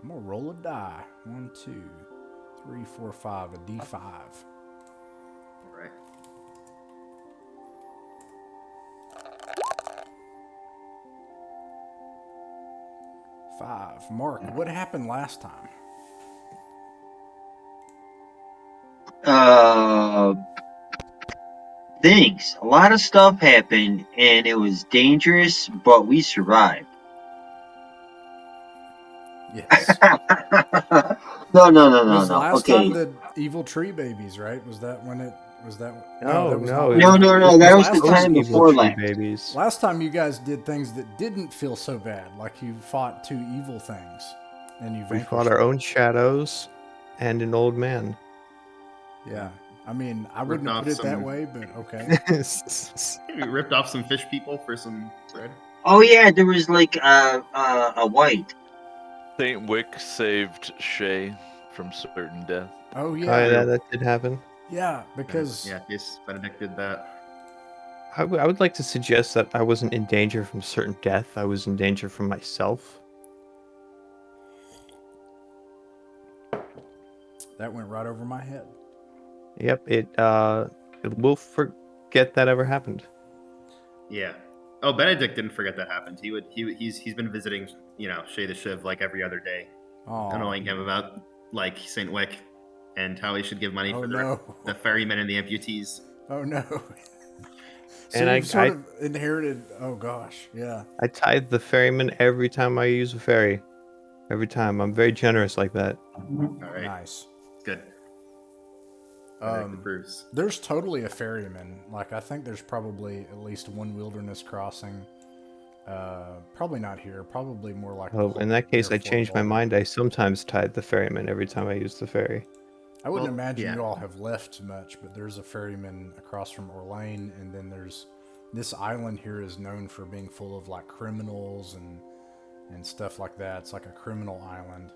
I'm gonna roll a die. 1, 2, 3, 4, 5. A D5. All right. Five. Mark, what happened last time? Things. A lot of stuff happened, and it was dangerous, but we survived. Yes. No. Was last Okay. time the evil tree babies, right? Was that when it was that? No, that was no, not it last was- time. No. That was the last time Evil before tree that. babies. Last time you guys did things that didn't feel so bad, like you fought two evil things, and you We vanquished fought our them. own shadows and an old man. Yeah, I mean, I Ripped wouldn't off put it that some- way, but okay. We ripped off some fish people for some bread. Oh yeah, there was like a white. Saint Wick saved Shay from certain death. Oh Oh, yeah, yeah, that did happen. yeah, because Yeah, yes, Benedict did that. I would like to suggest that I wasn't in danger from certain death. I was in danger from myself. that went right over my head. Yep, it will forget that ever happened. Yeah. Oh, Benedict didn't forget that happened. He's been visiting, Shay the Shiv like every other day, Oh, annoying him about like Saint Wick and how he should give money Oh, for no. the ferrymen and the amputees. oh no. So And you've sort of inherited. Oh gosh, yeah. I tithe the ferryman every time I use a ferry. Every time. I'm very generous like that. All right, Nice. good. Benedict approves. There's totally a ferryman. Like, I think there's probably at least one wilderness crossing. Probably not here. Probably more like. Oh, in that case, near I Fort changed my Walton. mind. I sometimes tithe the ferryman every time I use the ferry. I wouldn't Well, imagine yeah. you all have left much, but there's a ferryman across from Orlane, and then there's this island here is known for being full of like criminals and stuff like that. It's like a criminal island.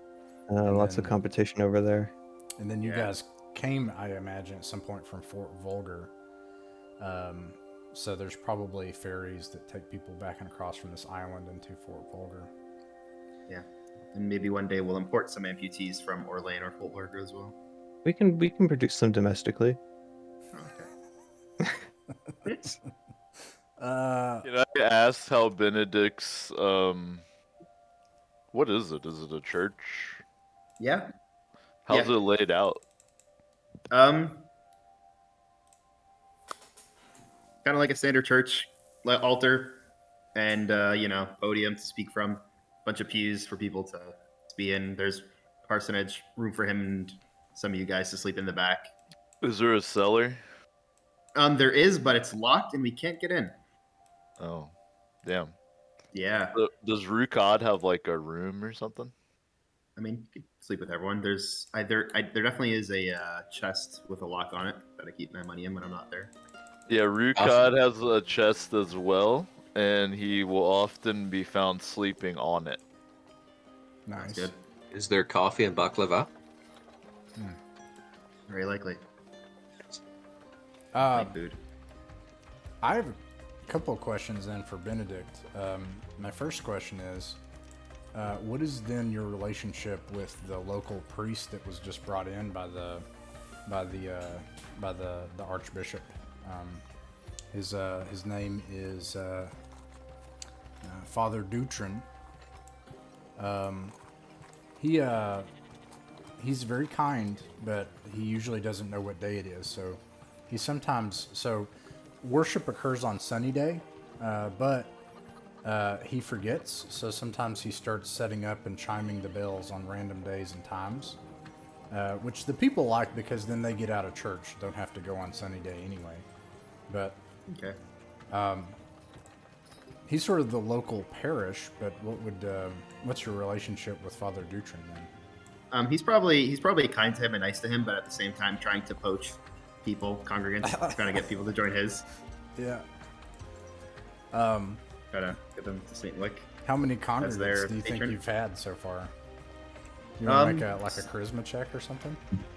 Lots of then- competition over there. And then you Yeah. guys came, I imagine, at some point from Fort Vulgar. So there's probably ferries that take people back and across from this island into Fort Vulgar. Yeah, and maybe one day we'll import some amputees from Orlane or Fort Worth as well. We can produce them domestically. Okay. Can I ask how Benedict's what is it? Is it a church? Yeah. How's Yeah. it laid out? Kind of like a standard church, altar, and podium to speak from. Bunch of pews for people to be in. There's parsonage, room for him and some of you guys to sleep in the back. Is there a cellar? There is, but it's locked and we can't get in. Oh, damn. Yeah. Does Rukad have like a room or something? I mean, you could sleep with everyone. There definitely is a chest with a lock on it that I keep my money in when I'm not there. Yeah, Rukad has a chest as well, and he will often be found sleeping on it. Nice. That's good. Is there coffee and baklava? Very likely. Uh, Like food. I have a couple of questions then for Benedict. My first question is, what is then your relationship with the local priest that was just brought in by the archbishop? His name is Father Dutrin. He's very kind, but he usually doesn't know what day it is. So worship occurs on sunny day, but he forgets. So sometimes he starts setting up and chiming the bells on random days and times, which the people like because then they get out of church, don't have to go on sunny day anyway. But Okay. he's sort of the local parish. But what's your relationship with Father Dutrin then? He's probably kind to him and nice to him, but at the same time trying to poach people, congregants, trying to get people to join his. Yeah. Try to get them to St. Wick. How many their congregants do you think patron. you've had so far? You want to Um, make a charisma check or something?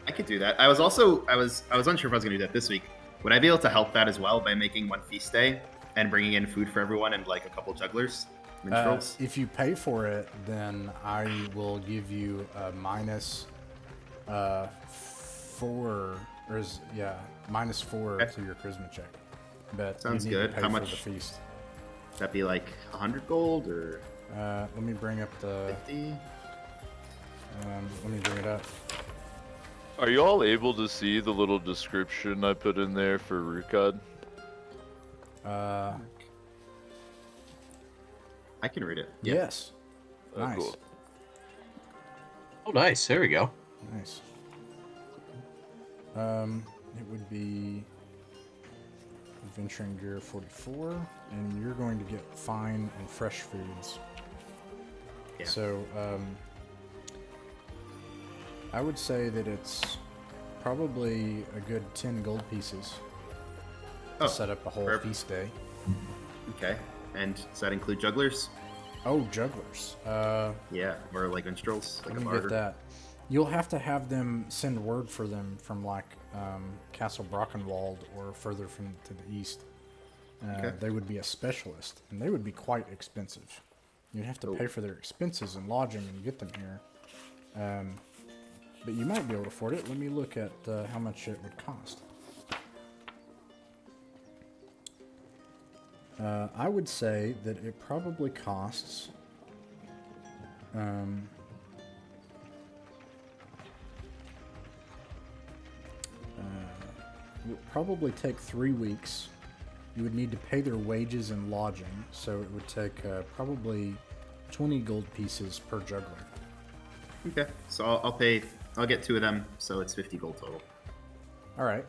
I could do that. I was unsure if I was gonna do that this week. Would I be able to help that as well by making one feast day and bringing in food for everyone and like a couple jugglers? Minstrels? If you pay for it, then I will give you a minus 4, or minus 4 Okay. to your charisma check. But Sounds you need good. to pay How for much? the feast. That'd be like 100 gold or Let me bring up the. 50? Let me bring it up. Are you all able to see the little description I put in there for Rukad? I can read it. Yeah. Yes. Oh, Nice. cool. Oh, nice. There we go. Nice. It would be adventuring gear 44, and you're going to get fine and fresh foods. Yeah. So, I would say that it's probably a good 10 gold pieces to set up a whole perfect. feast day. Okay. And does that include jugglers? Oh, jugglers. Yeah. Or like minstrels? Like Let a me barter? get that. You'll have to have them send word for them from like Castle Brockenwald or further from to the east. Okay. They would be a specialist, and they would be quite expensive. You'd have to pay for their expenses and lodging and get them here. But you might be able to afford it. Let me look at how much it would cost. I would say that it probably costs. It would probably take 3 weeks. You would need to pay their wages and lodging, so it would take probably 20 gold pieces per juggler. Okay. So I'll pay. I'll get 2 of them, so it's 50 gold total. All right.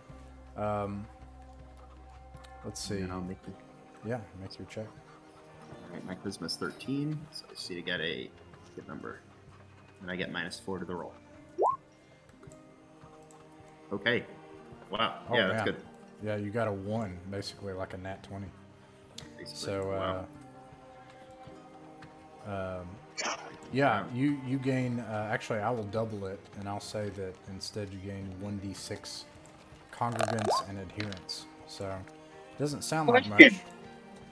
Let's see. And I'll make the. Yeah, make your check. All right. My charisma is 13, so I just need to get a good number, and I get minus 4 to the roll. Okay. Wow. Oh, Yeah, that's good. Yeah, you got a 1, basically like a nat 20. Basically. So, wow. yeah, you gain. Actually, I will double it, and I'll say that instead you gain 1d6 congregants and adherents. So, it doesn't sound like much. Question.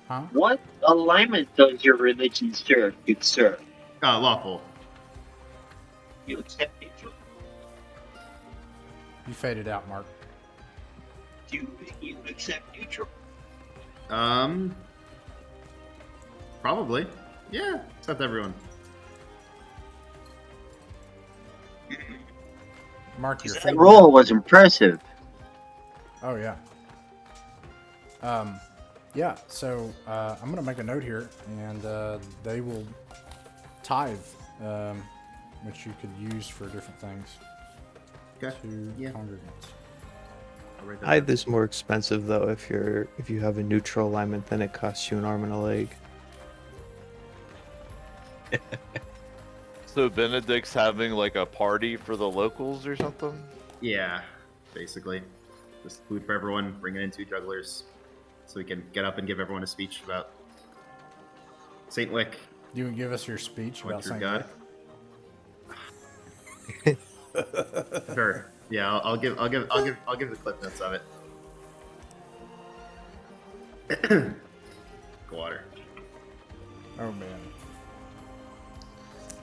Huh? What alignment does your religion serve, good sir? Lawful. You accept neutral? You faded out, Mark. Do you accept neutral? Probably. Yeah, except everyone. Mark, you're That fading roll out. was impressive. Oh, yeah. Yeah, so I'm going to make a note here, and they will tithe, which you could use for different things. Okay. To Yeah. congregants. I'll write that Tithe down. is more expensive though if you have a neutral alignment, then it costs you an arm and a leg. So Benedict's having like a party for the locals or something? Yeah, basically. Just food for everyone, bringing in 2 jugglers, so we can get up and give everyone a speech about Saint Wick. You can give us your speech What about true Saint God? Nick? Sure. Yeah, I'll give the clip notes of it. Water. Oh, man.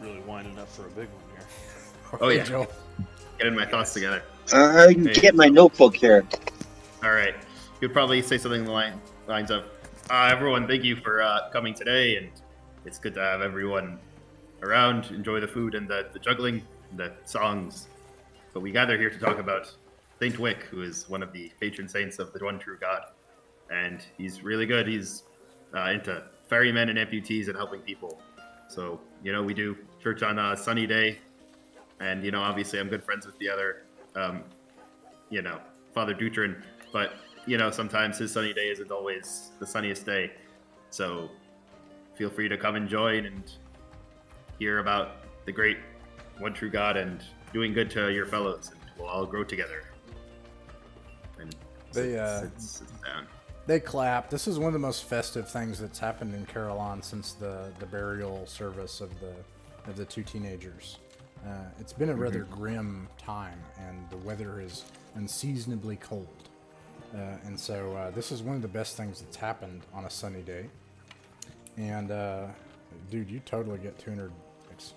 Really winding up for a big one here. Oh, yeah. Joel. Getting my thoughts together. I can get my notebook here. All right. You'd probably say something along the lines of, everyone, thank you for coming today, and it's good to have everyone around, enjoy the food and the juggling, the songs. But we gather here to talk about Saint Wick, who is one of the patron saints of the one true God. And he's really good. He's into ferrymen and amputees and helping people. So, we do church on a sunny day. And, obviously I'm good friends with the other, Father Dutrin. But, sometimes his sunny day isn't always the sunniest day. So feel free to come and join and hear about the great one true God and doing good to your fellows. And we'll all grow together. And They, sit down. They clap. This is one of the most festive things that's happened in Caroline since the burial service of the 2 teenagers. It's been a rather grim time, and the weather is unseasonably cold. And so this is one of the best things that's happened on a sunny day. And Dude, you totally get 200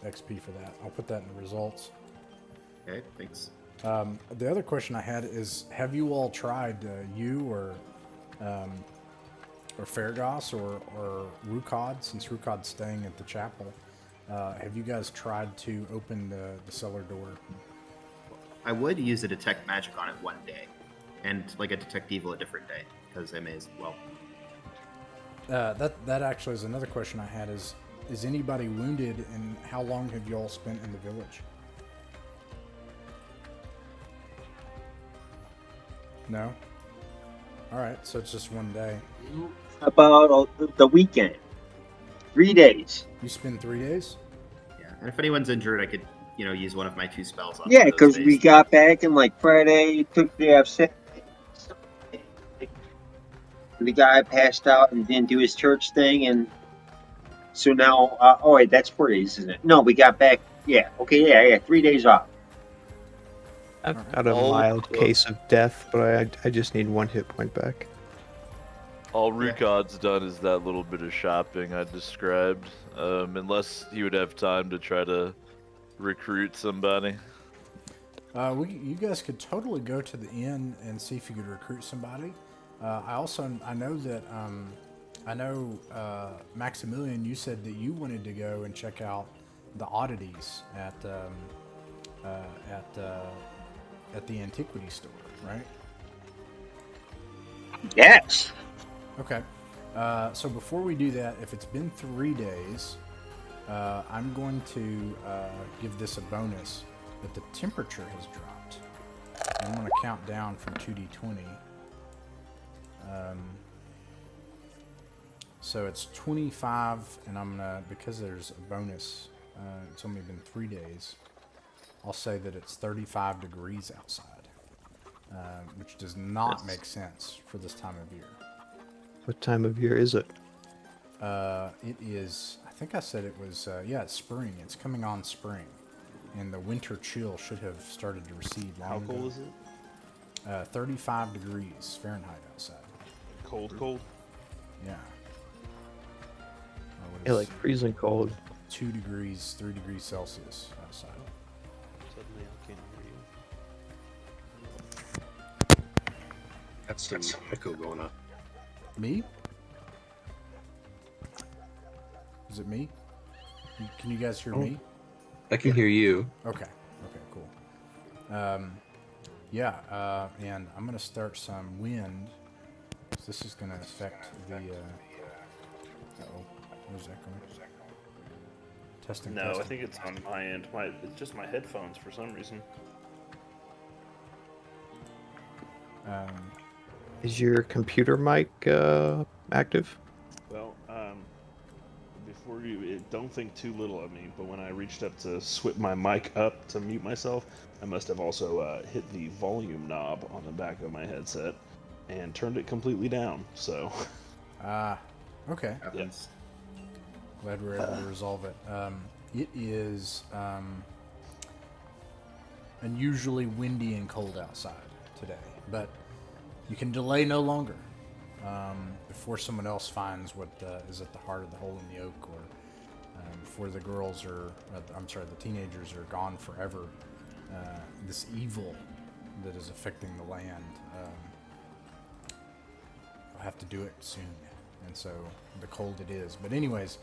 XP for that. I'll put that in the results. Okay, thanks. The other question I had is, have you all tried, you or Fergus or Rukod, since Rukod's staying at the chapel, have you guys tried to open the cellar door? I would use a detect magic on it one day, and like a detect evil a different day, because I may as well. That actually is another question I had is anybody wounded, and how long have you all spent in the village? No? Alright, so it's just one day. About the weekend. 3 days. You spend 3 days? Yeah, and if anyone's injured, I could, use one of my 2 spells on Yeah, those because days. we got back and like Friday, took the day off Saturday. The guy passed out and didn't do his church thing, and so now, oh wait, that's 4 days, isn't it? No, we got back. Yeah, okay, yeah, 3 days off. I've got a All- mild case of death, but I just need 1 hit point back. All Rukod's done is that little bit of shopping I described, unless he would have time to try to recruit somebody. You guys could totally go to the inn and see if you could recruit somebody. I know Maximilian, you said that you wanted to go and check out the oddities at the antiquities store, right? Yes. Okay. So before we do that, if it's been 3 days, I'm going to give this a bonus that the temperature has dropped. I'm going to count down from 2d20. So it's 25, and I'm gonna, because there's a bonus, it's only been 3 days, I'll say that it's 35 degrees outside, which does not make sense for this time of year. What time of year is it? It is, I think I said it was, it's spring. It's coming on spring. And the winter chill should have started to recede long How ago. cold is it? 35 degrees Fahrenheit outside. Cold? Yeah. Or what Yeah, is like freezing cold. 2 degrees, 3 degrees Celsius outside. Suddenly I can't hear you. That's some echo going on. Me? Is it me? Can you guys hear me? I can hear you. Okay, cool. And I'm going to start some wind. So this is going to affect the... Uh-oh, where's that going? Testing, No, testing. I think it's on my end. It's just my headphones for some reason. Is your computer mic active? Well, before don't think too little of me, but when I reached up to swip my mic up to mute myself, I must have also hit the volume knob on the back of my headset and turned it completely down. So, Okay. Happens. Glad we're able to resolve it. It is unusually windy and cold outside today, but you can delay no longer before someone else finds what is at the heart of the hole in the oak, or before the girls are, the teenagers are gone forever. This evil that is affecting the land, I'll have to do it soon, and so the cold it is. But anyways,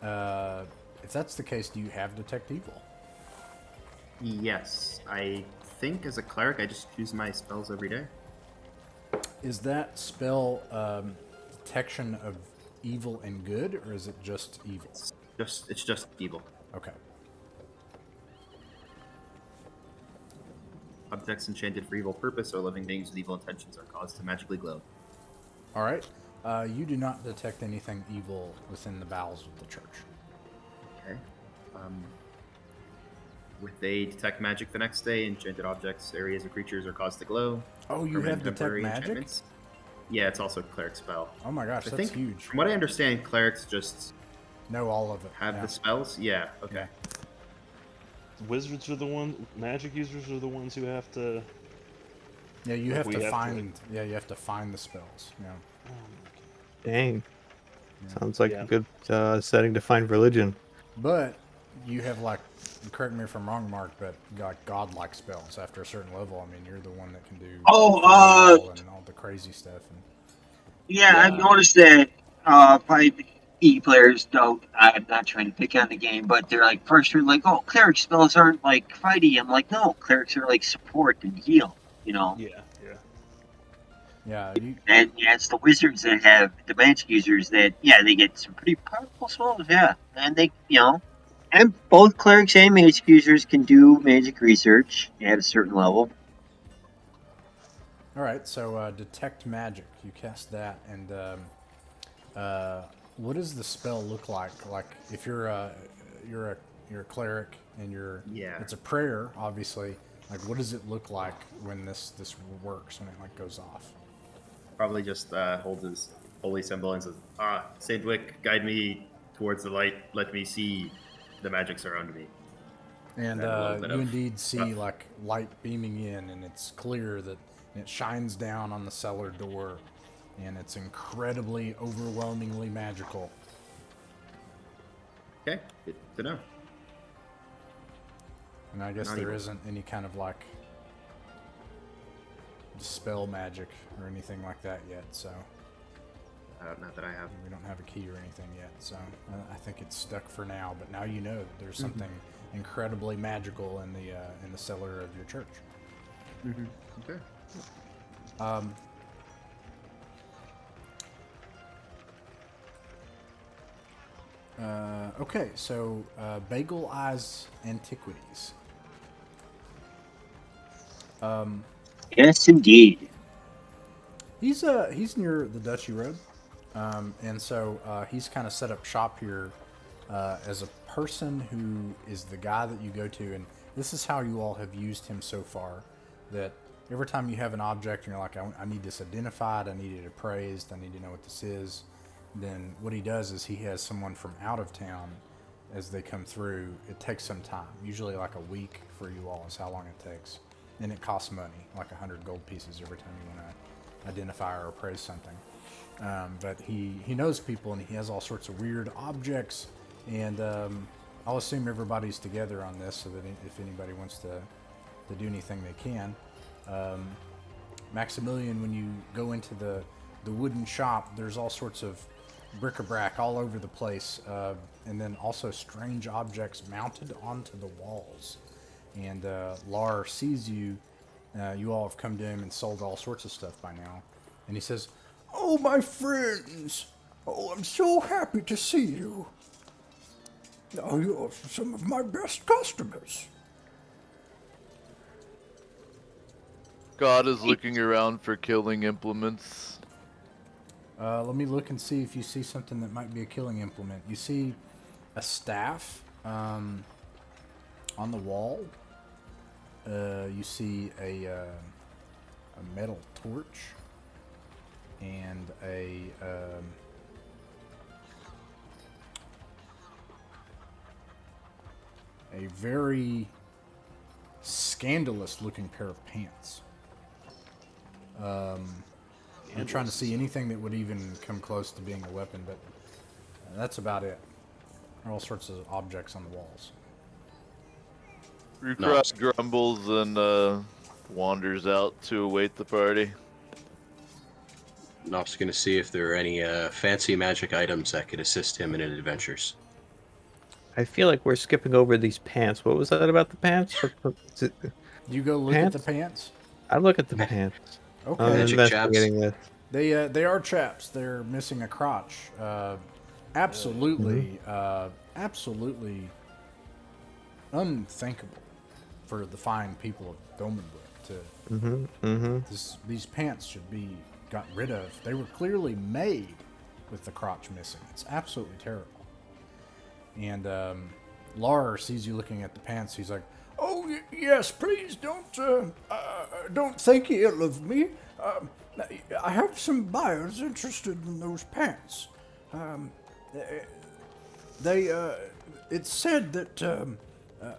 if that's the case, do you have Detect Evil? Yes, I think as a cleric, I just choose my spells every day. Is that spell detection of evil and good, or is it just evil? It's just evil. Okay. Objects enchanted for evil purpose or living beings with evil intentions are caused to magically glow. All right. You do not detect anything evil within the bowels of the church. Okay. Would they detect magic the next day? Enchanted objects, areas, or creatures are caused to glow. Oh, you Permanent have detect temporary magic? enchantments. Yeah, it's also a cleric spell. Oh my gosh, I that's think, huge. From what I understand, clerics just Know all of it. have yeah. the spells. Yeah. Okay. wizards are the ones, magic users are the ones who have to. Yeah, you Like, have we to have to, find. Yeah, you have to find the spells. Yeah. Dang. Sounds like Yeah. a good setting to find religion. But you have like, correct me if I'm wrong, Mark, but like godlike spells after a certain level. I mean, you're the one that can do Oh, fireball and all the crazy stuff. And yeah, I've Yeah. noticed that probably E players don't. I'm not trying to pick on the game, but they're like first you're like, oh, cleric spells aren't like fighty. I'm like, no, clerics are like support and heal. You know, Yeah, yeah. yeah, you and yeah, it's the wizards that have the magic users that they get some pretty powerful spells. Yeah, and they and both clerics and magic users can do magic research at a certain level. all right? So detect magic. You cast that, and what does the spell look like? Like if you're a cleric and Yeah. it's a prayer, obviously. Like what does it look like when this works, when it like goes off? Probably just holds his holy symbol and says, Saint Wick, guide me towards the light. Let me see the magic surround me. And And a little bit you of indeed see rough. like light beaming in, and it's clear that it shines down on the cellar door, and it's incredibly, overwhelmingly magical. Okay, good to know. And I guess Not there evil. isn't any kind of like dispel magic or anything like that yet, so Not that I have. we don't have a key or anything yet. So I think it's stuck for now. But now you know that there's something incredibly magical in the cellar of your church. Okay. Okay, so Bagel Eyes Antiquities. Yes, indeed. He's near the Duchy Road, and so he's kind of set up shop here as a person who is the guy that you go to, and this is how you all have used him so far. That every time you have an object and you're like, I need this identified, I need it appraised, I need to know what this is, then what he does is he has someone from out of town as they come through. It takes some time, usually like a week for you all is how long it takes, and it costs money, like 100 gold pieces every time you want to identify or appraise something. But he knows people, and he has all sorts of weird objects, and I'll assume everybody's together on this so that if anybody wants to do anything they can. Maximilian, when you go into the wooden shop, there's all sorts of bric-a-brac all over the place, and then also strange objects mounted onto the walls. And Lar sees you. You all have come to him and sold all sorts of stuff by now. And he says, "Oh, my friends! Oh, I'm so happy to see you. Now you're some of my best customers." God is looking around for killing implements. Let me look and see if you see something that might be a killing implement. You see a staff on the wall. You see a metal torch and a very scandalous looking pair of pants. I'm trying to see anything that would even come close to being a weapon, but that's about it. There are all sorts of objects on the walls. Rukrot grumbles and wanders out to await the party. Noff's going to see if there are any fancy magic items that could assist him in his adventures. I feel like we're skipping over these pants. What was that about the pants? You go look at the pants. I look at the pants. Okay. I'm Magic investigating this. They are chaps. They're missing a crotch. Absolutely unthinkable for the fine people of Dolmenwood to. These pants should be got rid of. They were clearly made with the crotch missing. It's absolutely terrible. And Lar sees you looking at the pants. He's like, "Oh yes, please don't think ill of me. I have some buyers interested in those pants. It's said that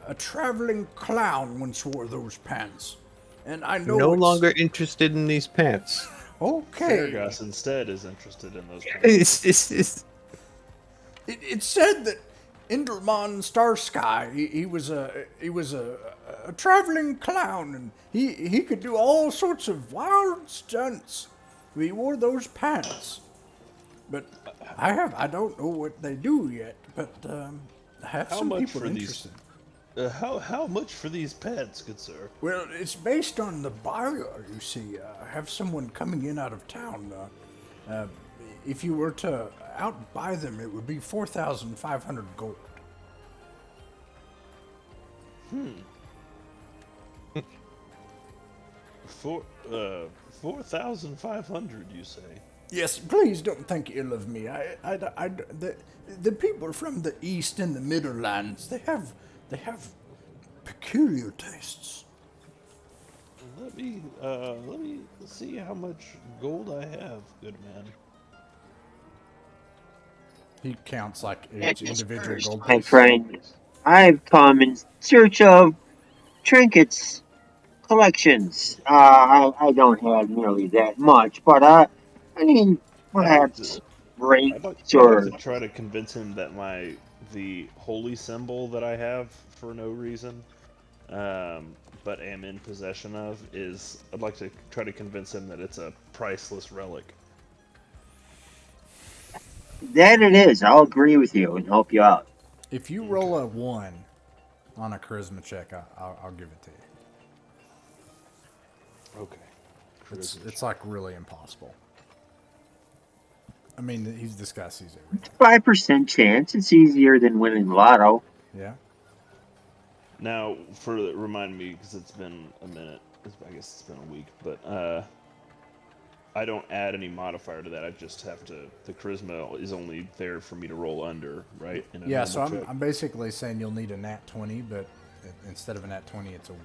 a traveling clown once wore those pants, and I know No it's longer interested in these pants. okay. Fergus instead is interested in those pants. It said that Endelmon Starsky, he was a traveling clown, and he could do all sorts of wild stunts. He wore those pants. But I don't know what they do yet, but I have How some much people for these? interested. How much for these pants, good sir? Well, it's based on the buyer, you see. I have someone coming in out of town. If you were to outbuy them, it would be 4,500 gold. For 4,500, you say? Yes, please don't think ill of me. The people from the East and the Middlelands, they have peculiar tastes. Let me see how much gold I have, good man. He counts like each Yes, individual first, gold my piece. friend, I've come in search of trinkets collections. I don't have nearly that much, but I mean, I'd like perhaps to rings I'd like or to try to convince him that the holy symbol that I have for no reason, but am in possession of is. I'd like to try to convince him that it's a priceless relic. that it is. I'll agree with you and help you out. If you roll a 1 on a charisma check, I'll give it to you. Okay. It's like really impossible. I mean, this guy sees everything. 5% chance. It's easier than winning lotto. Yeah. Now, remind me because it's been a minute. I guess it's been a week, but I don't add any modifier to that. I just have to. The charisma is only there for me to roll under, right? In a Yeah. So normal check? I'm basically saying you'll need a nat 20, but instead of a nat 20, it's a 1,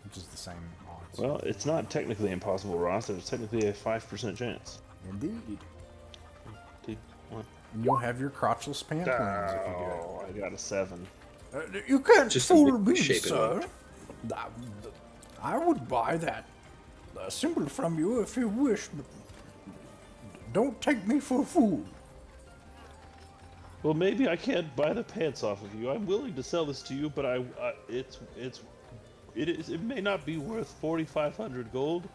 which is the same odds. Well, it's not technically impossible, Ross. There's technically a 5% chance. Indeed. What? And you'll have your crotchless pant wings if you do it. Oh, I got a 7. You can't Just fool me, shape it sir. I would buy that symbol from you if you wish, but don't take me for a fool. Well, maybe I can't buy the pants off of you. I'm willing to sell this to you, but it may not be worth 4,500 gold,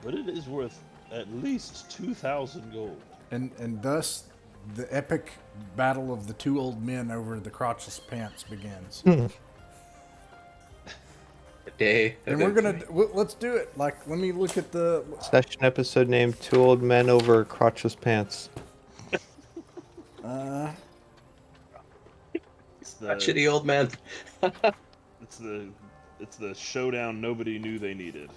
but it is worth at least 2,000 gold. And thus, the epic battle of the two old men over the crotchless pants begins. A day. And we're gonna let's do it. Like, let me look at the. Session episode named Two Old Men Over Crotchless Pants. It's the Crotchety old man. it's the showdown nobody knew they needed.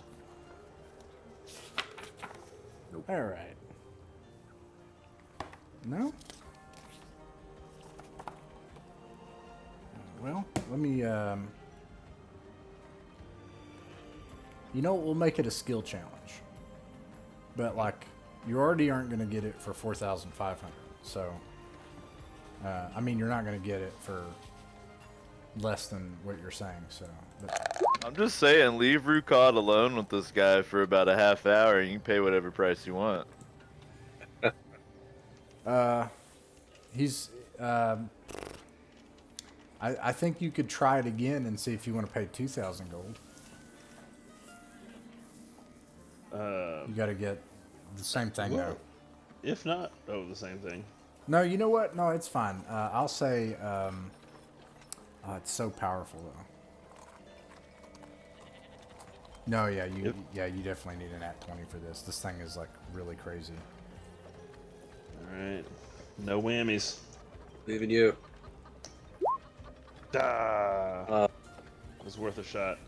All right. No. Well, let me. You know, we'll make it a skill challenge. But like, you already aren't going to get it for 4,500. So, I mean, you're not going to get it for less than what you're saying. So, but, I'm just saying, leave Rukad alone with this guy for about a half hour, and you can pay whatever price you want. he's. I think you could try it again and see if you want to pay 2,000 gold. You got to get the same thing Well, though. if not, the same thing. No, you know what? No, it's fine. I'll say it's so powerful though. No, yeah, you definitely need an at 20 for this. This thing is like really crazy. All right, no whammies. Leaving you. Ah, it was worth a shot.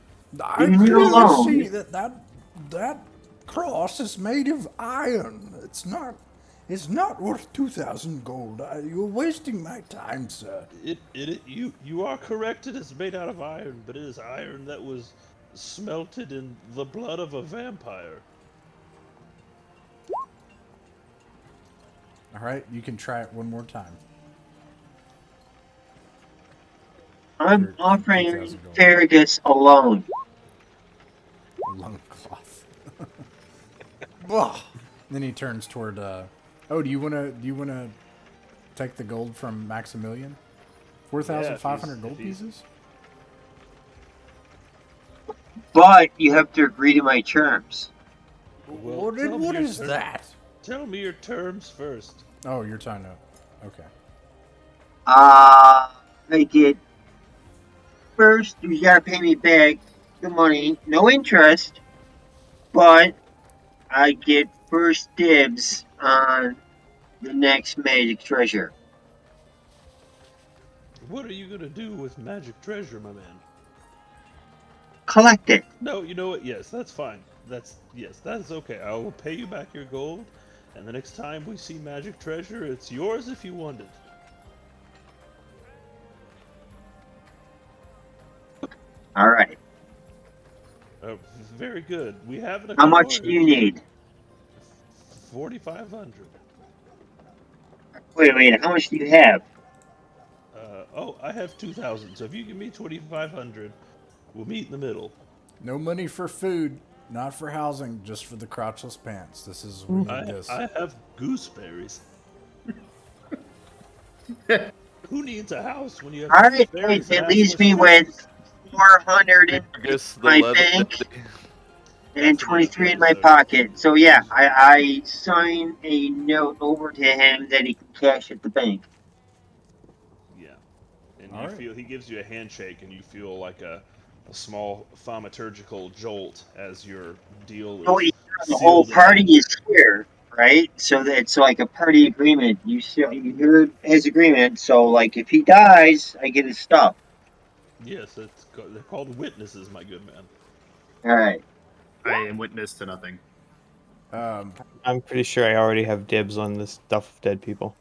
I Leave me clearly alone. see that cross is made of iron. It's not worth 2,000 gold. You're wasting my time, sir. You are correct. It is made out of iron, but it is iron that was smelted in the blood of a vampire. All right, you can try it one more time. I'm Your offering 2,000 gold. Fergus alone. Lung cloth. Ugh. Then he turns toward. Oh, do you wanna take the gold from Maximilian? Yeah, 4,500 if gold he's- pieces? But you have to agree to my terms. Well, tell me What your is term- that? Tell me your terms first. Oh, you're trying to. Okay. I get first. You gotta pay me back the money, no interest, but I get first dibs on the next magic treasure. What are you gonna do with magic treasure, my man? Collect it. No, you know what? Yes, that's fine. That is okay. I will pay you back your gold, and the next time we see magic treasure, it's yours if you want it. All right. Very good. We have an How much do you need? 4,500. Wait. How much do you have? Oh, I have 2,000. So if you give me 2,500, we'll meet in the middle. No money for food, not for housing, just for the crotchless pants. This is we need this. I have gooseberries. Who needs a house when you have All right. gooseberries? It and leaves assless me with trees? 400 in Guess the my leather bank daddy. and That's the name of the 23 in my episode. pocket. So yeah, I sign a note over to him that he can cash at the bank. Yeah. And All you right. feel he gives you a handshake, and you feel like a small thaumaturgical jolt as your deal So is the whole sealed and party handed. is here, right? So that's like a party agreement. You heard his agreement. So like, if he dies, I get his stuff. Yes, they're called witnesses, my good man. All right. I am witness to nothing. I'm pretty sure I already have dibs on this stuff of dead people.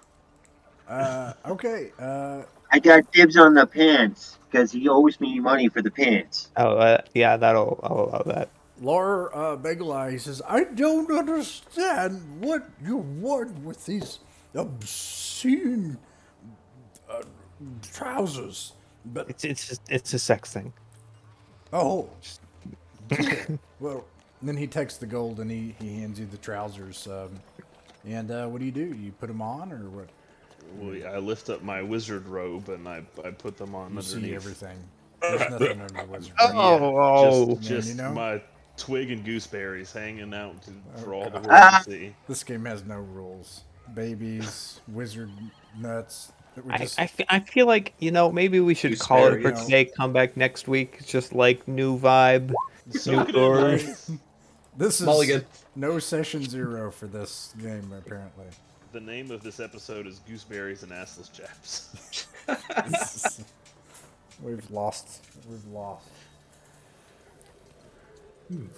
Okay. I got dibs on the pants because he owes me money for the pants. Oh, yeah, I'll allow that. Laura Bagel Eye says, I don't understand what you want with these obscene trousers. But, It's a sex thing. oh. Okay. Well, then he takes the gold and he hands you the trousers. And what do? You put them on or what? I lift up my wizard robe and I put them on You underneath. see everything. There's nothing under wizard. Oh, Just you know? my twig and gooseberries hanging out for all the world Ah. to see. This game has no rules. Babies, wizard nuts. That we just, I feel like, maybe we should call it for Gooseberries. today. Come back next week. Just like new vibe. Soak it in, doors. boys. this is Mulligan. no session 0 for this game, apparently. The name of this episode is Gooseberries and Assless Chaps. We've lost. We've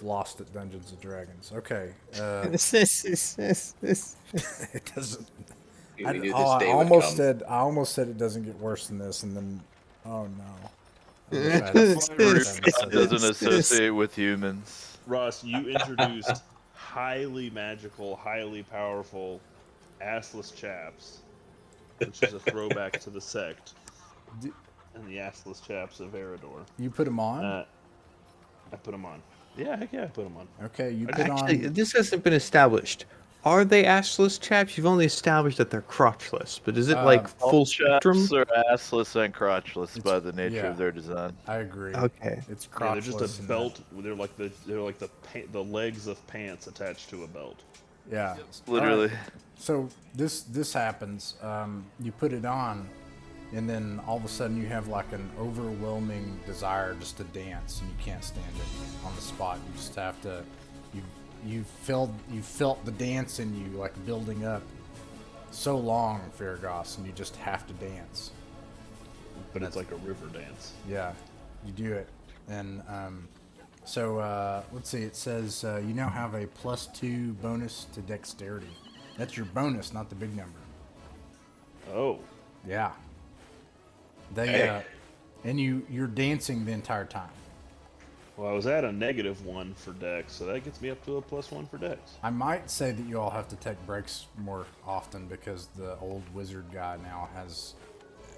lost at Dungeons and Dragons. Okay. It doesn't. We I knew this I day would almost come. said. I almost said it doesn't get worse than this, and then, oh no. I wish I had Rukad said that. doesn't associate with humans. Ross, you introduced highly magical, highly powerful Assless Chaps, which is a throwback to the sect D- and the Assless Chaps of Eridor. You put them on. I put them on. Yeah, heck yeah, I put them on. Okay, you put Actually, on. this hasn't been established. Are they ashless chaps? You've only established that they're crotchless, but is it like full All spectrum? chaps are assless and crotchless by the nature yeah. of their design. I agree. Okay. It's Yeah, they're just crotchless a and belt. They're like the legs of pants attached to a belt. Yeah. Literally. Alright, So this happens. You put it on, and then all of a sudden you have like an overwhelming desire just to dance, and you can't stand it on the spot. You just have to. You felt the dance in you like building up so long, Farragos, and you just have to dance. But it's like a river dance. Yeah, you do it, and so let's see. It says you now have a +2 bonus to dexterity. That's your bonus, not the big number. Oh, Yeah. They and you're dancing the entire time. well, I was at a -1 for Dex, so that gets me up to a +1 for Dex. I might say that you all have to take breaks more often because the old wizard guy now is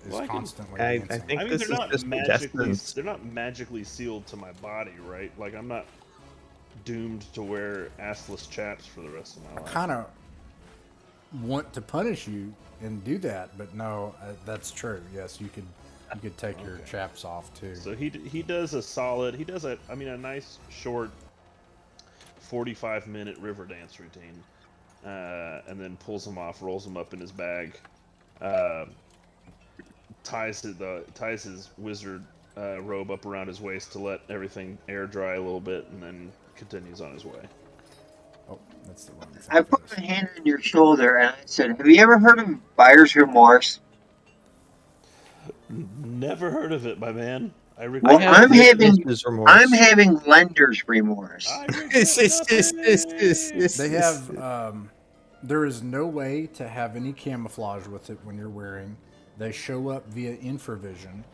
Well, I can- constantly I dancing. think I mean, this they're is not just magically distance. they're not magically sealed to my body, right? Like I'm not doomed to wear assless chaps for the rest of my life. kind of want to punish you and do that, but no, that's true. Yes, you could take your chaps off too. So he does a solid. He does a nice short 45-minute river dance routine, and then pulls them off, rolls them up in his bag, ties his wizard robe up around his waist to let everything air dry a little bit, and then continues on his way. Oh, that's the wrong thing. I put my hand on your shoulder and I said, "Have you ever heard of buyer's remorse?" Never heard of it, my man. Well, I'm remorse. having lender's remorse. I regret nothing. They have. There is no way to have any camouflage with it when you're wearing. They show up via infravision.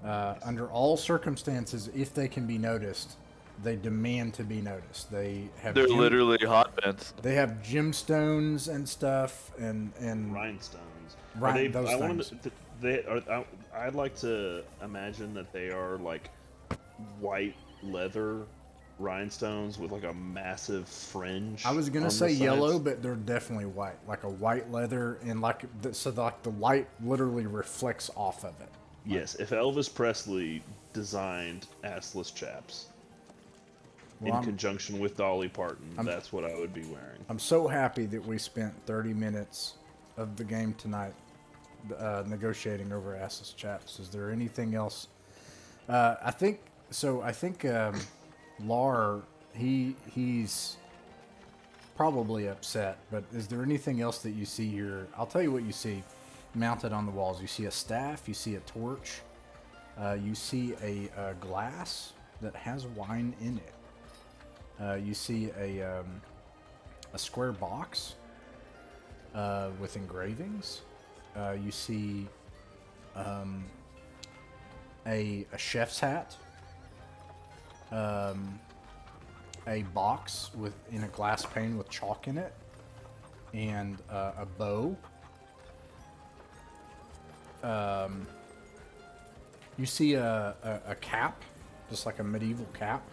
Under all circumstances, if they can be noticed, they demand to be noticed. They're literally hotbeds. They have gemstones and stuff, and Rhinestones. those things. I'd like to imagine that they are like white leather rhinestones with like a massive fringe. I was gonna on say the sides. yellow, but they're definitely white, like a white leather, and so the light literally reflects off of it. Yes, if Elvis Presley designed assless chaps Well, conjunction with Dolly Parton, that's what I would be wearing. I'm so happy that we spent 30 minutes of the game tonight negotiating over assless chaps. Is there anything else? I think Lar, he's probably upset, but is there anything else that you see here? I'll tell you what you see mounted on the walls. You see a staff, you see a torch, you see a glass that has wine in it. You see a square box with engravings. You see a chef's hat, a box in a glass pane with chalk in it, and a bow. You see a cap, just like a medieval cap,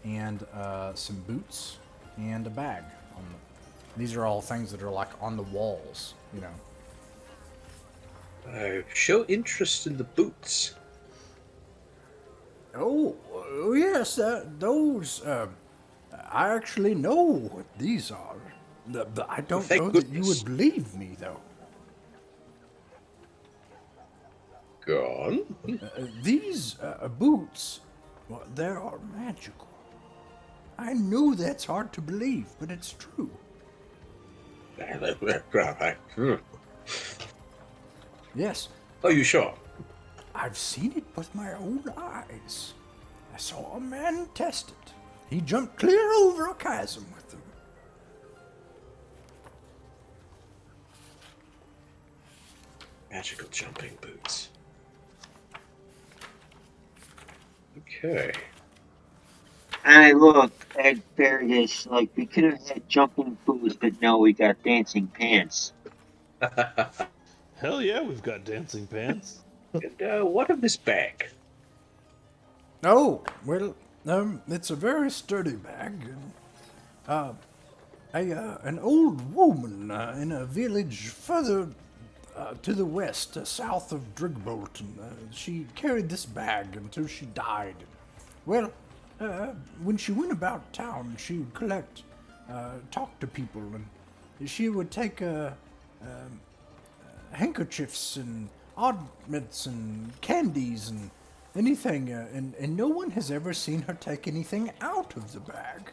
and some boots and a bag. These are all things that are like on the walls, you know. Show interest in the boots. Oh yes, those. I actually know what these are. I don't Thank know that you goodness. would believe me, though. Go on. These boots, well, they are magical. I know that's hard to believe, but it's true. Yes, Are you sure? I've seen it with my own eyes. I saw a man test it. He jumped clear over a chasm with them. Magical jumping boots. Okay. I look at Fergus like we could have had jumping boots, but no, we got dancing pants. Hell yeah, we've got dancing pants. And what of this bag? Oh, well, it's a very sturdy bag. An old woman in a village further to the west, south of Drigbolton, she carried this bag until she died. Well, when she went about town, she would collect, talk to people, and she would take handkerchiefs and oddments and candies and anything, and no one has ever seen her take anything out of the bag.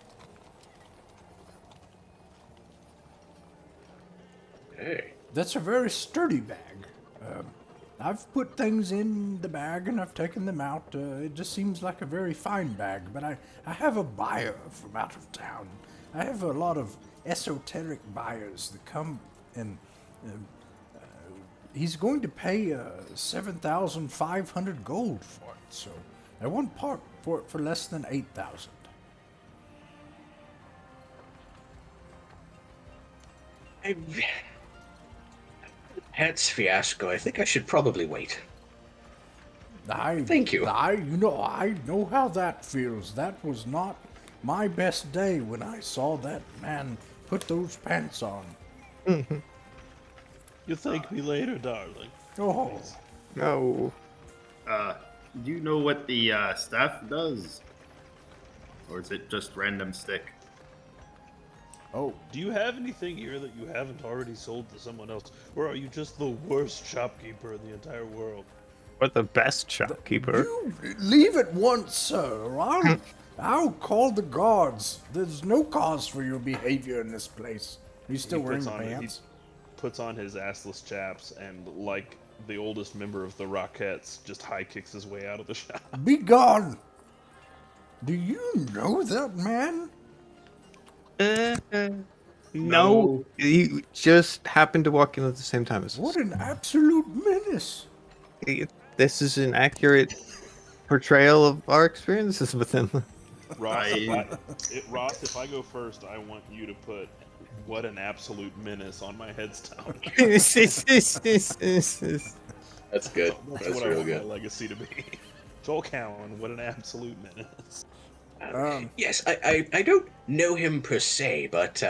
Hey. That's a very sturdy bag. I've put things in the bag and I've taken them out. It just seems like a very fine bag, but I have a buyer from out of town. I have a lot of esoteric buyers that come and he's going to pay 7,500 gold for it. So I want part for it for less than 8,000. Pants fiasco. I think I should probably wait. Thank you. I know how that feels. That was not my best day when I saw that man put those pants on. You thank me later, darling. Oh, No. Do you know what the staff does? Or is it just random stick? oh, Do you have anything here that you haven't already sold to someone else? Or are you just the worst shopkeeper in the entire world? Or the best shopkeeper. you leave at once, sir. Or I'll call the guards. There's no cause for your behavior in this place. Are you still He wearing puts the on- he- pants? Puts on his assless chaps and, like the oldest member of the Rockettes, just high kicks his way out of the shop. Be gone. Do you know that man? No. No. You just happened to walk in at the same time as What us. an absolute menace. This is an accurate portrayal of our experiences with him. Ross, I- Ross, if I go first, I want you to put "What an absolute menace" on my headstone. That's good. That's That's what I real want good. my legacy to be. Joel Cowan, what an absolute menace. Yes, I don't know him per se, but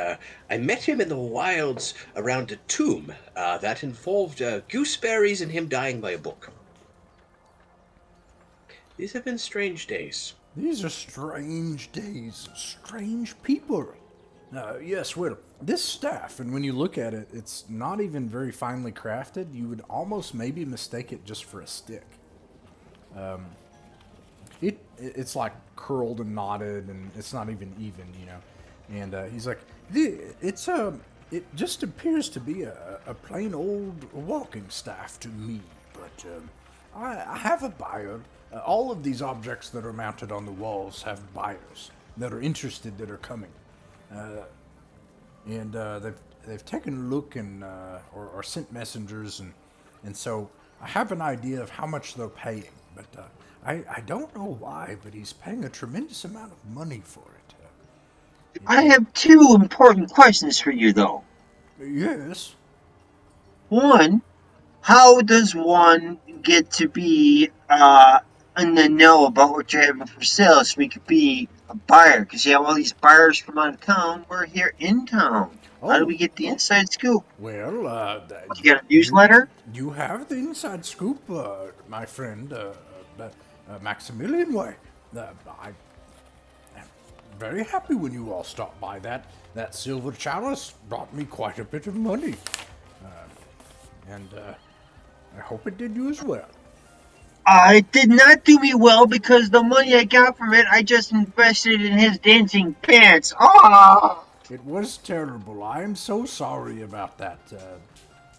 I met him in the wilds around a tomb that involved gooseberries and him dying by a book. These have been strange days. These are strange days, strange people. Yes, well, this staff, and when you look at it, it's not even very finely crafted. You would almost maybe mistake it just for a stick. It's like curled and knotted, and it's not even even, you know. And he's like, it just appears to be a plain old walking staff to me, but I have a buyer. All of these objects that are mounted on the walls have buyers that are interested, that are coming, and they've taken a look and or sent messengers, and so I have an idea of how much they're paying, but I don't know why, but he's paying a tremendous amount of money for it. I have two important questions for you, though. Yes. One, how does one get to be in the know about what you're having for sale so we could be a buyer? Because you have all these buyers from out of town. We're here in town. How do we get the inside scoop? Well, You got a newsletter? You have the inside scoop, my friend, Maximilian. Why, I'm very happy when you all stopped by. That silver chalice brought me quite a bit of money, and I hope it did you as well. It did not do me well because the money I got from it, I just invested in his dancing pants. Ah! It was terrible. I am so sorry about that.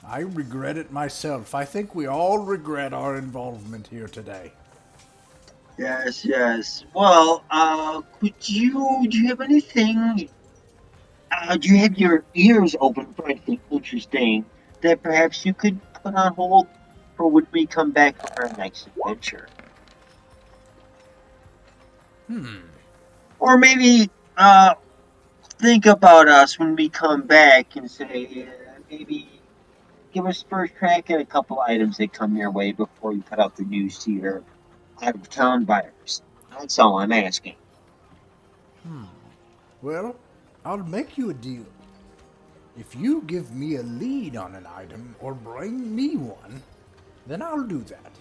I regret it myself. I think we all regret our involvement here today. Yes, yes. Well, do you have anything, do you have your ears open for anything interesting that perhaps you could put on hold for when we come back for our next adventure? Or maybe, think about us when we come back and say, maybe give us first crack at a couple items that come your way before you put out the news to your out of town buyers. That's all I'm asking. Well, I'll make you a deal. If you give me a lead on an item or bring me one, then I'll do that.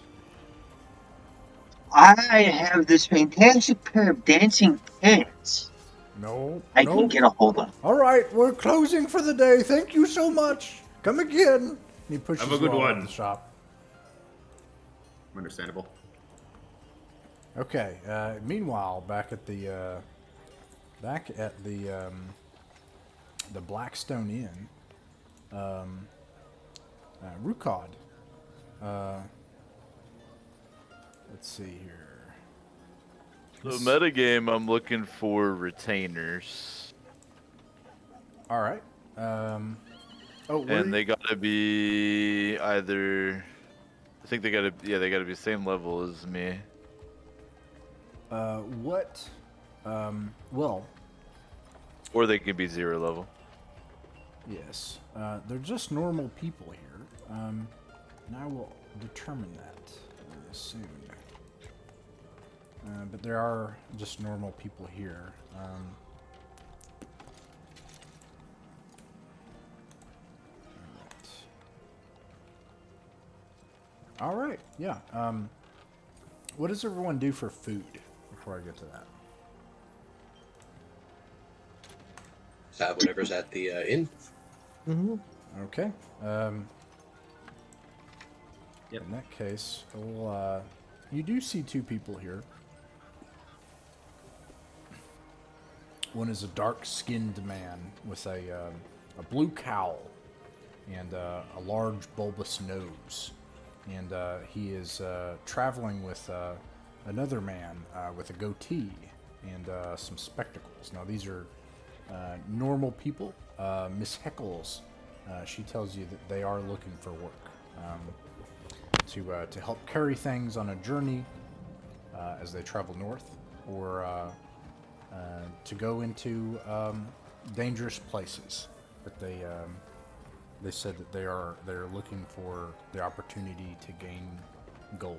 I have this fantastic pair of dancing pants No, I no. can get a hold of. All right, we're closing for the day. Thank you so much. Come again. He pushes Have a good you all out one. the shop. Understandable. Okay. Meanwhile, back at the Blackstone Inn, Rukod. Let's see here. The metagame, I'm looking for retainers. All right. And they gotta be either. I think they gotta be same level as me. What? Well, Or they can be 0 level. yes. They're just normal people here. And I will determine that soon. But there are just normal people here. All right. Yeah. What does everyone do for food before I get to that? Whatever's at the inn. Mm-hmm. Okay. Yep. In that case, we'll, you do see two people here. One is a dark-skinned man with a blue cowl and a large bulbous nose. And he is traveling with another man with a goatee and some spectacles. Now, these are normal people. Miss Heckles, she tells you that they are looking for work to help carry things on a journey as they travel north, or to go into dangerous places. But they said that they're looking for the opportunity to gain gold.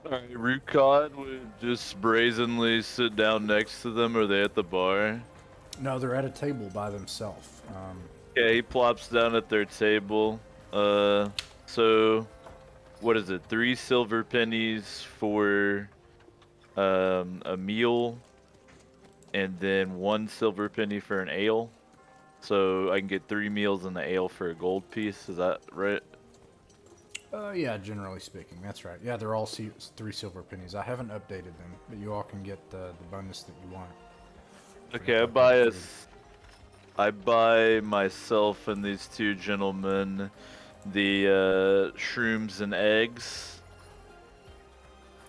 Alright, Rukad would just brazenly sit down next to them. Are they at the bar? No, they're at a table by themselves. Yeah, he plops down at their table. So what is it? 3 silver pennies for a meal, and then 1 silver penny for an ale. So I can get 3 meals and the ale for a gold piece. Is that right? Yeah, generally speaking, that's right. Yeah, they're all 3 silver pennies. I haven't updated them, but you all can get the bonus that you want. Okay, I buy myself and these 2 gentlemen the shrooms and eggs,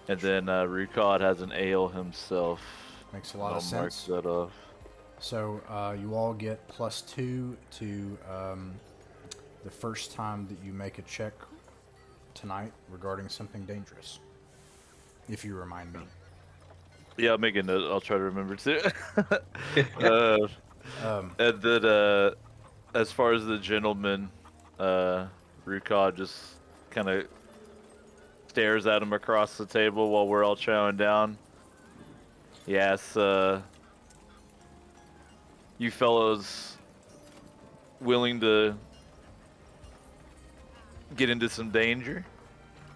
and then Rukad has an ale himself. Makes a lot I'll of sense. mark that off. So you all get +2 to the first time that you make a check tonight regarding something dangerous. If you remind me. Yeah, I'll make a note. I'll try to remember too. And then, as far as the gentleman, Rukad just kind of stares at him across the table while we're all chowing down. He asks, you fellows willing to get into some danger?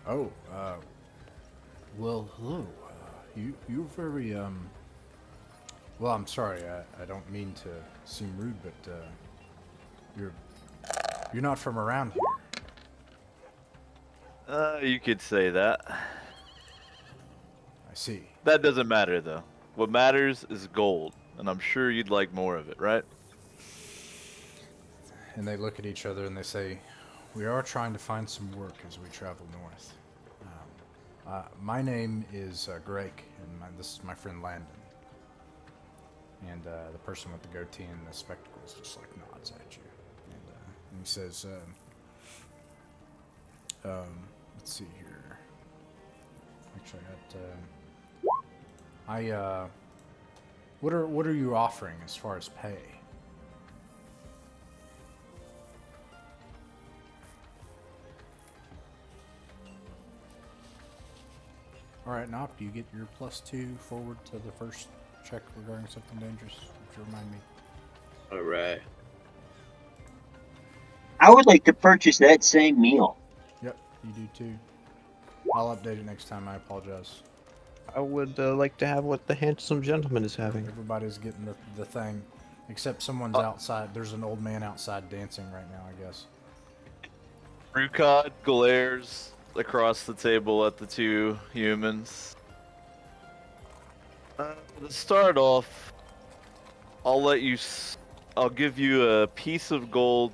Oh, well, hello. You're very, well, I'm sorry, I don't mean to seem rude, but, you're not from around here. You could say that. I see. That doesn't matter, though. What matters is gold, and I'm sure you'd like more of it, right? And they look at each other and they say, we are trying to find some work as we travel north. My name is Greg, and this is my friend Landon. And the person with the goatee and the spectacles just like nods at you. And he says, let's see here. Actually, what are you offering as far as pay? Alright, Nop, do you get your +2 forward to the first check regarding something dangerous? If you remind me. All right. I would like to purchase that same meal. Yep, you do too. I'll update it next time, I apologize. I would like to have what the handsome gentleman is having. Everybody's getting the thing, except someone's outside. There's an old man outside dancing right now, I guess. Rukad glares across the table at the 2 humans. To start off, I'll give you a piece of gold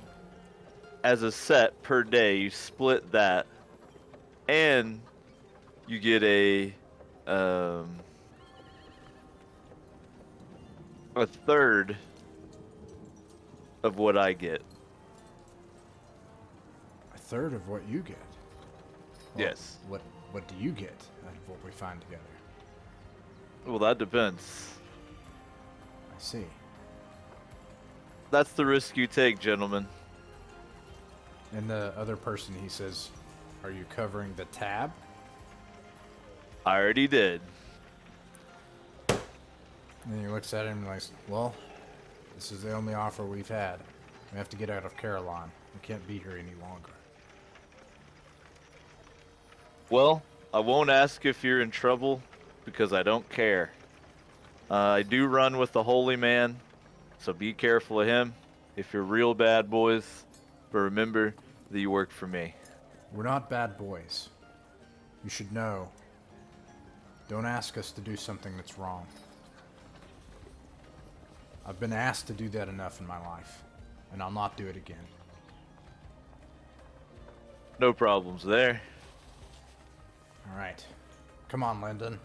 as a set per day. You split that, and you get a third of what I get. A third of what you get. Well, Yes. What do you get out of what we find together? Well, that depends. I see. That's the risk you take, gentlemen. And the other person, he says, are you covering the tab? I already did. And he looks at him and like, well, this is the only offer we've had. We have to get out of Caroline. We can't be here any longer. Well, I won't ask if you're in trouble because I don't care. I do run with the holy man, so be careful of him if you're real bad boys. But remember that you work for me. We're not bad boys. You should know. Don't ask us to do something that's wrong. I've been asked to do that enough in my life, and I'll not do it again. No problems there. All right. Come on, Lyndon.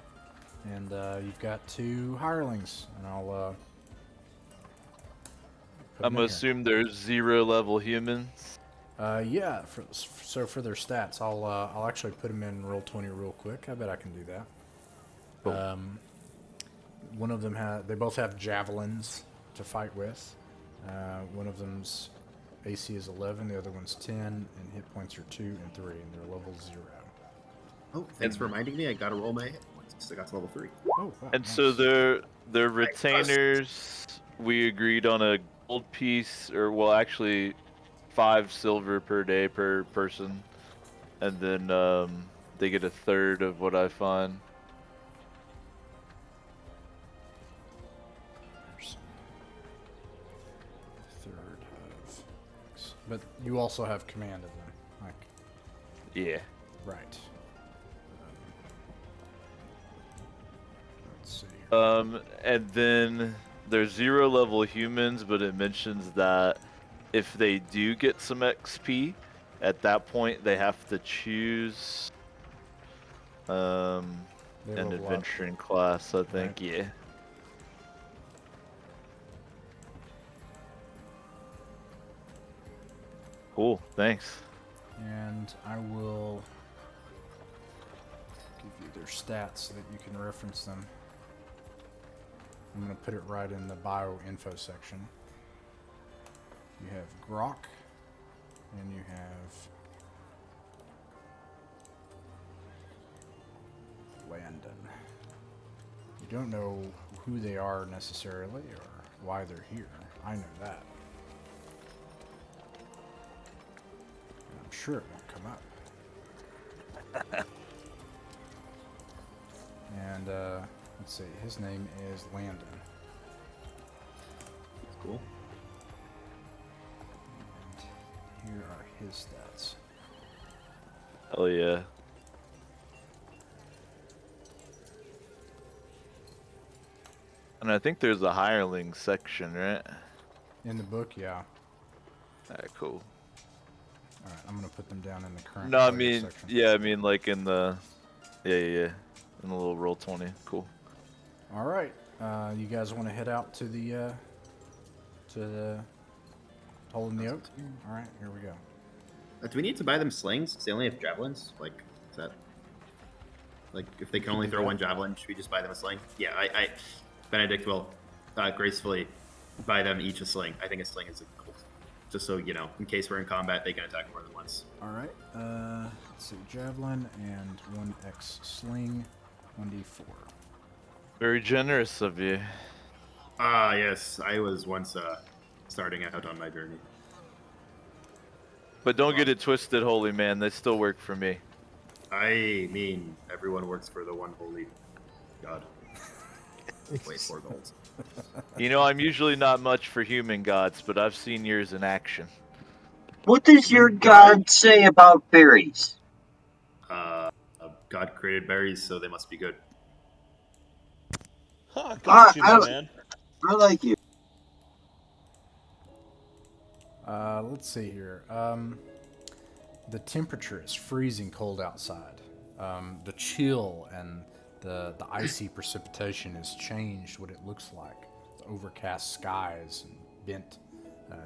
And you've got 2 hirelings, and I'll put 'em I'm in gonna here. assume there's 0 level humans. Yeah. So for their stats, I'll actually put them in Roll20 real quick. I bet I can do that. Cool. One of them they both have javelins to fight with. One of them's AC is 11, the other one's 10, and hit points are 2 and 3, and they're level 0. Oh, thanks for reminding me. I got to roll my hit points. I got to level 3. Oh, wow. And nice. so the retainers, we agreed on a gold piece, or well, actually, 5 silver per day per person, and then they get a third of what I find. Third of. But you also have command of them, like Yeah. right. Let's see. Here. And then there's 0 level humans, but it mentions that if they do get some XP, at that point they have to choose They an level up. adventuring class, I think. Right. Yeah. Cool, thanks. And I will give you their stats so that you can reference them. I'm going to put it right in the bio info section. You have Grok, and you have Landon. You don't know who they are necessarily or why they're here. I know that. And I'm sure it won't come up. And let's see, his name is Landon. Cool. And here are his stats. Oh yeah. And I think there's a hireling section, right? In the book, yeah. Alright, cool. Alright, I'm gonna put them down in the current No, I player mean, section. yeah, I mean like in the, yeah, in the little Roll20. Cool. Alright, you guys want to head out to the hole in the oak? Alright, here we go. Do we need to buy them slings? 'Cause they only have javelins. Like, is that like if they can only do throw that. one javelin, should we just buy them a sling? Yeah, Benedict will gracefully buy them each a sling. I think a sling is a gold, just so you know, in case we're in combat, they can attack more than once. Alright, let's see, javelin and 1x sling, 1d4. Very generous of you. Ah, yes, I was once starting out on my journey. But don't get it twisted, holy man. They still work for me. I mean, everyone works for the one holy god. Wait, 4 golds. You know, I'm usually not much for human gods, but I've seen yours in action. What does your god say about berries? God created berries, so they must be good. Huh, got you, my man. I like you. Let's see here. The temperature is freezing cold outside. The chill and the icy precipitation has changed what it looks like. The overcast skies and bent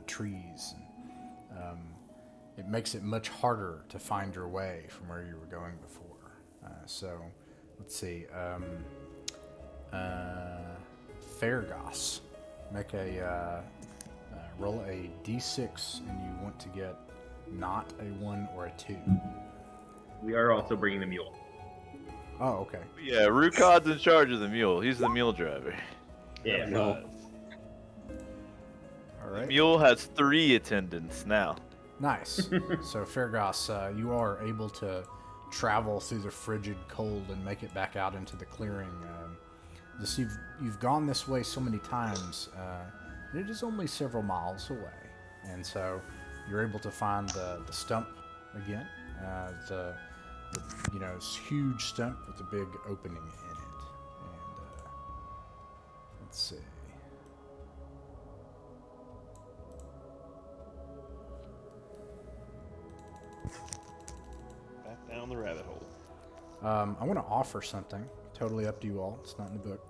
trees. And, it makes it much harder to find your way from where you were going before. So, let's see. Fergus, make a roll a d6, and you want to get not a 1 or a 2. We are also bringing the mule. Oh, okay. Yeah, Rukod's in charge of the mule. He's the mule driver. Yeah, Uh, All right. Mule has 3 attendants now. Nice. So, Fergus, you are able to travel through the frigid cold and make it back out into the clearing. You've gone this way so many times, and it is only several miles away, and so you're able to find the stump again. The huge stump with a big opening in it. And let's see. Back down the rabbit hole. I want to offer something. Totally up to you all. It's not in the book.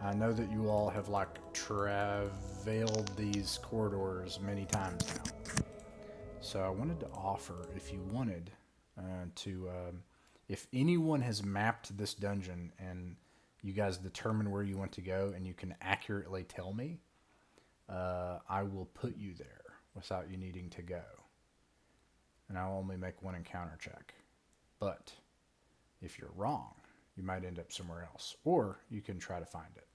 I know that you all have traveled these corridors many times now. So I wanted to offer, if you wanted, if anyone has mapped this dungeon and you guys determine where you want to go and you can accurately tell me, I will put you there without you needing to go. And I'll only make one encounter check. But if you're wrong, you might end up somewhere else. Or you can try to find it.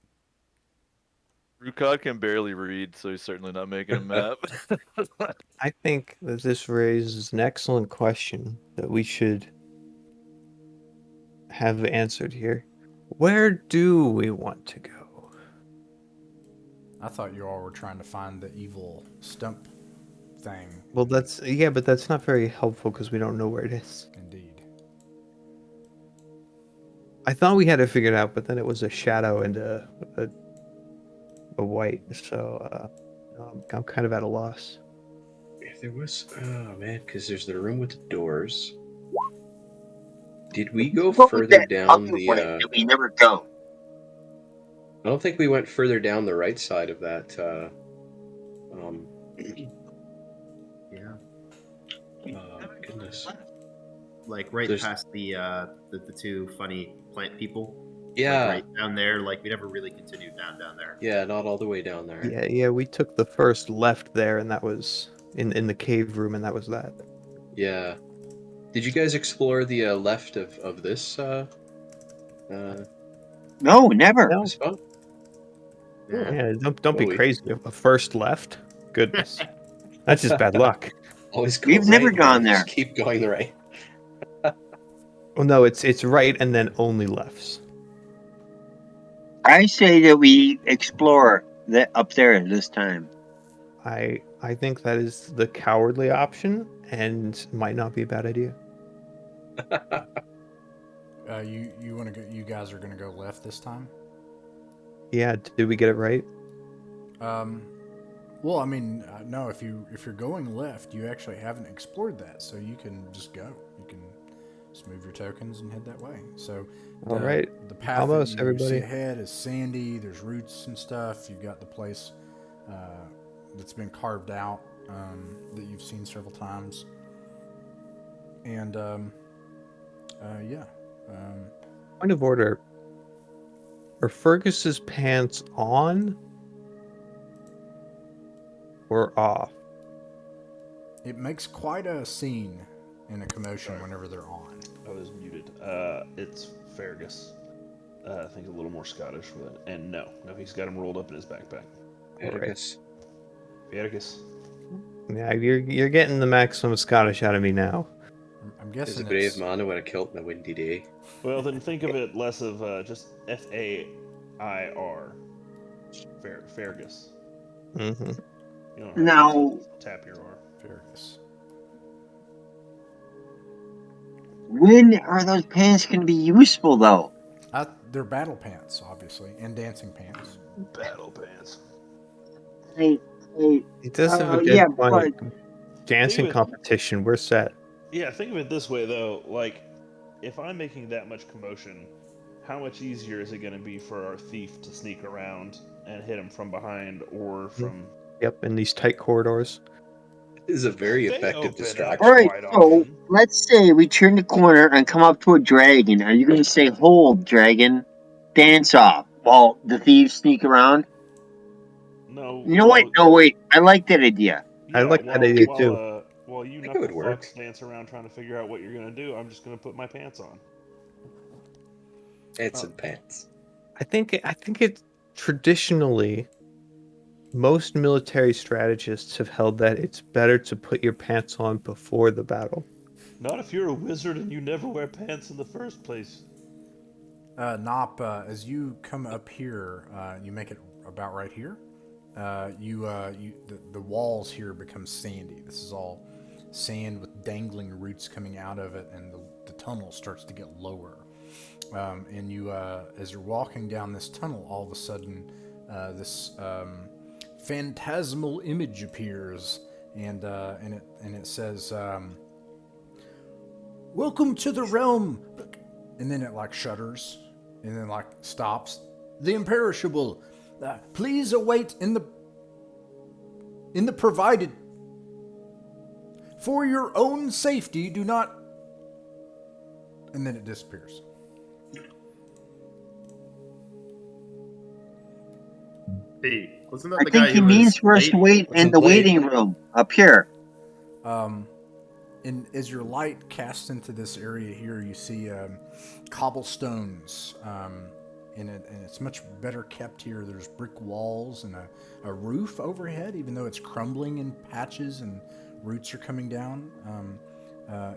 Rukad can barely read, so he's certainly not making a map. I think that this raises an excellent question that we should have answered here. Where do we want to go? I thought you all were trying to find the evil stump thing. Well, but that's not very helpful because we don't know where it is. Indeed. I thought we had it figured out, but then it was a shadow and a white, so I'm kind of at a loss. If there was, oh man, because there's the room with the doors. Did we go What was further that down other the? way that we never go? I don't think we went further down the right side of that. Yeah. Oh my goodness. Like right There's- past the two funny plant people. Yeah, Like right down there. Like we never really continued down there. yeah, not all the way down there. Yeah, we took the first left there, and that was in the cave room, and that was that. Yeah. Did you guys explore the left of this No, never. No. spot? Yeah. Yeah, don't be Holy. crazy. A first left? Goodness. That's just bad luck. Always go We've never right, gone man. there. Just keep going the right. Well, no, it's right and then only lefts. I say that we explore that up there this time. I think that is the cowardly option and might not be a bad idea. You want to go? You guys are going to go left this time. Yeah, did we get it right? Well, I mean, no. If you're going left, you actually haven't explored that, so you can just go. You can just move your tokens and head that way. So, All right. the path Almost, that you see everybody. ahead is sandy. There's roots and stuff. You've got the place that's been carved out that you've seen several times, and yeah. Point of order. Are Fergus's pants on or off? It makes quite a scene and a commotion whenever they're on. I was muted. It's Fergus. I think a little more Scottish with it. And no, he's got him rolled up in his backpack. Atticus. Atticus. Yeah, you're getting the maximum Scottish out of me now. I'm There's guessing a brave it's man who had a kilt on a windy day. Well, then think of it less of just Fair. Fergus. Mm-hmm. You don't have Now- to tap your R. Fergus. When are those pants going to be useful, though? They're battle pants, obviously, and dancing pants. Battle pants. It does have a good yeah, point. Dancing Think of it- competition, we're set. Yeah, think of it this way though. Like, if I'm making that much commotion, how much easier is it going to be for our thief to sneak around and hit him from behind or from? Yep, in these tight corridors. This is a very They effective open up. distraction. All right, Quite so often. let's say we turn the corner and come up to a dragon. Are you going to say, hold, dragon, dance off, while the thieves sneak around? No. You know what? No, wait. I like that idea. I like that idea, too. While you think it would knuckle work. fucks dance around trying to figure out what you're gonna do, I'm just gonna put my pants on. Pants and pants. I think it traditionally most military strategists have held that it's better to put your pants on before the battle. Not if you're a wizard and you never wear pants in the first place. Nop, as you come up here, you make it about right here. The walls here become sandy. This is all sand with dangling roots coming out of it, and the tunnel starts to get lower. And you, as you're walking down this tunnel, all of a sudden, this phantasmal image appears, and it says, "Welcome to the realm," and then it like shudders, and then like stops. "The imperishable, please await in the provided. For your own safety, do not," and then it disappears. Hey, wasn't that I the guy think he who means was for us to wait in Wasn't the late. waiting room up here. And as your light casts into this area here, you see cobblestones in it, and it's much better kept here. There's brick walls and a roof overhead, even though it's crumbling in patches and roots are coming down.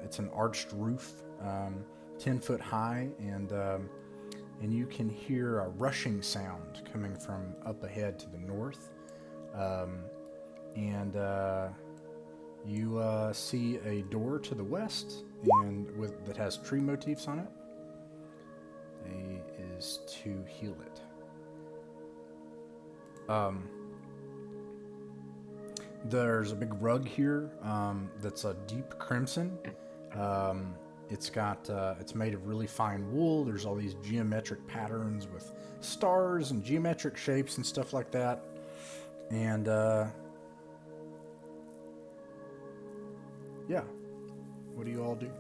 It's an arched roof, 10 foot high, and you can hear a rushing sound coming from up ahead to the north. You see a door to the west, and that has tree motifs on it. A is to heal it. There's a big rug here that's a deep crimson. It's made of really fine wool. There's all these geometric patterns with stars and geometric shapes and stuff like that. And yeah, what do you all do?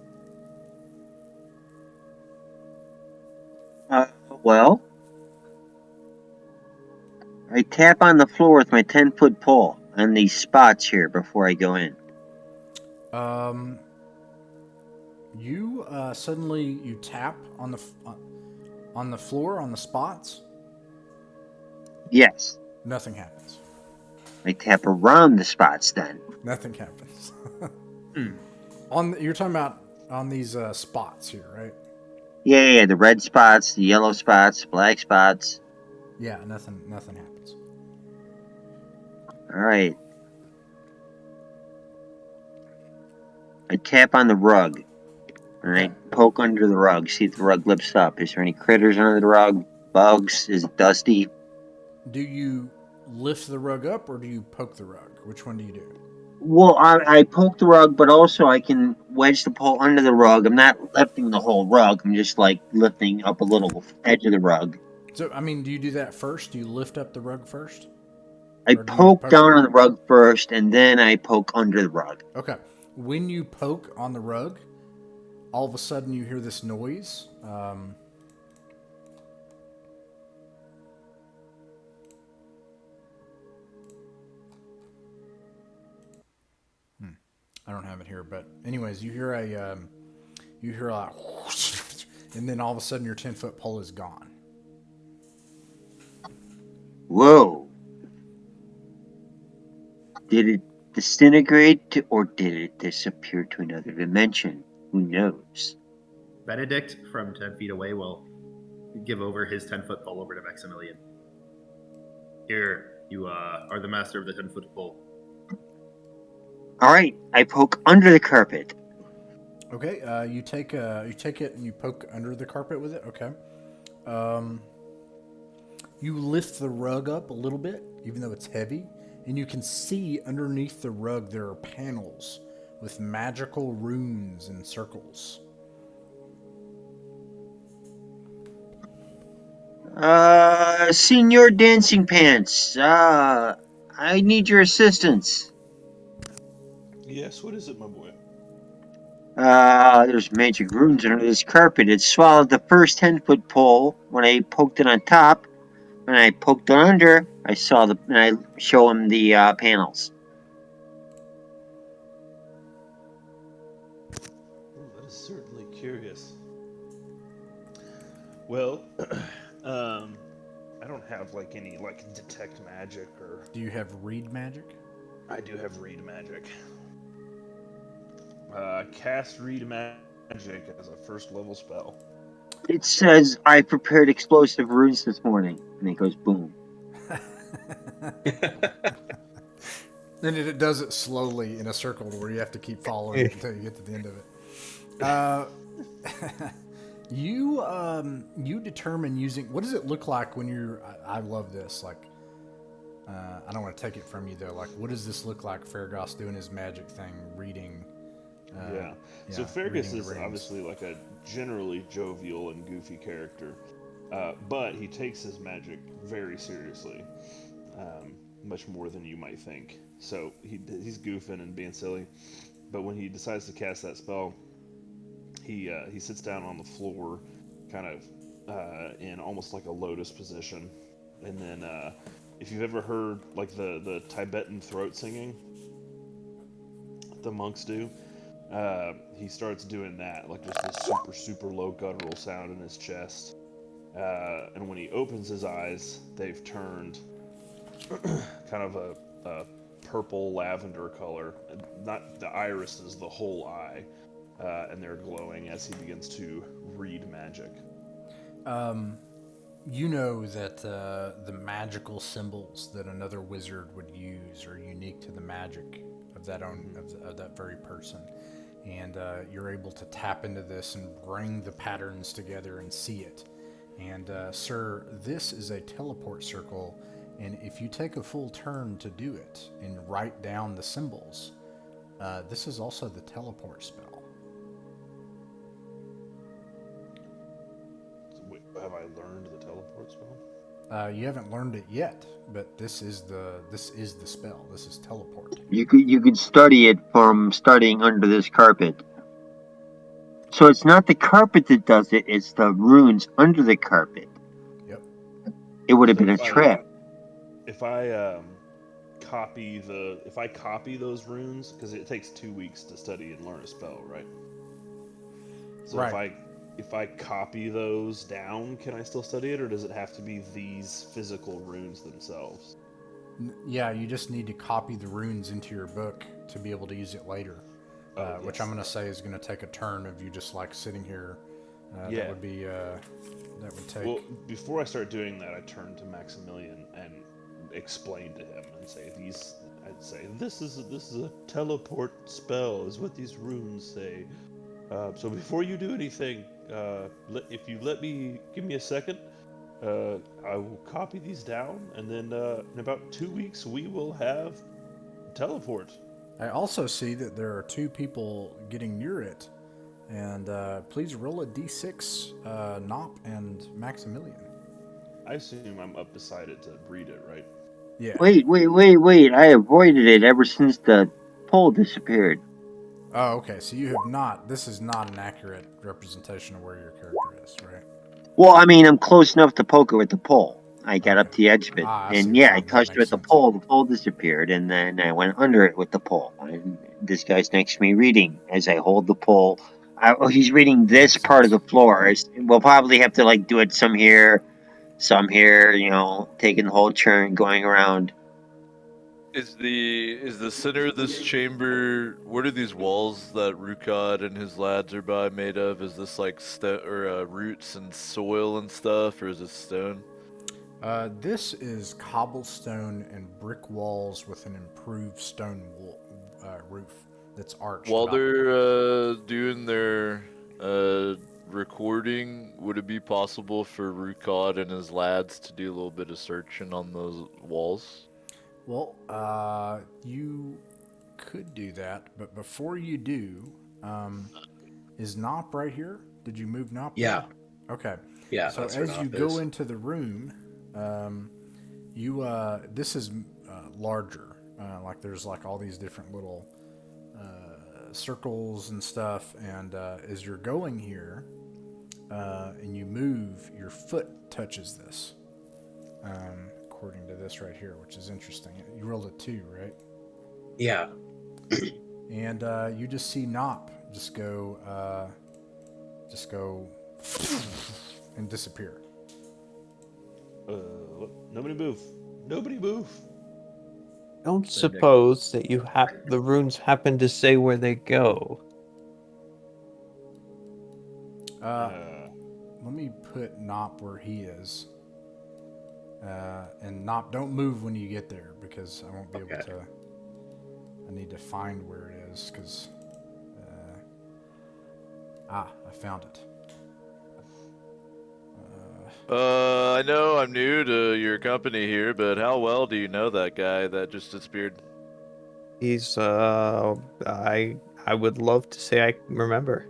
Well, I tap on the floor with my 10-foot pole on these spots here before I go in. You suddenly you tap on the floor on the spots. Yes, Nothing happens. I tap around the spots then. Nothing happens. Hmm. You're talking about on these spots here, right? Yeah, the red spots, the yellow spots, black spots. Yeah, nothing happens. All right. I tap on the rug, and I poke under the rug, see if the rug lifts up. Is there any critters under the rug? Bugs? Is it dusty? Do you lift the rug up or do you poke the rug? Which one do you do? Well, I poke the rug, but also I can wedge the pole under the rug. I'm not lifting the whole rug. I'm just like lifting up a little edge of the rug. So, I mean, do you do that first? Do you lift up the rug first? I Or do you poke down it? on the rug first, and then I poke under the rug. Okay. When you poke on the rug, all of a sudden you hear this noise. I don't have it here, but anyways, you hear a and then all of a sudden your 10-foot pole is gone. Whoa. Did it disintegrate, or did it disappear to another dimension? Who knows? Benedict from 10 feet away will give over his 10-foot pole over to Maximilian. Here, you are the master of the 10-foot pole. All right, I poke under the carpet. Okay, you take it and you poke under the carpet with it. Okay. You lift the rug up a little bit, even though it's heavy, and you can see underneath the rug there are panels with magical runes and circles. Senor Dancing Pants, I need your assistance. Yes, what is it, my boy? There's magic runes under this carpet. It swallowed the first 10-foot pole when I poked it on top. When I poked it under, I show him the panels. Oh, that is certainly curious. Well, I don't have like any like detect magic or. Do you have read magic? I do have read magic. Cast Read Magic as a first level spell. It says, I prepared explosive runes this morning. And it goes boom. And it does it slowly in a circle where you have to keep following it until you get to the end of it. You determine using, what does it look like when you're, I love this, like, I don't want to take it from you though, like what does this look like Fergus doing his magic thing, reading? So reading Fergus the is runes. obviously like a generally jovial and goofy character, but he takes his magic very seriously, much more than you might think. So he's goofing and being silly, but when he decides to cast that spell, he sits down on the floor, kind of in almost like a lotus position, and then if you've ever heard like the Tibetan throat singing the monks do, he starts doing that, like just this super low guttural sound in his chest. And when he opens his eyes, they've turned kind of a purple lavender color. Not the iris is the whole eye, and they're glowing as he begins to read magic. You know that the magical symbols that another wizard would use are unique to the magic of that of that very person, and you're able to tap into this and bring the patterns together and see it. And sir, this is a teleport circle, and if you take a full turn to do it and write down the symbols, this is also the teleport spell. Wait, have I learned the teleport spell? You haven't learned it yet, but this is the spell. This is teleport. You could study it from studying under this carpet. So it's not the carpet that does it, it's the runes under the carpet. Yep. It would have So been a trap. If I copy those runes, because it takes 2 weeks to study and learn a spell, right? So Right. if I copy those down, can I still study it, or does it have to be these physical runes themselves? Yeah, you just need to copy the runes into your book to be able to use it later. Which I'm going to say is going to take a turn of you just like sitting here. Yeah. That would be that would take. Well, before I start doing that, I turn to Maximilian and explain to him and say I'd say this is a teleport spell, is what these runes say. So before you do anything, if you give me a second, I will copy these down, and then in about 2 weeks we will have teleport. I also see that there are two people getting near it, and please roll a d6, Nop and Maximilian. I assume I'm up beside it to read it, right? Yeah. Wait. I avoided it ever since the pole disappeared. Oh, okay. So you have not. This is not an accurate representation of where your character is, right? Well, I mean, I'm close enough to poke it with the pole. I got up to the edge of it. I see And what yeah, you're I saying. That touched it makes with the sense. pole disappeared, and then I went under it with the pole. And this guy's next to me reading as I hold the pole. He's reading this Makes part of sense. the floor. We'll probably have to like do it some here, taking the whole turn, going around. Is the center of this chamber? What are these walls that Rukad and his lads are by made of? Is this like roots and soil and stuff, or is it stone? This is cobblestone and brick walls with an improved stone roof that's arched. While about- they're doing their recording, would it be possible for Rukad and his lads to do a little bit of searching on those walls? Well, you could do that, but before you do, is Nop right here? Did you move Nop? Yeah. Okay. Yeah, So that's where as you Nop go is. into the room, this is larger. Like there's like all these different little circles and stuff, and as you're going here, and you move, your foot touches this. According to this right here, which is interesting. You rolled a 2, right? Yeah. And you just see Nop just go and disappear. Nobody move. Nobody move. Don't suppose that the runes happen to say where they go. Let me put Nop where he is. And Nop, don't move when you get there because I won't be able to. I need to find where it is because. I found it. I know I'm new to your company here, but how well do you know that guy that just disappeared? He's I would love to say I can remember.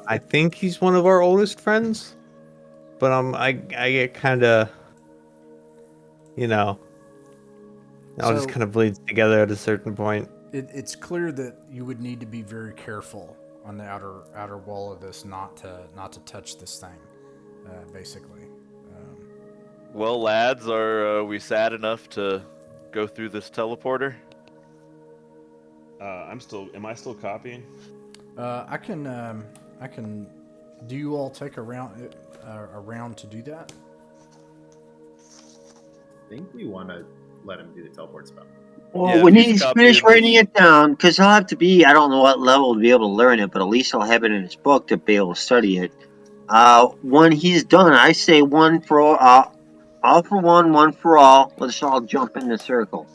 I think he's one of our oldest friends, but I get kind of, it all just So- kind of bleeds together at a certain point. It's clear that you would need to be very careful on the outer wall of this, not to touch this thing, basically. Well, lads, are we sad enough to go through this teleporter? Am I still copying? I can. Do you all take a round to do that? I think we want to let him do the teleport spell. Well, Yeah, when if he's he's finished copying writing this- it down, because he'll have to be, I don't know what level to be able to learn it, but at least he'll have it in his book to be able to study it. When he's done, I say one for all for one for all. Let's all jump in the circle.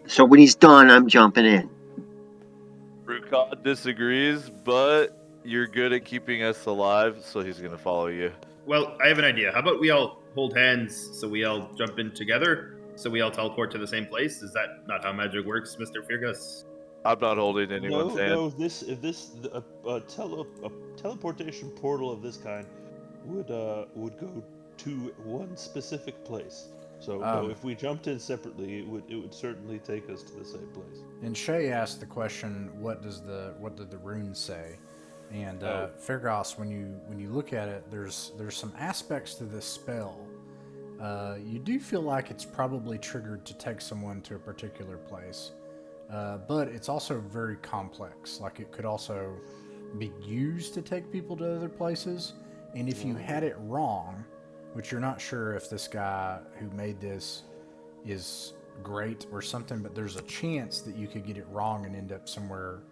So when he's done, I'm jumping in. Rukad disagrees, but you're good at keeping us alive, so he's gonna follow you. Well, I have an idea. How about we all hold hands so we all jump in together? So we all teleport to the same place? Is that not how magic works, Mr. Fergus? I'm not holding anyone's hand. No. A teleportation portal of this kind would go to one specific place. So if we jumped in separately, it would certainly take us to the same place. And Shay asked the question, what did the runes say? And Fergus, when you look at it, there's some aspects to this spell. You do feel like it's probably triggered to take someone to a particular place, but it's also very complex. Like it could also be used to take people to other places. And if you had it wrong, which you're not sure if this guy who made this is great or something, but there's a chance that you could get it wrong and end up somewhere,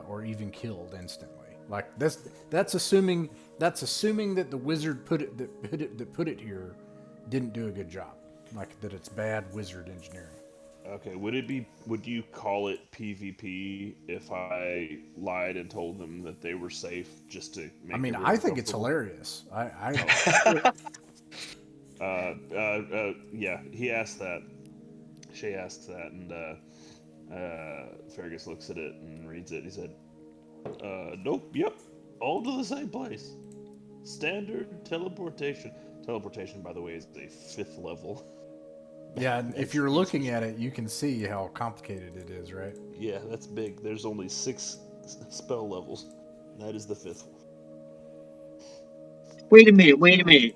or even killed instantly. Like that's assuming that the wizard that put it here didn't do a good job, like that it's bad wizard engineering. Okay, would you call it PvP if I lied and told them that they were safe just to make I mean, everyone I think it's comfortable? hilarious. Yeah, he asked that. Shay asks that, and Fergus looks at it and reads it. He said, nope, yep, all to the same place. Standard teleportation. Teleportation, by the way, is a 5th level. Yeah, and if you're looking at it, you can see how complicated it is, right? Yeah, that's big. There's only 6 spell levels. That is the 5th one. Wait a minute.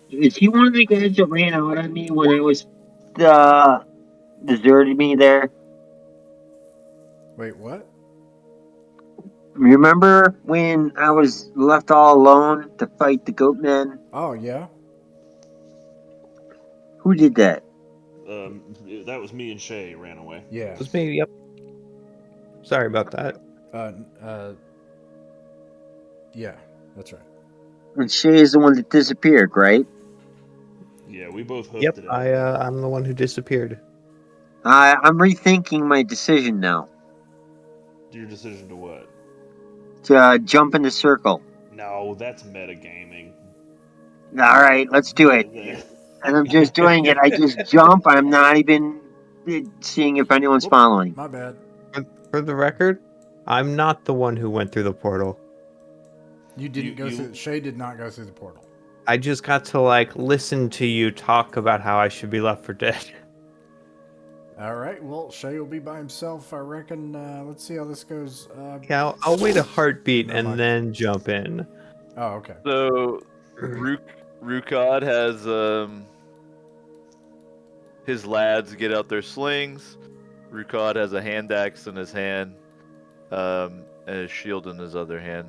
Is he one of the guys that ran out on me when I was deserted me there? Wait, what? Remember when I was left all alone to fight the goat men? Oh yeah. Who did that? That was me and Shay ran away. Yeah. It was me. Yep. Sorry about that. Yeah, that's right. And Shay is the one that disappeared, right? Yeah, we both hooked Yep. it out. I'm the one who disappeared. I'm rethinking my decision now Your decision to what? to jump in the circle. No, that's metagaming. All right, let's do it. And I'm just doing it. I just jump. I'm not even seeing if anyone's following. My bad. For the record, I'm not the one who went through the portal. You didn't go through. Shay did not go through the portal. I just got to listen to you talk about how I should be left for dead. All right. Well, Shay will be by himself, I reckon. Let's see how this goes. Yeah, I'll wait a heartbeat Never and mind. then jump in. Oh, okay. So, Rukad has his lads get out their slings. Rukad has a hand axe in his hand, and a shield in his other hand.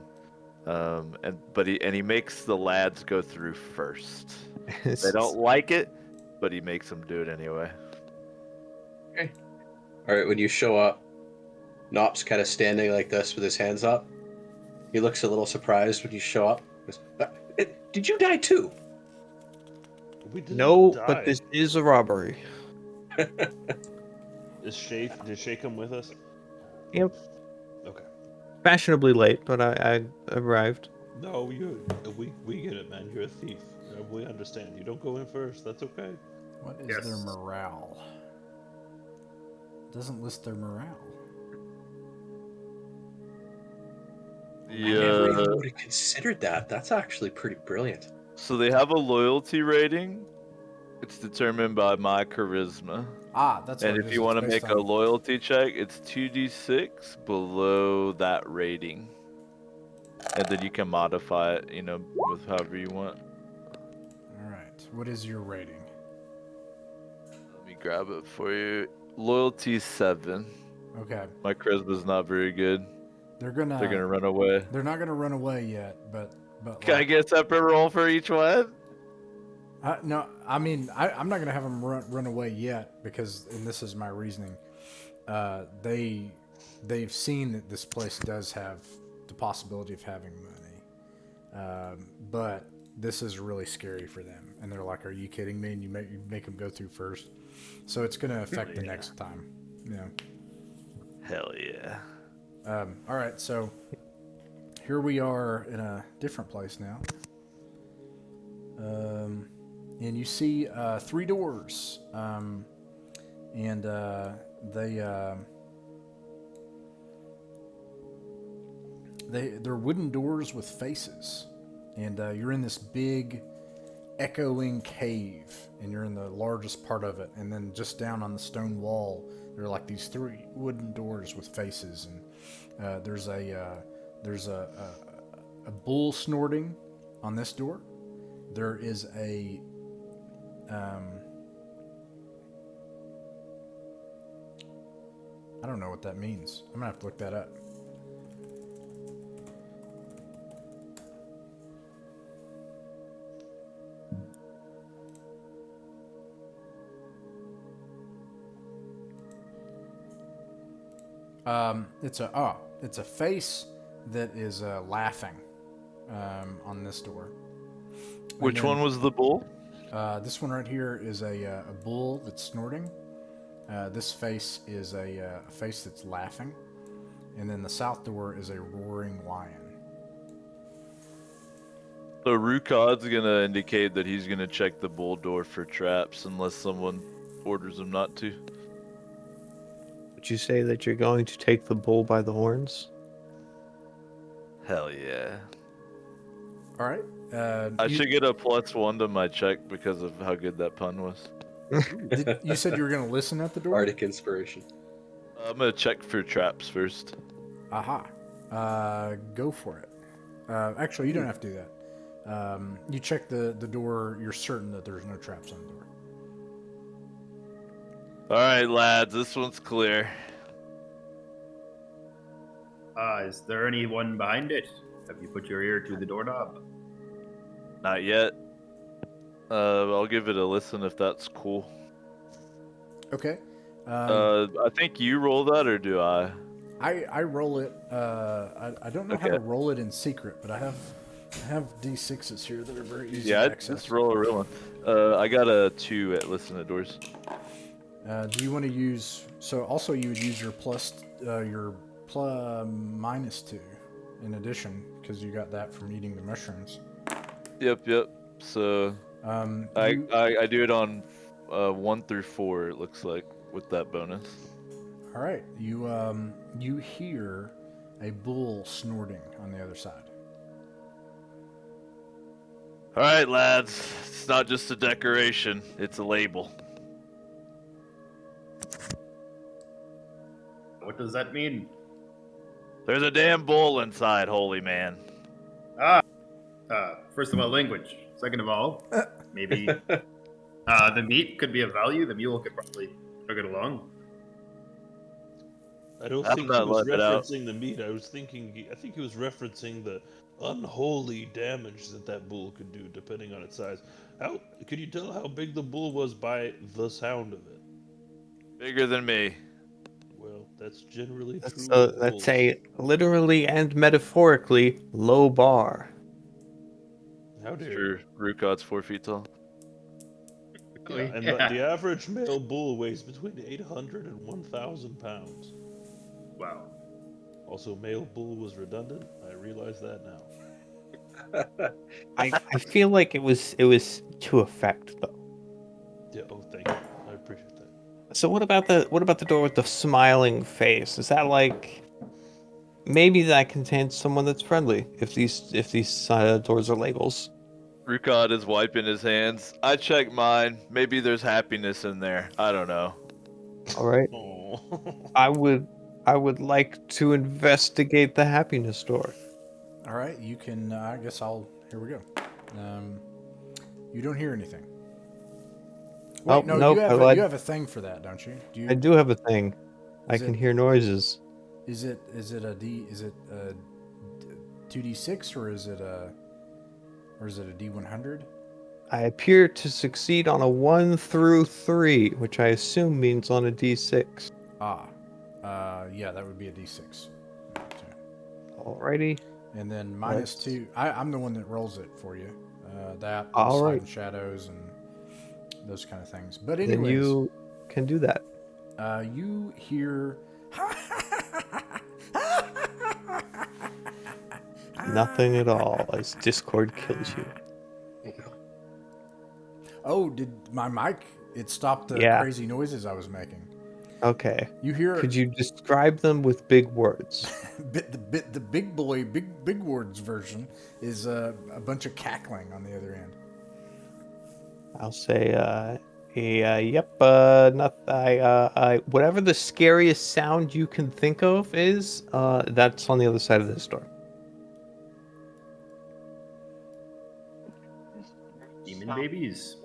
He makes the lads go through first. They don't like it, but he makes them do it anyway. Okay. All right. When you show up, Nop's kind of standing like this with his hands up, He looks a little surprised when you show up. He goes, did you die too? We didn't No, die. but this is a robbery. Did Shay come with us? Yep. Okay. Fashionably late, but I arrived. No, we get it, man. You're a thief. We understand. You don't go in first. That's okay. What is Yes. their morale? Doesn't list their morale. I never Yeah. even would have considered that. That's actually pretty brilliant. So they have a loyalty rating. It's determined by my charisma. Ah, that's And what it if is. you It's want to based make a on- loyalty check, it's 2d6 below that rating. And then you can modify it, with however you want. All right. What is your rating? Let me grab it for you. Loyalty 7. Okay. My charisma's not very good. They're gonna run away. They're not gonna run away yet, but Can I like, get a separate roll for each one? no, I mean I'm not gonna have them run away yet because, and this is my reasoning. They've seen that this place does have the possibility of having money, but this is really scary for them, and they're like, "Are you kidding me?" And you make them go through first, so it's gonna affect the next time. Hell yeah. All right, so here we are in a different place now. And you see 3 doors. And they're wooden doors with faces. And you're in this big echoing cave, and you're in the largest part of it. And then just down on the stone wall, there are like these 3 wooden doors with faces, and there's a bull snorting on this door. There is a I don't know what that means. I'm gonna have to look that up. It's a face that is laughing on this door. Which then- one was the bull? This one right here is a bull that's snorting. This face is a face that's laughing. And then the south door is a roaring lion. So Rukad's gonna indicate that he's gonna check the bull door for traps unless someone orders him not to. Would you say that you're going to take the bull by the horns? Hell yeah. All right. I should get a +1 to my check because of how good that pun was. You said you were going to listen at the door? Bardic inspiration. I'm gonna check for traps first. Aha. Go for it. Actually, you don't have to do that. You check the door. You're certain that there's no traps on the door. Alright, lads, this one's clear. Is there anyone behind it? Have you put your ear to the doorknob? Not yet. I'll give it a listen if that's cool. Okay. I think you roll that, or do I? I roll it. I don't know how to Okay. roll it in secret, but I have D6s here that are very easy Yeah, to I'd access. just roll a real one. I got a 2 at listen to doors. Do you want to use? So also you would use your -2 in addition, because you got that from eating the mushrooms. Yep. So I do it on 1 through 4. It looks like with that bonus. All right, you hear a bull snorting on the other side. All right, lads. It's not just a decoration; it's a label. What does that mean? There's a damn bull inside, holy man. First of all, language. Second of all, maybe the meat could be of value. The mule could probably chug it along. I don't I'm think he not was letting it out. referencing the meat. I think he was referencing the unholy damage that bull could do, depending on its size. How could you tell how big the bull was by the sound of it? Bigger than me. Well, that's generally That's true of that's wolves. a literally and metaphorically low bar. How dare Sure, you? Rukad's 4 feet tall. Oh, Yeah, and the average male bull weighs between 800 and 1,000 pounds. Wow. Also, male bull was redundant. I realize that now. I feel like it was to effect though. Yeah. Oh, thank you. I appreciate that. So what about the door with the smiling face? Is that like maybe that contains someone that's friendly? If these doors are labels. Rukad is wiping his hands. I checked mine. Maybe there's happiness in there. I don't know. All right. Oh. I would like to investigate the happiness door. All right, you can. I guess I'll. Here we go. You don't hear anything. Oh Wait, no, nope, I lied. you have a thing for that, don't you? Do you? I do have a thing. I Is can it- hear noises. Is it a D? Is it a 2d6 or is it a D100? I appear to succeed on a 1 through 3, which I assume means on a D6. Ah, yeah, that would be a D6. Alrighty. And then Let's- -2. I'm the one that rolls it for you. That and All slide right. and shadows and those kind of things. But Then anyways, you can do that. you hear. Nothing at all as Discord kills you. Oh, did my mic? It stopped the Yeah. crazy noises I was making. Okay. You hear Could you describe them with big words? the big boy big words version is a bunch of cackling on the other end. I'll say, yep, whatever the scariest sound you can think of is, that's on the other side of this door. Demon babies.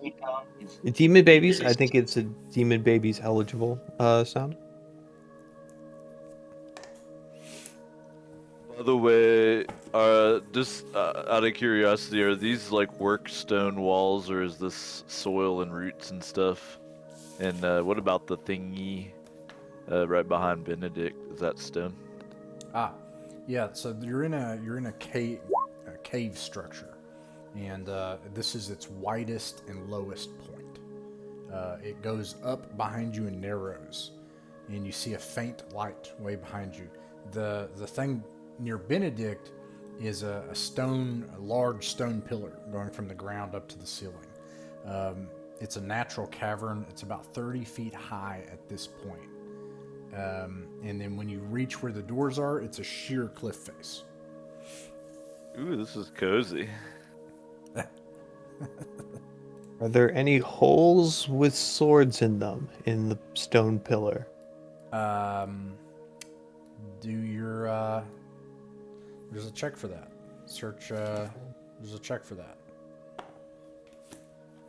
Demon babies, I think it's a demon babies eligible, sound. By the way, just out of curiosity, are these like work stone walls or is this soil and roots and stuff? And what about the thingy right behind Benedict? Is that stone? Ah, yeah. So you're in a cave structure, and this is its widest and lowest point. It goes up behind you and narrows, and you see a faint light way behind you. The thing near Benedict is a large stone pillar going from the ground up to the ceiling. It's a natural cavern. It's about 30 feet high at this point. And then when you reach where the doors are, it's a sheer cliff face. Ooh, this is cozy. Are there any holes with swords in them in the stone pillar? Do your there's a check for that. Search. There's a check for that.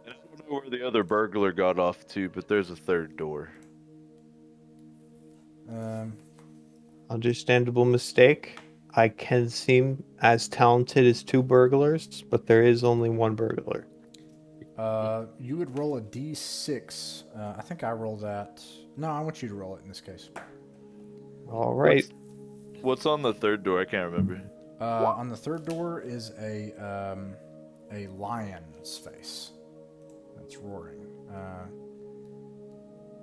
I don't know where the other burglar got off to, but there's a third door. Understandable mistake. I can seem as talented as 2 burglars, but there is only 1 burglar. You would roll a d6. I think I roll that. No, I want you to roll it in this case. All right. What's on the third door? I can't remember. On the third door is a lion's face that's roaring.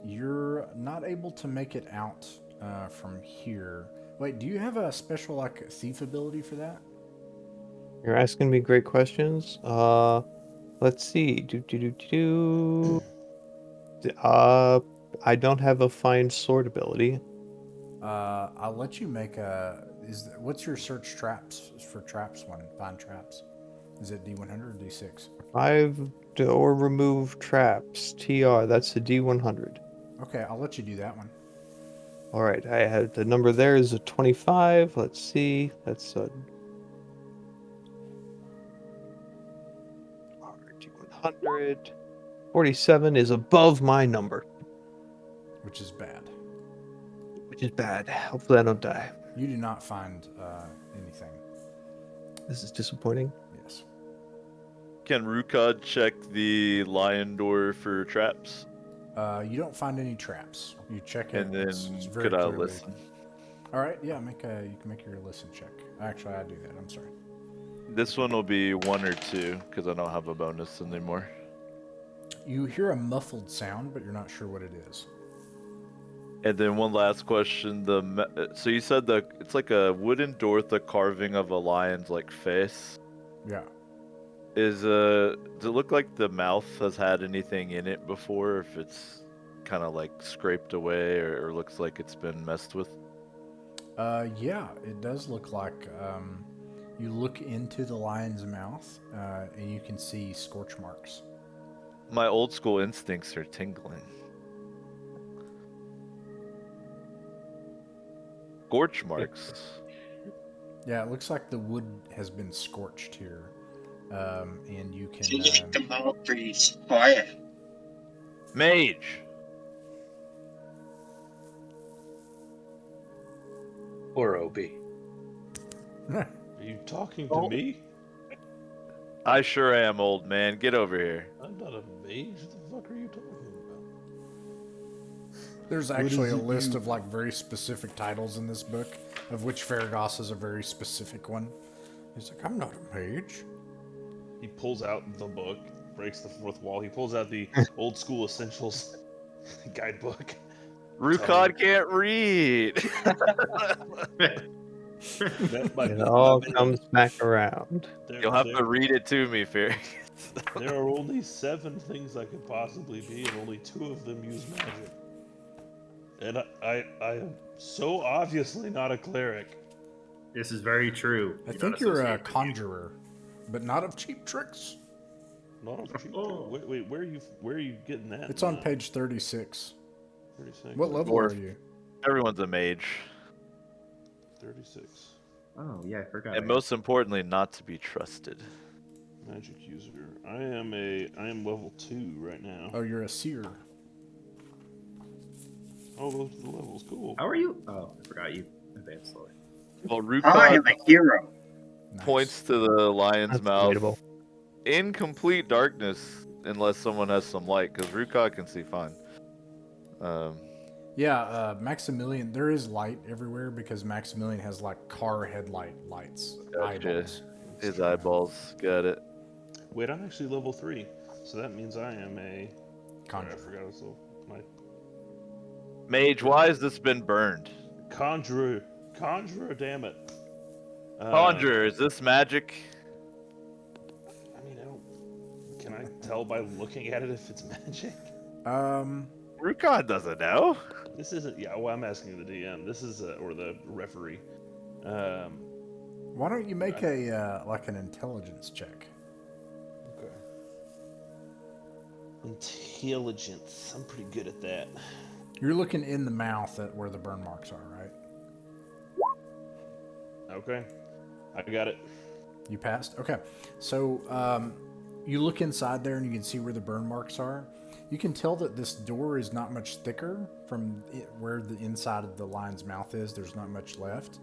You're not able to make it out from here. Wait, do you have a special like thief ability for that? You're asking me great questions. Let's see. I don't have a find sword ability. I'll let you make a. What's your search traps for traps one? Find traps. Is it D100 or D6? 5 or remove traps. TR. That's a D100. Okay, I'll let you do that one. All right. I had the number there is a 25. Let's see. That's a D100. 47 is above my number, Which is bad. which is bad. Hopefully I don't die. You do not find anything. This is disappointing. Yes. Can Rukad check the lion door for traps? You don't find any traps. You check it. And then it's very could I clearly- listen? All right, yeah, you can make your listen check. Actually, I do that. I'm sorry. This one will be 1 or 2 because I don't have a bonus anymore. You hear a muffled sound, but you're not sure what it is. And then one last question: so you said it's like a wooden door with a carving of a lion's like face. Yeah. Does it look like the mouth has had anything in it before? Or if it's kind of like scraped away, or looks like it's been messed with? Yeah, it does look like you look into the lion's mouth and you can see scorch marks. My old school instincts are tingling. Scorch marks. Yeah, it looks like the wood has been scorched here, and you can. So you can come out pretty quiet. Mage. Poor OB. Are you talking to me? I sure am, old man. Get over here. I'm not a mage. What the fuck are you talking about? There's What actually is a it list you- of like very specific titles in this book, of which Fergus is a very specific one. He's like, I'm not a mage. He pulls out the book, breaks the fourth wall. He pulls out the old school essentials guidebook. Rukad can't read. It all comes back around. You'll have to read it to me, Fergus. There are only 7 things I could possibly be, and only 2 of them use magic. And I am so obviously not a cleric. This is very true. I Do think not you're a associate with you. conjurer, but not of cheap tricks. Not a cheap Oh. Wait, where are you getting that? It's on page 36. 36. What level Dwarf. are you? Everyone's a mage. 36. Oh yeah, I forgot. And most importantly, not to be trusted. Magic user. I am level 2 right now. Oh, you're a seer. Oh, those are the levels. Cool. How are you? Oh, I forgot you advanced slowly. Well, I am Rukad a hero. Nice. points to the lion's That's mouth relatable. in complete darkness, unless someone has some light, because Rukad can see fine. Yeah, Maximilian, there is light everywhere because Maximilian has like car headlight lights. Gotcha. Eyeballs. His eyeballs, got it. Wait, I'm actually level 3, so that means I am a. Sorry, I Conjurer. forgot it's my Mage, why has this been burned? conjurer. Conjurer, damn it. Conjurer, is this magic? I mean, I don't. Can I tell by looking at it if it's magic? Rukad doesn't know. This isn't. Yeah, well, I'm asking the DM. This is or the referee. Why don't you make a like an intelligence check? Okay. Intelligence. I'm pretty good at that. You're looking in the mouth at where the burn marks are, right? Okay. I got it. You passed? Okay. So you look inside there and you can see where the burn marks are. You can tell that this door is not much thicker from where the inside of the lion's mouth is. There's not much left.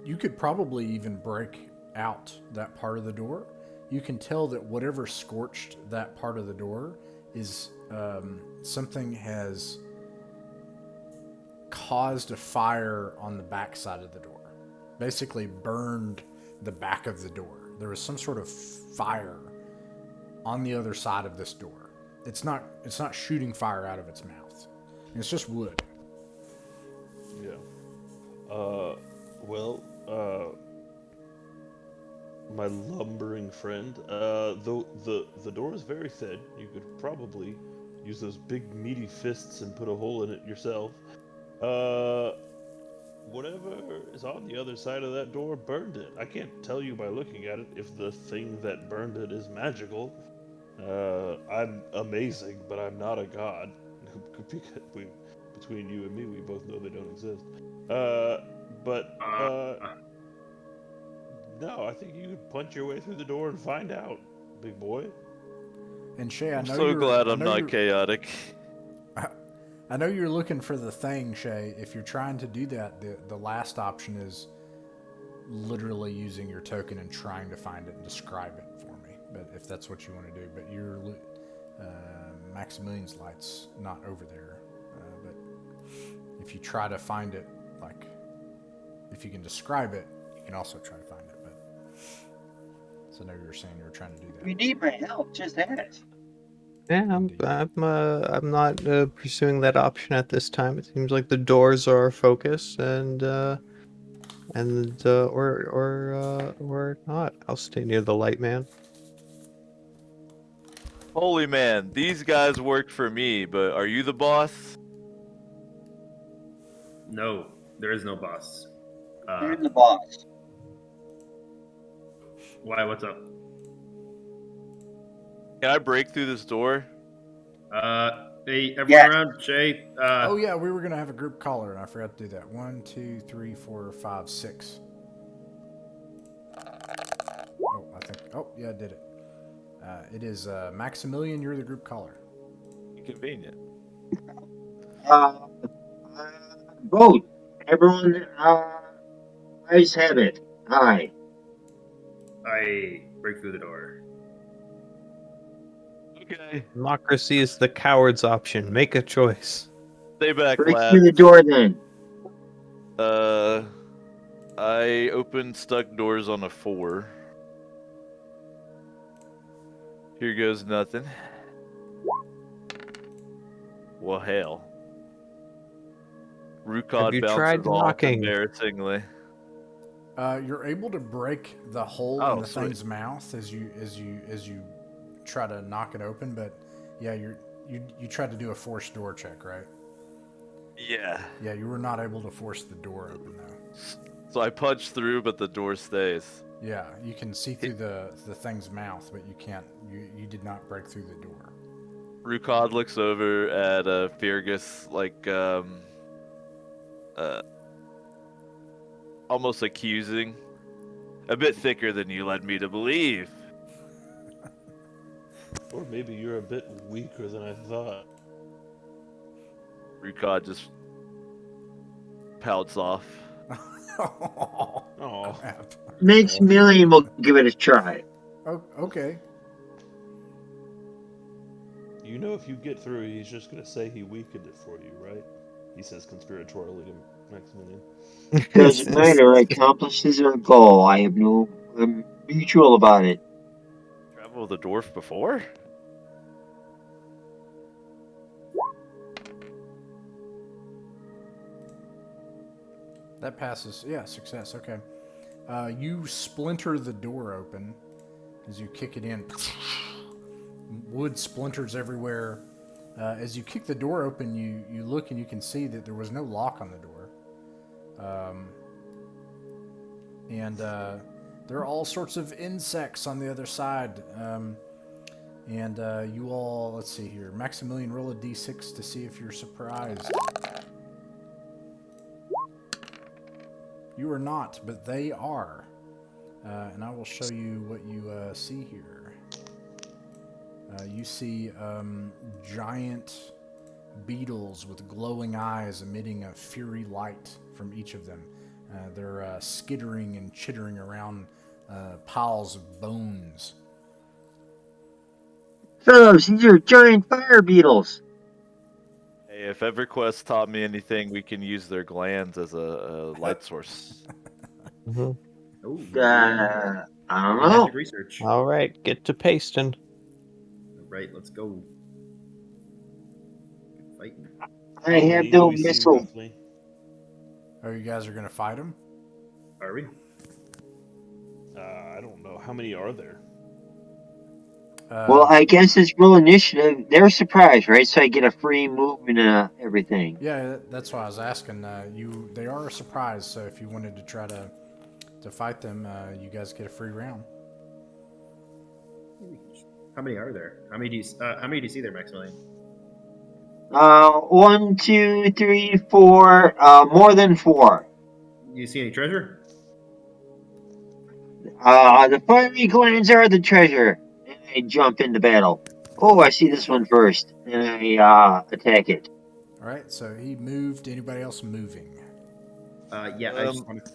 You could probably even break out that part of the door. You can tell that whatever scorched that part of the door is something has caused a fire on the back side of the door. Basically burned the back of the door. There was some sort of fire on the other side of this door. It's not shooting fire out of its mouth. It's just wood. Yeah. My lumbering friend. The door is very thin. You could probably use those big meaty fists and put a hole in it yourself. Whatever is on the other side of that door burned it. I can't tell you by looking at it if the thing that burned it is magical. I'm amazing, but I'm not a god. Between you and me, we both know they don't exist. No, I think you could punch your way through the door and find out, big boy. And Shay, I I'm know so you're, glad I I'm know not you're- chaotic. I know you're looking for the thing, Shay. If you're trying to do that, the last option is literally using your token and trying to find it and describe it for me. But if that's what you want to do, but Maximilian's light's not over there, but if you try to find it, like if you can describe it, you can also try to find it. But so now you were saying you were trying to do If you that. need my help, just ask. Yeah, Indeed. I'm not pursuing that option at this time. It seems like the doors are our focus, or not. I'll stay near the light man. Holy man, these guys work for me, but are you the boss? No, there is no boss. I'm the boss. Why? What's up? Can I break through this door? Hey, everyone Yes. around, Jay. Oh yeah, we were gonna have a group caller, and I forgot to do that. 1, 2, 3, 4, 5, 6. Oh, I think. Oh yeah, I did it. It is Maximilian. You're the group caller. Convenient. Uh, vote. Everyone, eyes have it. Aye. I break through the door. Okay. Democracy is the coward's option. Make a choice. Stay back, Break lads. through the door then. I open stuck doors on a 4. Here goes nothing. Well, hell. Have Rukad you bounces tried off knocking? embarrassingly. You're able to break the hole Oh, in the sweet. thing's mouth as you try to knock it open, but yeah, you tried to do a forced door check, right? Yeah. Yeah, you were not able to force the door open though. So I punch through, but the door stays. Yeah, you can see through the thing's mouth, but you can't. You did not break through the door. Rukad looks over at Fergus, like almost accusing. A bit thicker than you led me to believe. Or maybe you're a bit weaker than I thought. Rukad just pouts off. Oh, Oh, crap. Maximilian will give it a try. Oh, okay. you know if you get through, he's just gonna say he weakened it for you, right? He says conspiratorially to Maximilian. Doesn't matter. Accomplishes our goal. I have no. I'm mutual about it. Travel with a dwarf before? That passes. Yeah, success. Okay. You splinter the door open as you kick it in. Wood splinters everywhere. As you kick the door open, you look and you can see that there was no lock on the door. And there are all sorts of insects on the other side. And you all, let's see here. Maximilian, roll a d6 to see if you're surprised. You are not, but they are. And I will show you what you see here. You see giant beetles with glowing eyes emitting a fury light from each of them. They're skittering and chittering around piles of bones. Fellows, these are giant fire beetles. Hey, if EverQuest taught me anything, we can use their glands as a light source. Mhm. Oh, I don't magic know. research. All right, get to pasting. All right, let's go. Good fighting. I How have many do no we see missile. roughly? Oh, you guys are going to fight them? Are we? I don't know. How many are there? Well, I guess it's real initiative. They're surprised, right? So I get a free movement and everything. Yeah, that's why I was asking. They are a surprise, so if you wanted to try to fight them, you guys get a free round. How many are there? How many do you see there, Maximilian? 1, 2, 3, 4. More than 4. Do you see any treasure? The fiery glands are the treasure. And I jump into battle. Oh, I see this one first. And I attack it. All right, so he moved. Anybody else moving? Yeah, I just want to.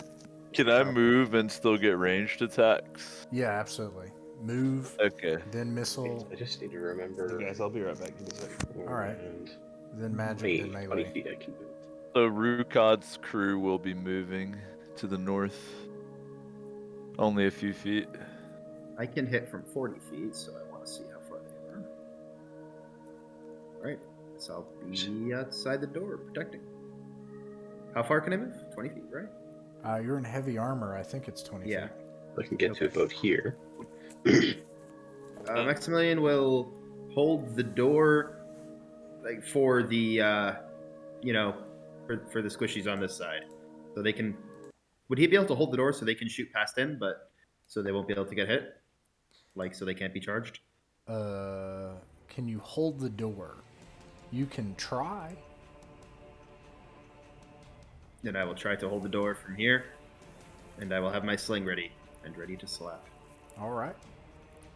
Can I move and still get ranged attacks? Yeah, absolutely. move, Okay. then missile, I just need to remember. Hey guys, I'll be right back. Give me a second. All right. And then magic, then 20 melee. feet I can move. So Rukad's crew will be moving to the north. Only a few feet. I can hit from 40 feet, so I want to see how far they are. Right. So I'll be outside the door protecting. How far can I move? 20 feet, right? You're in heavy armor. I think it's 20 Yeah. feet. I can get to Okay. about here. Maximilian will hold the door, like for the, for the squishies on this side, so they can. Would he be able to hold the door so they can shoot past him, but so they won't be able to get hit, like so they can't be charged? Can you hold the door? You can try. Then I will try to hold the door from here, and I will have my sling ready and ready to slap. All right.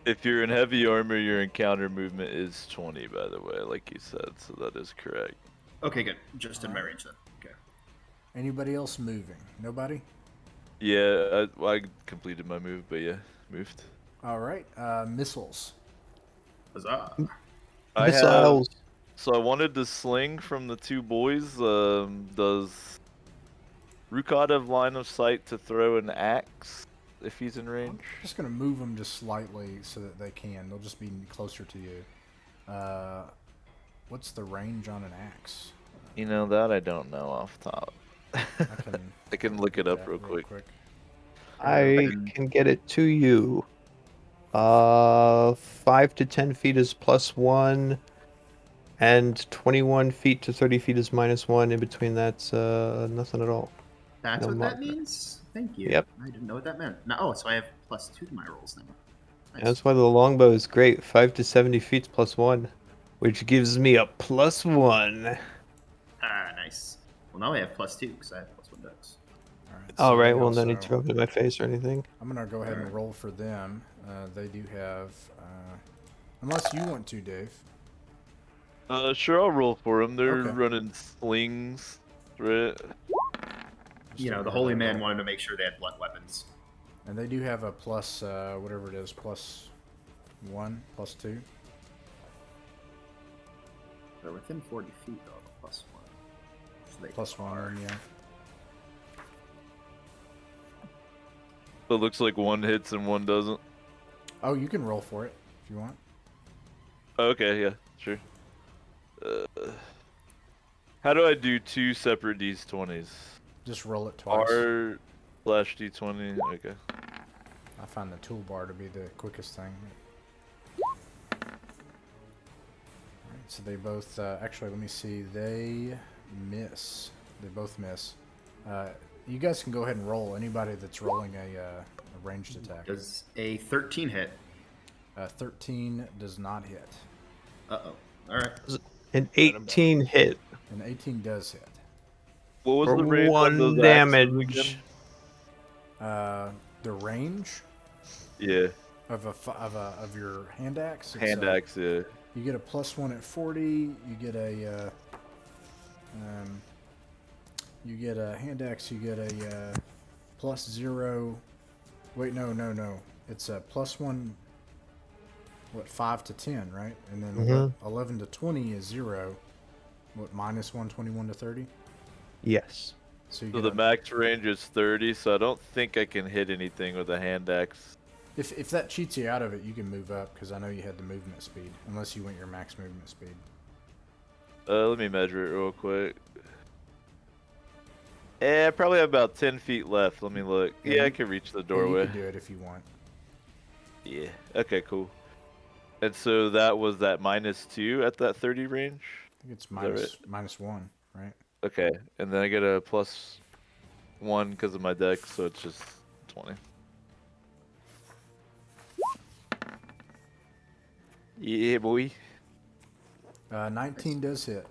If you're in heavy armor, your encounter movement is 20, by the way, like you said, so that is correct. Okay, good. Just in my range then. Okay. Anybody else moving? Nobody? Yeah, I completed my move, but yeah, moved. All right. Missiles. Huzzah! I have, Missiles. so I wanted to sling from the two boys. Does Rukad have line of sight to throw an axe if he's in I'm range? just going to move them just slightly so that they can. They'll just be closer to you. What's the range on an axe? You know, that I don't know off top. I can, I can look it up that real quick. I can get it to you. 5 to 10 feet is +1, and 21 feet to 30 feet is -1. In between, that's nothing at all. That's No what that marker. means? Thank you. Yep. I didn't know what that meant. No, oh, so I have +2 to my rolls now. Nice. That's why the longbow is great. 5 to 70 feet +1, which gives me a +1. Ah, nice. Well, now I have +2 because I have +1 dex. All right. All right. they Well, no also- need to rub it in my face or anything. I'm going to go ahead and Alright. roll for them. They do have... unless you want to, Dave. Sure, I'll roll for them. They're Okay. running slings, right? Just You know, over the here, holy I'll man roll. wanted to make sure they had blunt weapons. And they do have a plus, whatever it is, +1, +2. They're within 40 feet, though, the +1. So they +1, yeah. So it looks like one hits and one doesn't. Oh, you can roll for it if you want. Okay, yeah, sure. How do I do two separate d20s? Just roll it twice. R/d20. Okay. I find the toolbar to be the quickest thing. Alright, so they both, actually, let me see. They miss. They both miss. You guys can go ahead and roll. Anybody that's rolling a ranged attack. Does a 13 hit? 13 does not hit. Uh-oh. All right. An 18 hit And 18 does hit. What was for the range on 1 those axes damage. again? The range Yeah, of your hand axe. it's, hand axe. Yeah. You get a +1 at 40. You get a hand axe. You get a +0. Wait, no. It's a +1. What, 5 to 10, right? And then 11 to 20 is 0. What, -1, 21 to 30? Yes. So you So get the max range is 30, so I don't think I can hit anything with a hand axe. if that cheats you out of it, you can move up because I know you had the movement speed, unless you went your max movement speed. Let me measure it real quick. I probably have about 10 feet left. Let me look. Yeah, I can reach the Yeah, doorway. you can do it if you want. Yeah. Okay, cool. And so that was that -2 at that 30 range? I think it's that -1, right? Okay. And then I get a +1 because of my dex, so it's just 20. Yeah, boy. 19 does hit.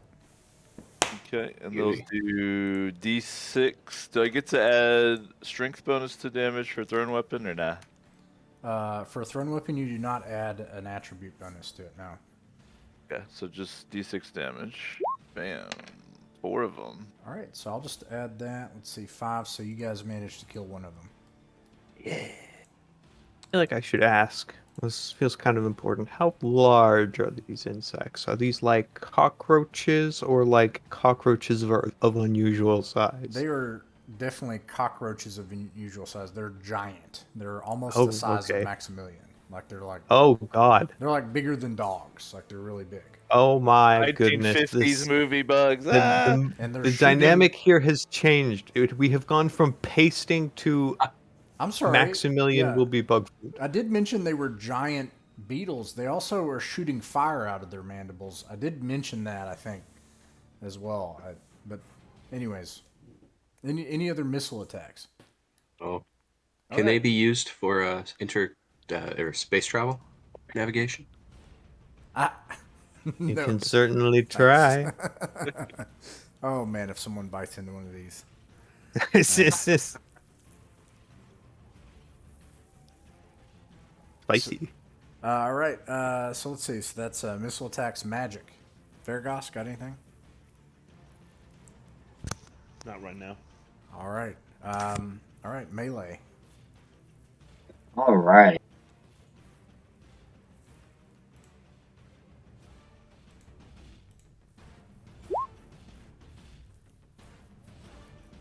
Okay, and those do d6. Do I get to add strength bonus to damage for thrown weapon or nah? For a thrown weapon, you do not add an attribute bonus to it, no. Okay, so just d6 damage. Bam. 4 of them. All right, so I'll just add that. Let's see, 5, so you guys managed to kill one of them. I feel like I should ask. This feels kind of important. How large are these insects? Are these like cockroaches or like cockroaches of unusual size? They are definitely cockroaches of unusual size. They're giant. They're almost the Oh, size of okay. Maximilian. Like Oh God. they're like bigger than dogs. Like they're really big. Oh my goodness. 1950s movie bugs. The, Ah! the, And they're the shooting. dynamic here has changed. We have gone from pasting to I'm sorry. Maximilian Yeah, will be bug food. I did mention they were giant beetles. They also are shooting fire out of their mandibles. I did mention that, I think, as well. But, anyways, any other missile attacks? Oh, All can they right. be used for or space travel navigation? I, You no. can certainly try. Oh man, if someone bites into one of these. It's spicy. All right. So let's see. So that's missile attacks, magic. Vergos, got anything? Not right now. All right. All right. Melee. All right.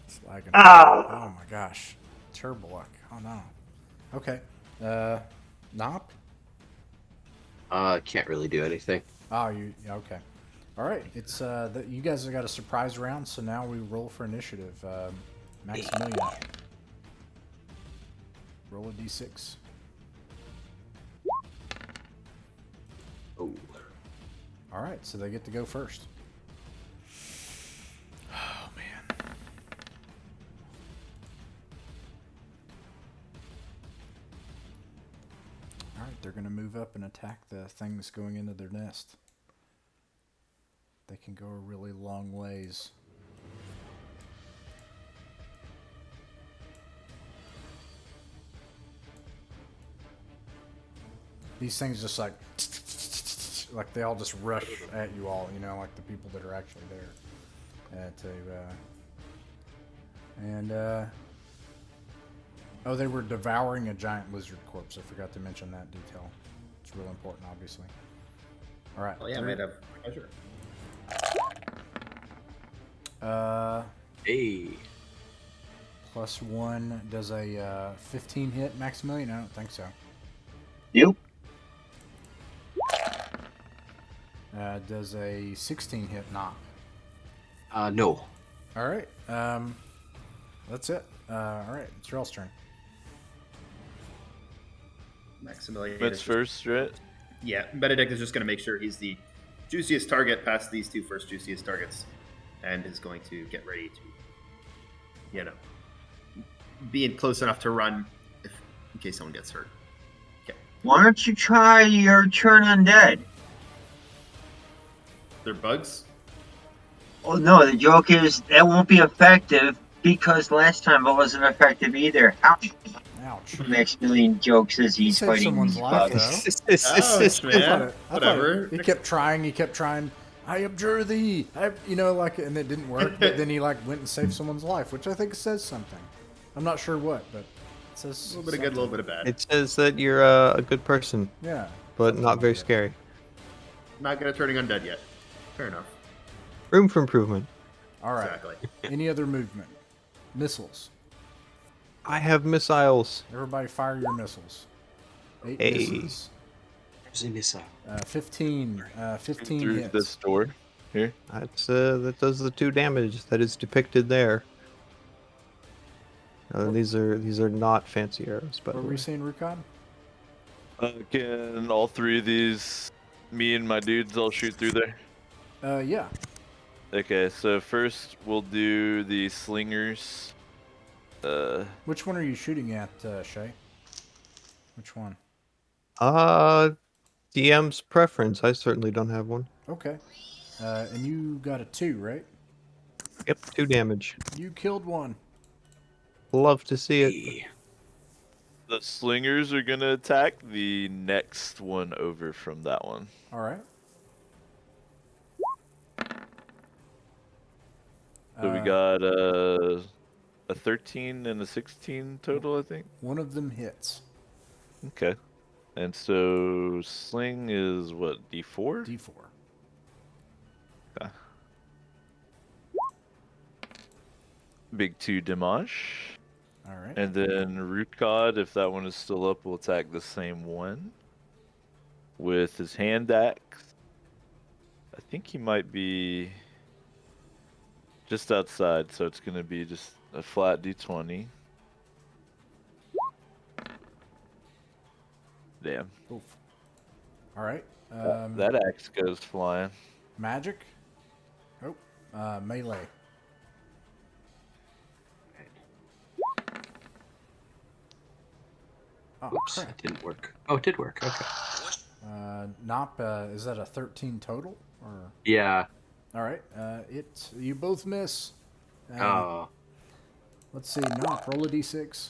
It's lagging. Ah! Oh my gosh. Terrible luck. Oh no. Okay. Nop. Can't really do anything. Oh, okay. All right. It's you guys have got a surprise round, so now we roll for initiative. Maximilian. Roll a d6. Oh, All right, so they get to go first. Oh man. All right, they're gonna move up and attack the thing that's going into their nest. They can go a really long ways. These things just like they all just rush at you all, you know, like the people that are actually there. Oh, they were devouring a giant lizard corpse. I forgot to mention that detail. It's real important, obviously. All right. Oh yeah, made of treasure. hey, +1 does a 15 hit Maximilian? I don't think so. Nope. Does a 16 hit not? no. All right. That's it. All right. It's your all's turn. Maximilian. That's is just- first, right? Yeah, Benedict is just going to make sure he's the juiciest target past these two first juiciest targets, and is going to get ready to, you know, be close enough to run in case someone gets hurt. Okay, Why don't you try your turn undead? they're bugs. Oh no, the joke is that won't be effective because last time it wasn't effective either. Ouch. Ouch. Maximilian jokes as he's saved fighting someone's these life, bugs. Ouch, man. I thought Whatever. he kept trying. He kept trying. I abjure thee. And it didn't work. But then he went and saved someone's life, which I think says something. I'm not sure what, but it says A little bit of good, a little bit of bad. It says that you're a good person, Yeah. but something not like very that. scary. Not good at turning undead yet. Fair enough. Room for improvement. All right. Exactly. Any other movement? Missiles. I have missiles. Everybody fire your missiles. 8 Hey. misses. There's a missile. 15. 15 Through hits. this door here. That does the 2 damage that is depicted there. These are not fancy arrows, by the What were way. you saying, Rukon? Can all 3 of these, me and my dudes, all shoot through there? Yeah. Okay, so first we'll do the slingers. Which one are you shooting at, Shay? Which one? DM's preference. I certainly don't have one. Okay. And you got a 2, right? Yep, 2 damage. You killed one. Love to see it. Hey. The slingers are gonna attack the next one over from that one. All right. So we got a 13 and a 16 total, I think. One of them hits. Okay. And so sling is what, D4? D4. Okay. Big 2 damage. All right. And then Root God, if that one is still up, will attack the same one with his hand axe. I think he might be just outside, so it's going to be just a flat D20. Damn. Oof. All right. That axe goes flying. Magic. Oh, melee. Oh, Oops, crap. it didn't work. Oh, it did work. Okay. Is that a 13 total? Or Yeah. all right. You both miss. Oh, Let's see. Nop, roll a d6.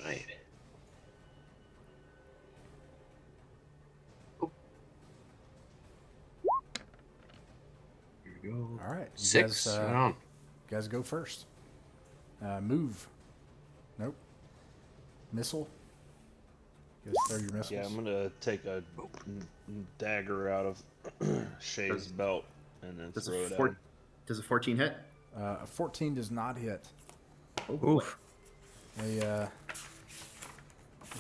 right. Here we go. All right. You 6. Guys, Right on. guys go first. Move. Nope. Missile. You guys throw your missiles. Yeah, I'm gonna take a dagger out of Shay's belt and then Does throw a it at four, him. does a 14 hit? A 14 does not hit. Oof. Let's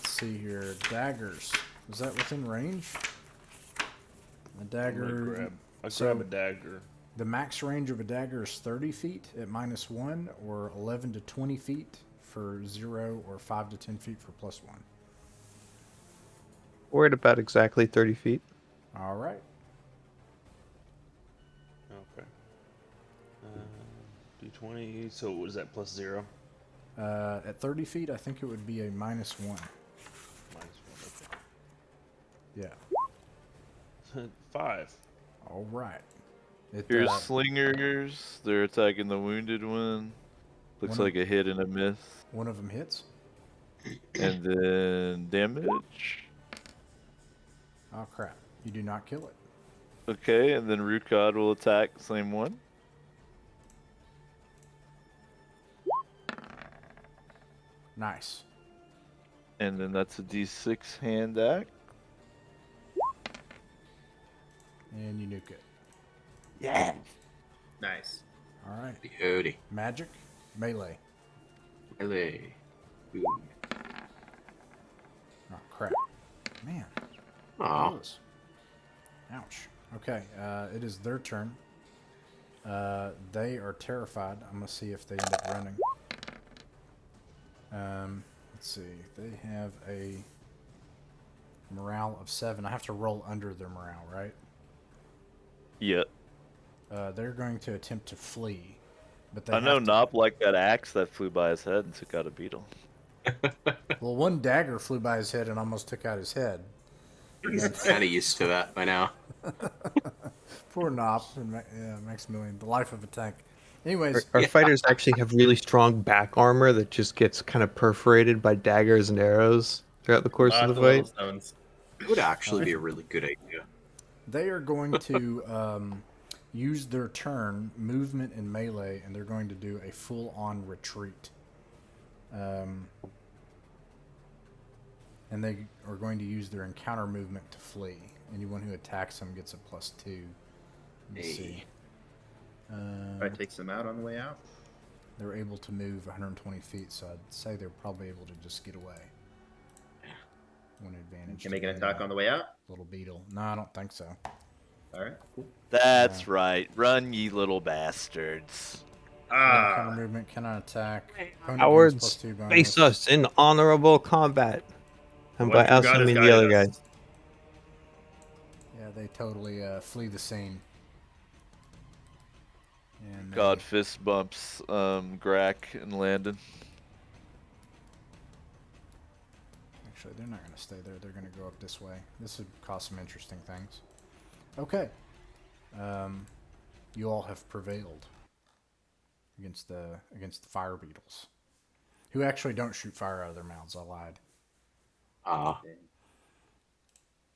see here. Daggers. Is that within range? A I'm dagger. gonna grab so- a dagger. The max range of a dagger is 30 feet at -1, or 11 to 20 feet for 0, or 5 to 10 feet for +1. We're at about exactly 30 feet. All right. Okay. D20. So what is that? +0. At 30 feet, I think it would be a -1. -1. Yeah. Okay. 5. All right. Here's slingers. They're attacking the wounded one. Looks One- like a hit and a miss. One of them hits. And then damage. Oh, crap. You do not kill it. Okay, and then Root God will attack, same one. Nice. And then that's a D6 hand axe. And you nuke it. Yeah. Nice. All right. Beauty. Magic. Melee. Melee. Boom. Oh, crap. Man. Aw. Those. Ouch. Okay, it is their turn. They are terrified. I'm going to see if they end up running. Let's see. They have a morale of 7. I have to roll under their morale, right? Yep. They're going to attempt to flee. But they I know have to- Nop liked that axe that flew by his head and took out a beetle. Well, one dagger flew by his head and almost took out his head. He's kind of used to that by now. Poor Nop and Maximilian, the life of a tank. Anyways, Our fighters actually have really strong back armor that just gets kind of perforated by daggers and arrows throughout the course of the Lots fight. little stones. It would actually be a really good idea. they are going to use their turn, movement, and melee, and they're going to do a full-on retreat. And they are going to use their encounter movement to flee. Anyone who attacks them gets a +2. Let me see. Probably takes them out on the way out. They're able to move 120 feet, so I'd say they're probably able to just get away. One advantage. Can to make an the, attack on the way out. Little beetle. No, I don't think so. All right. Cool. That's right. Run, ye little bastards. Encounter Ah. movement cannot attack. Opponent gains Cowards, +2 bonus. face us in honorable combat. And One by true us, God I has mean the guided other us. guys. Yeah, they totally flee the scene. And God fist bumps Grack and Landon. Actually, they're not going to stay there. They're going to go up this way. This would cause some interesting things. Okay. You all have prevailed against the fire beetles, who actually don't shoot fire out of their mouths. I lied.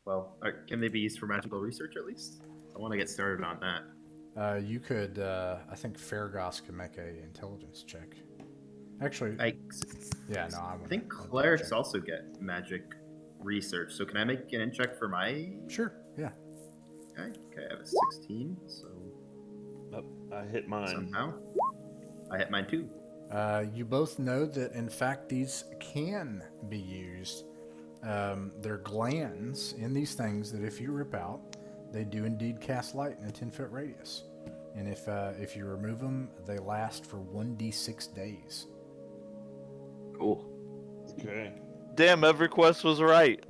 Well, can they be used for magical research at least? I want to get started on that. You could. I think Fergus can make a intelligence check. Actually, I yeah, no, I think wouldn't clerics check. also get magic research. So can I make an check for my? Sure. Yeah. Okay, I have a 16. So I hit mine. somehow I hit mine too. You both know that, in fact, these can be used. They're glands in these things that if you rip out, they do indeed cast light in a 10-foot radius. And if you remove them, they last for 1d6 days. Cool. Okay. Damn, EverQuest was right.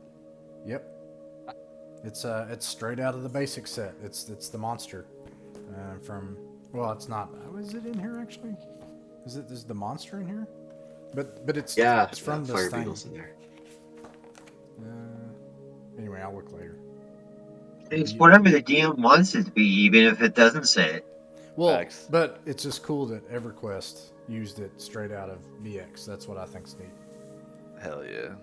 Yep. It's straight out of the basic set. It's the monster from. Well, it's not. Is it in here actually? Is the monster in here? But it's from this fire thing. beetles in there. Anyway, I'll look later. It's whatever the DM wants it to be, even if it doesn't say it. Well, Facts. but it's just cool that EverQuest used it straight out of BX. That's what I think's neat. Hell yeah.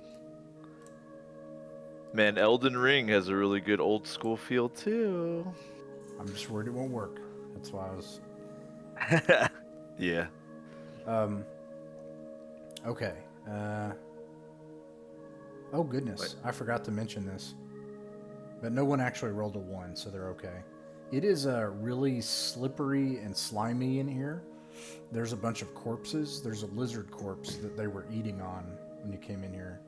Man, Elden Ring has a really good old school feel too. I'm just worried it won't work. That's why I was. Yeah. Okay. Oh goodness, I forgot to mention this. But no one actually rolled a 1, so they're okay. It is really slippery and slimy in here. There's a bunch of corpses. There's a lizard corpse that they were eating on when you came in here.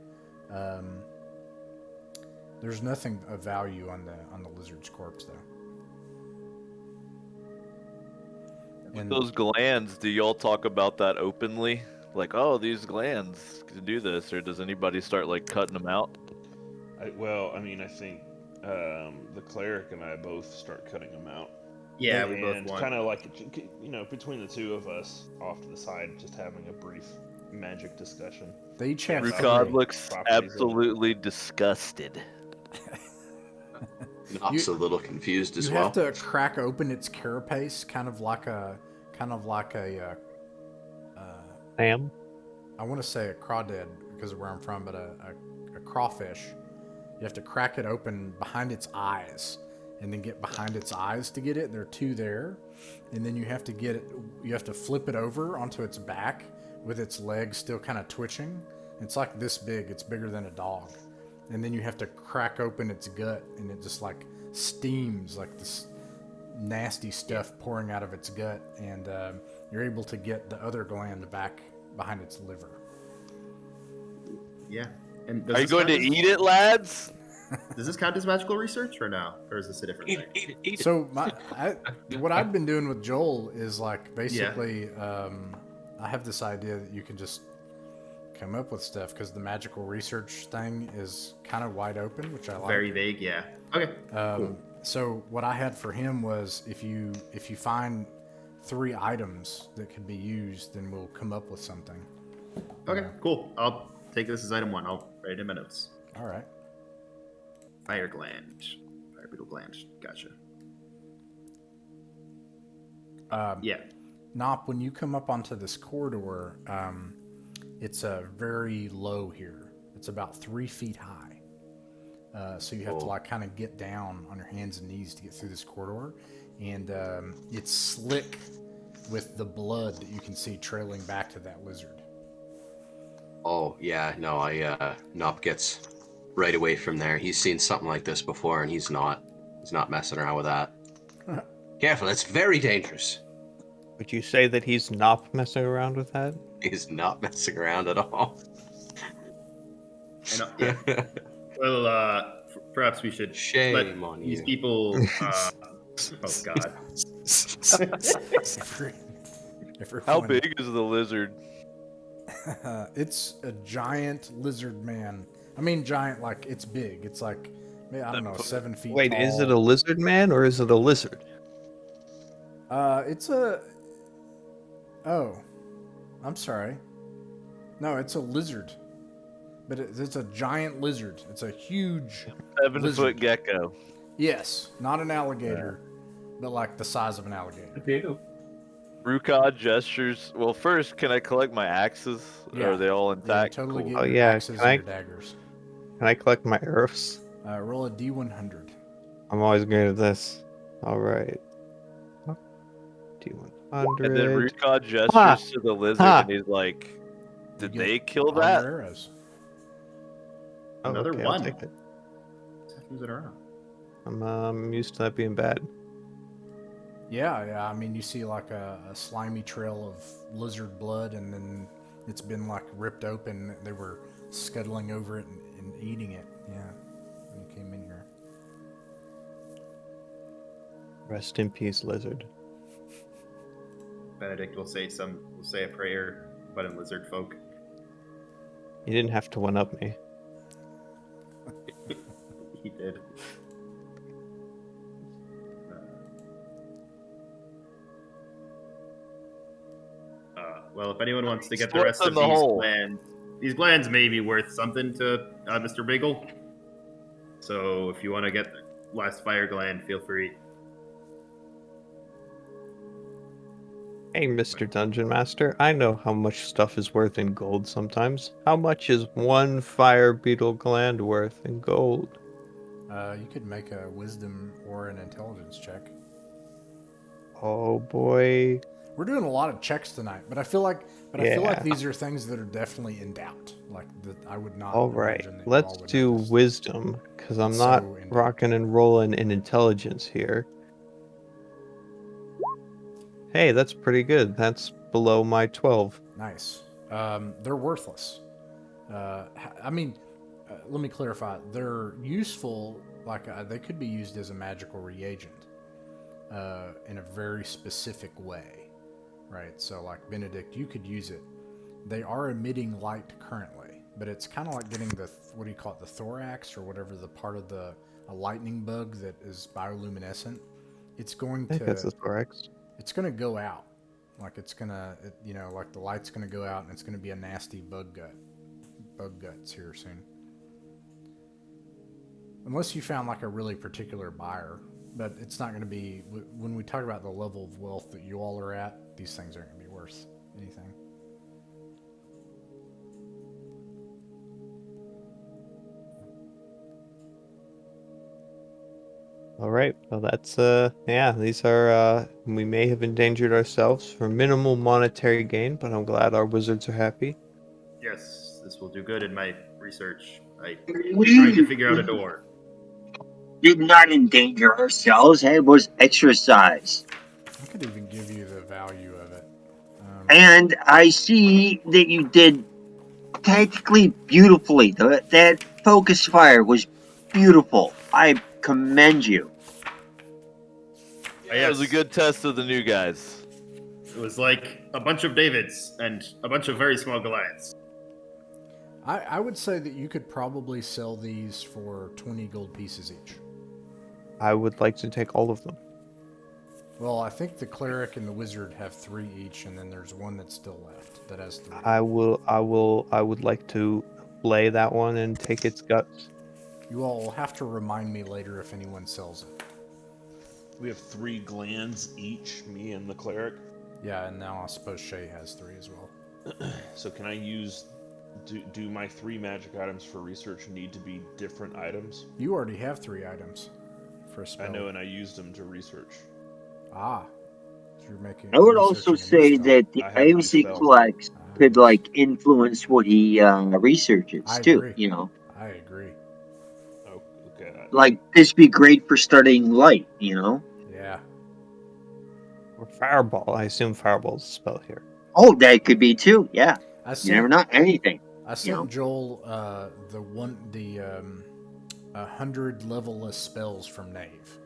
There's nothing of value on the lizard's corpse though. With those glands, do y'all talk about that openly? Like, oh, these glands can do this, or does anybody start like cutting them out? I think the cleric and I both start cutting them out. Yeah, we both and want. kind of like, between the two of us off to the side, just having a brief magic discussion. They each have Rukad three. looks Properties of it. absolutely disgusted. Nop's a little confused as You well. have to crack open its carapace, kind of like a Ham. I want to say a crawdad because of where I'm from, but a crawfish. You have to crack it open behind its eyes, and then get behind its eyes to get it. There are two there, and then you have to get it. You have to flip it over onto its back with its legs still kind of twitching. It's like this big. It's bigger than a dog, and then you have to crack open its gut, and it just like steams like this nasty stuff pouring out of its gut, and you're able to get the other gland back behind its liver. Yeah. And Are you going to eat it, lads? Does this count as magical research or no? Or is this a different thing? Eat it. So what I've been doing with Joel is like basically I have this idea that you can just come up with stuff because the magical research thing is kind of wide open, which I like. Very vague, yeah. Okay. Cool. So what I had for him was if you find 3 items that could be used, then we'll come up with something. Okay, cool. I'll take this as item 1. I'll write it in my notes. All right. Fire gland. Fire beetle gland. Gotcha. Yeah. Nop, when you come up onto this corridor, it's very low here. It's about 3 feet high. So you have to like kind of get down on your hands and knees to get through this corridor. And it's slick with the blood that you can see trailing back to that lizard. Oh, yeah, no, Nop gets right away from there. He's seen something like this before, and he's not messing around with that. Careful, it's very dangerous. Would you say that he's not messing around with that? He's not messing around at all. And, yeah. Well, perhaps we should Shame let on these you. people. Oh God. How big is the lizard? It's a giant lizard man. I mean, giant like it's big. It's like I don't know, 7 feet. Wait, tall. is it a lizard man or is it a lizard? It's a. Oh, I'm sorry. No, it's a lizard. But it's a giant lizard. It's a huge 7-foot lizard. gecko. Yes, not an alligator, but like the size of an alligator. Rukad gestures. Well, first, can I collect my axes? Yeah. Are they all intact? Yeah, totally Cool. get Oh, your yeah, axes can I- and your daggers. Can I collect my earths? Roll a D100. I'm always good at this. All right. D100. And then Rukad gestures Ha! to the lizard, Ha! and he's like, "Did You they get kill all that?" your arrows. Oh, Another okay, one. I'll take it. Move it around. I'm used to that being bad. Yeah. I mean, you see like a slimy trail of lizard blood, and then it's been like ripped open. They were scuttling over it and eating it. Yeah, when you came in here. Rest in peace, lizard. Benedict will say a prayer, but in lizard folk. You didn't have to one up me. He did. Well, if anyone wants to get the rest What's of in the hole? these glands may be worth something to Mr. Beagle. So if you want to get the last fire gland, feel free. Hey, Mr. Dungeon Master, I know how much stuff is worth in gold sometimes. How much is one fire beetle gland worth in gold? You could make a wisdom or an intelligence check. Oh boy. We're doing a lot of checks tonight, but I feel like Yeah. these are things that are definitely in doubt. Like that, I would not All right, imagine that you let's all would do know this. wisdom, because I'm It's not so in doubt. rocking and rolling in intelligence here. Hey, that's pretty good. That's below my 12. Nice. They're worthless. I mean, let me clarify. They're useful. Like they could be used as a magical reagent in a very specific way, right? So, like Benedict, you could use it. They are emitting light currently, but it's kind of like getting the what do you call it, the thorax or whatever, the part of a lightning bug that is bioluminescent. It's going I think that's to the thorax. it's going to go out. Like it's gonna, like the light's gonna go out, and it's gonna be a nasty bug guts here soon. Unless you found like a really particular buyer, but it's not gonna be. When we talk about the level of wealth that you all are at, these things aren't gonna be worth anything. All right. Well, that's yeah. These are we may have endangered ourselves for minimal monetary gain, but I'm glad our wizards are happy. Yes, this will do good in my research. I'm We trying to figure out a door. did not endanger ourselves. It was exercise. I could even give you the value of it. And I see that you did tactically beautifully. That focus fire was beautiful. I commend you. Yeah, it was a good test of the new guys. It was like a bunch of Davids and a bunch of very small Goliaths. I would say that you could probably sell these for 20 gold pieces each. I would like to take all of them. Well, I think the cleric and the wizard have 3 each, and then there's one that's still left that has 3. I would like to lay that one and take its guts. You all will have to remind me later if anyone sells it. We have 3 glands each, me and the cleric. Yeah, and now I suppose Shay has 3 as well. So can I use... Do my 3 magic items for research need to be different items? You already have 3 items for a spell. I know, and I used them to research. Ah. So you're making. I would also researching a new say spell. that the I have a new items he spell. collects could influence what he researches I too. agree. I agree. Oh, okay. Like this be great for studying light. Yeah. Or fireball. I assume fireball's a spell here. Oh, that could be too. Yeah, I you never know anything. I sent Joel the 100 levelless spells from Knave,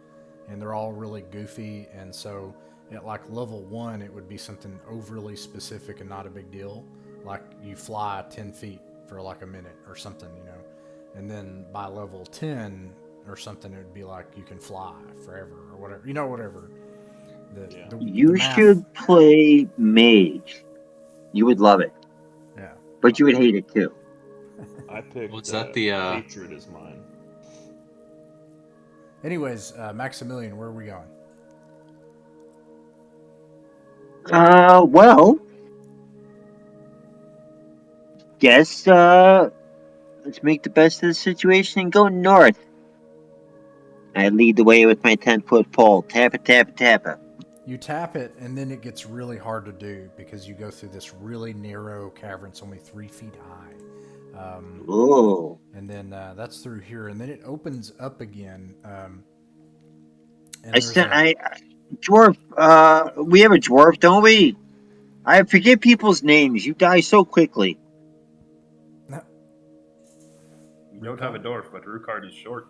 and they're all really goofy. And so at like level 1, it would be something overly specific and not a big deal, like you fly 10 feet for like a minute or something, And then by level 10 or something, it would be like you can fly forever or whatever, whatever. You the math. should play mage. You would love it, Yeah. but you would hate it too. I picked What's that, the, hatred as mine. Anyways, Maximilian, where are we going? Well, guess let's make the best of the situation and go north. I lead the way with my 10-foot pole. Tap it, tap it, tap it. You tap it, and then it gets really hard to do because you go through this really narrow cavern. It's only 3 feet high. Oh. And then that's through here, and then it opens up again. And I there's said, a dwarf. We have a dwarf, don't we? I forget people's names. You die so quickly. We don't have a dwarf, but Rukard is short.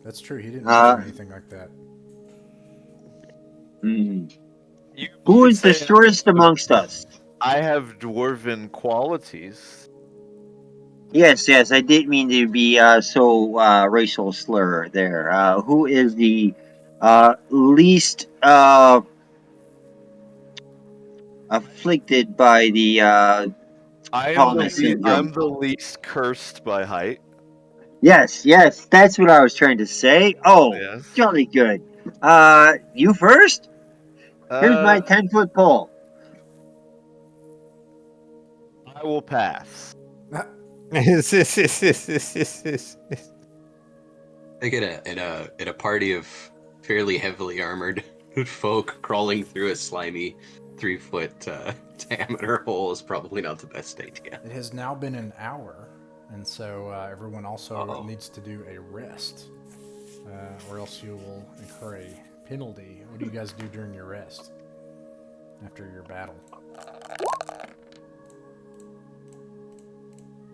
That's true. He didn't Uh, mention anything like that. hmm. You Who could is the say shortest amongst us? I have dwarven qualities. Yes, yes. I didn't mean to be so racial slur there. Who is the least afflicted by the tallness I'm syndrome? the least cursed by height. Yes, yes. That's what I was trying to say. Oh, Yes. jolly good. You first. Here's my 10-foot pole. I will pass. Like in a party of fairly heavily armored folk crawling through a slimy 3-foot diameter hole is probably not the best idea. It has now been an hour, and so everyone also Uh-oh. needs to do a rest, or else you will incur a penalty. What do you guys do during your rest after your battle?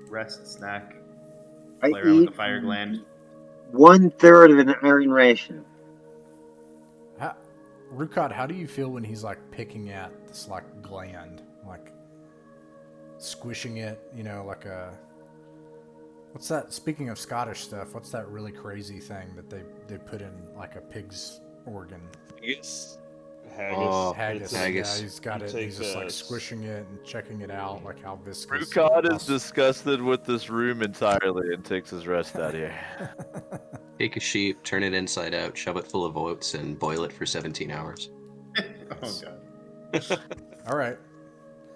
Rest, snack, I play around with eat the fire gland. 1/3 of an iron ration. Rukad, how do you feel when he's like picking at this like gland, like squishing it? You know, like a what's that? Speaking of Scottish stuff, what's that really crazy thing that they put in like a pig's organ? Haggis. Oh, Haggis. haggis. Yeah, he's got You it. take He's just like this. squishing it and checking it out, like how viscous. Rukad is disgusted with this room entirely and takes his rest out here. Take a sheep, turn it inside out, shove it full of oats, and boil it for 17 hours. Oh god. All right.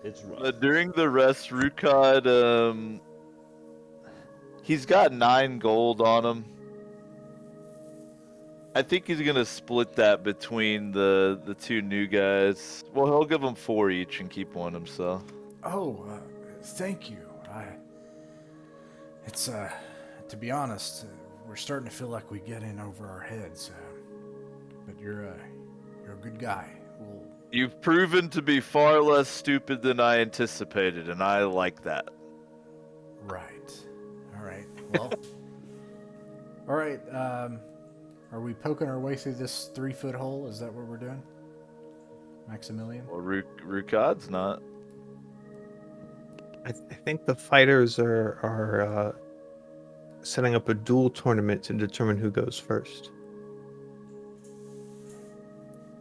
It's rough. During the rest, Rukad, he's got 9 gold on him. I think he's gonna split that between the 2 new guys. Well, he'll give them 4 each and keep 1 himself. Oh, thank you. It's to be honest, we're starting to feel like we get in over our heads. But you're a good guy. You've proven to be far less stupid than I anticipated, and I like that. Right. All right. Well. All right. Are we poking our way through this 3-foot hole? Is that what we're doing, Maximilian? Well, Rukad's not. I think the fighters are setting up a duel tournament to determine who goes first.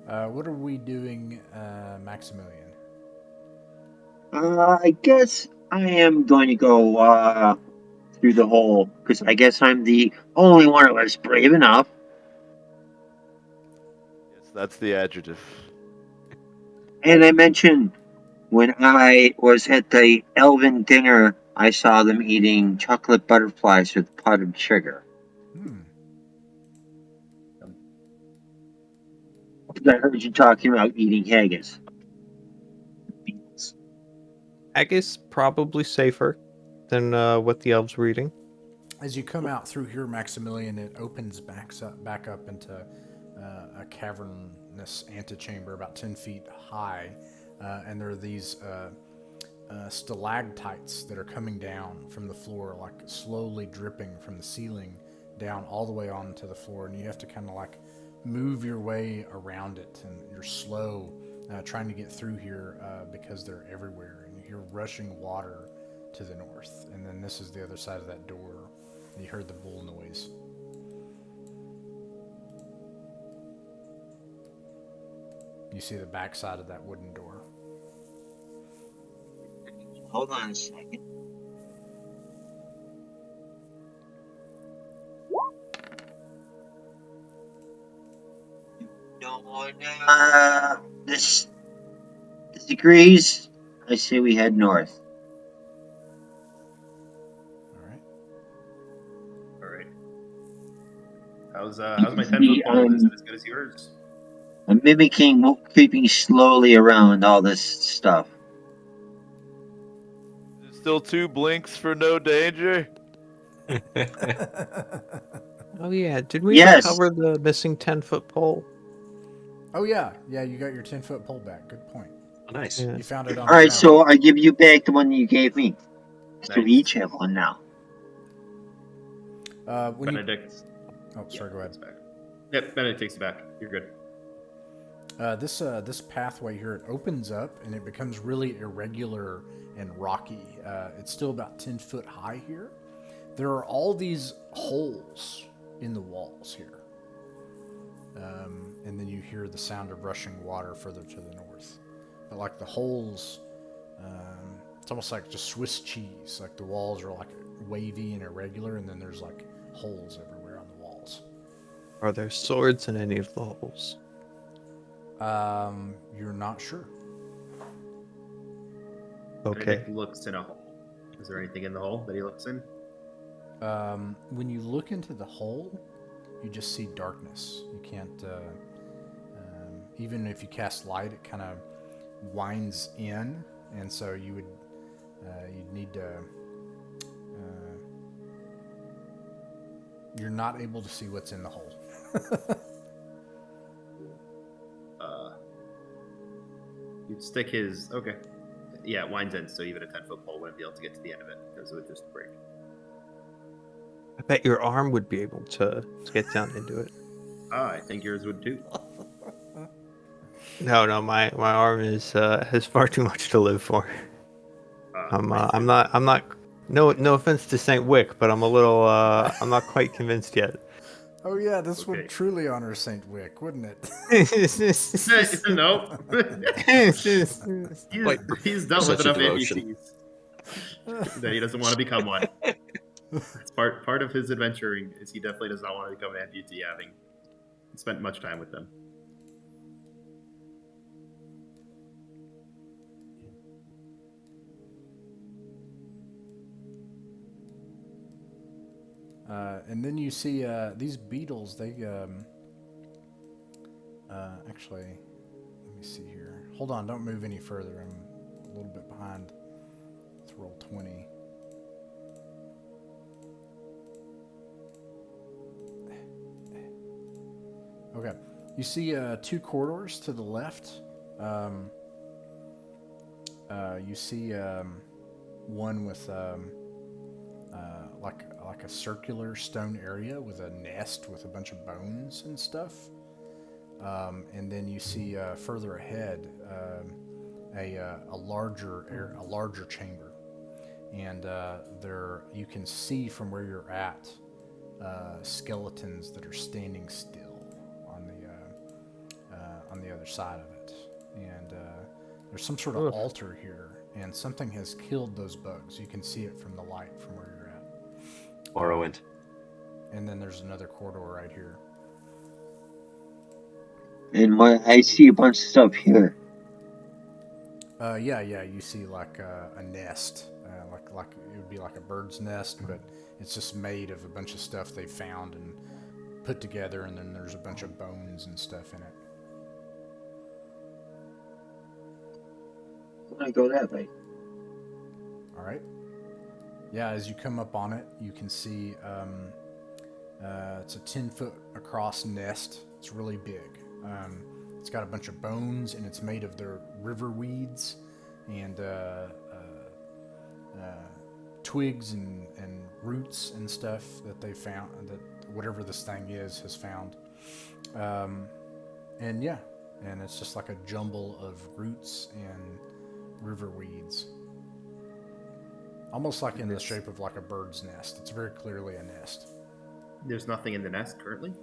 What are we doing, Maximilian? I guess I am going to go through the hole because I guess I'm the only one of us brave enough. Yes, that's the adjective. And I mentioned when I was at the elven dinner, I saw them eating chocolate butterflies with powdered sugar. I heard you talking about eating haggis. Haggis probably safer than what the elves were eating. As you come out through here, Maximilian, it opens back up into a cavernous antechamber about 10 feet high, and there are these stalactites that are coming down from the floor, like slowly dripping from the ceiling down all the way onto the floor, and you have to kind of like move your way around it, and you're slow trying to get through here because they're everywhere, and you hear rushing water to the north, and then this is the other side of that door. You heard the bull noise. You see the back side of that wooden door. Hold on a second. No one this degrees. I say we head north. All right. How's my 10-foot pole? Is it as good as yours? I'm mimicking creeping slowly around all this stuff. still 2 blinks for no danger? Oh yeah, did we Yes. recover the missing 10-foot pole? Oh yeah, you got your 10-foot pole back. Good point. Oh, nice. Yeah. You found it on All the right, ground. so I give you back the one you gave me. So we Nice. each have one now. When you, Benedict. oh, sorry, go ahead. It's back. Yep, Benedict takes it back. You're good. This pathway here, it opens up and it becomes really irregular and rocky. It's still about 10 foot high here. There are all these holes in the walls here. And then you hear the sound of rushing water further to the north. But like the holes, it's almost like just Swiss cheese. Like the walls are like wavy and irregular, and then there's like holes everywhere on the walls. Are there swords in any of the holes? You're not sure. Okay. Benedict looks in a hole. Is there anything in the hole that he looks in? When you look into the hole, you just see darkness. You can't, even if you cast light, it kind of winds in, and so you would, you'd need to. You're not able to see what's in the hole. You'd stick his. Okay. Yeah, it winds in, so even a 10-foot pole wouldn't be able to get to the end of it because it would just break. I bet your arm would be able to get down into it. I think yours would too. No, my arm is has far too much to live for. I'm not. No offense to Saint Wick, but I'm a little. I'm not quite convinced yet. Oh yeah, this Okay. would truly honor Saint Wick, wouldn't it? No. He's dealt with Such a enough devotion. NPCs that he doesn't want to become one. It's part of his adventuring is he definitely does not want to become an amputee, having spent much time with them. And then you see these beetles. They actually, let me see here. Hold on, don't move any further. I'm a little bit behind. Let's roll 20. Okay, you see 2 corridors to the left. You see one with like a circular stone area with a nest with a bunch of bones and stuff. And then you see further ahead a larger chamber, and there you can see from where you're at skeletons that are standing still on the other side of it, and there's some sort of altar here, and something has killed those bugs. You can see it from the light from where you're at. Morrowind. And then there's another corridor right here. And I see a bunch of stuff here. Yeah, you see like a nest, like it would be like a bird's nest, but it's just made of a bunch of stuff they found and put together, and then there's a bunch of bones and stuff in it. I'm gonna go that way. All right. Yeah, as you come up on it, you can see it's a 10-foot across nest. It's really big. It's got a bunch of bones, and it's made of the river weeds and twigs and roots and stuff that they found, that whatever this thing is has found. And yeah, and it's just like a jumble of roots and river weeds. Almost like in the shape of like a bird's nest. It's very clearly a nest. There's nothing in the nest currently.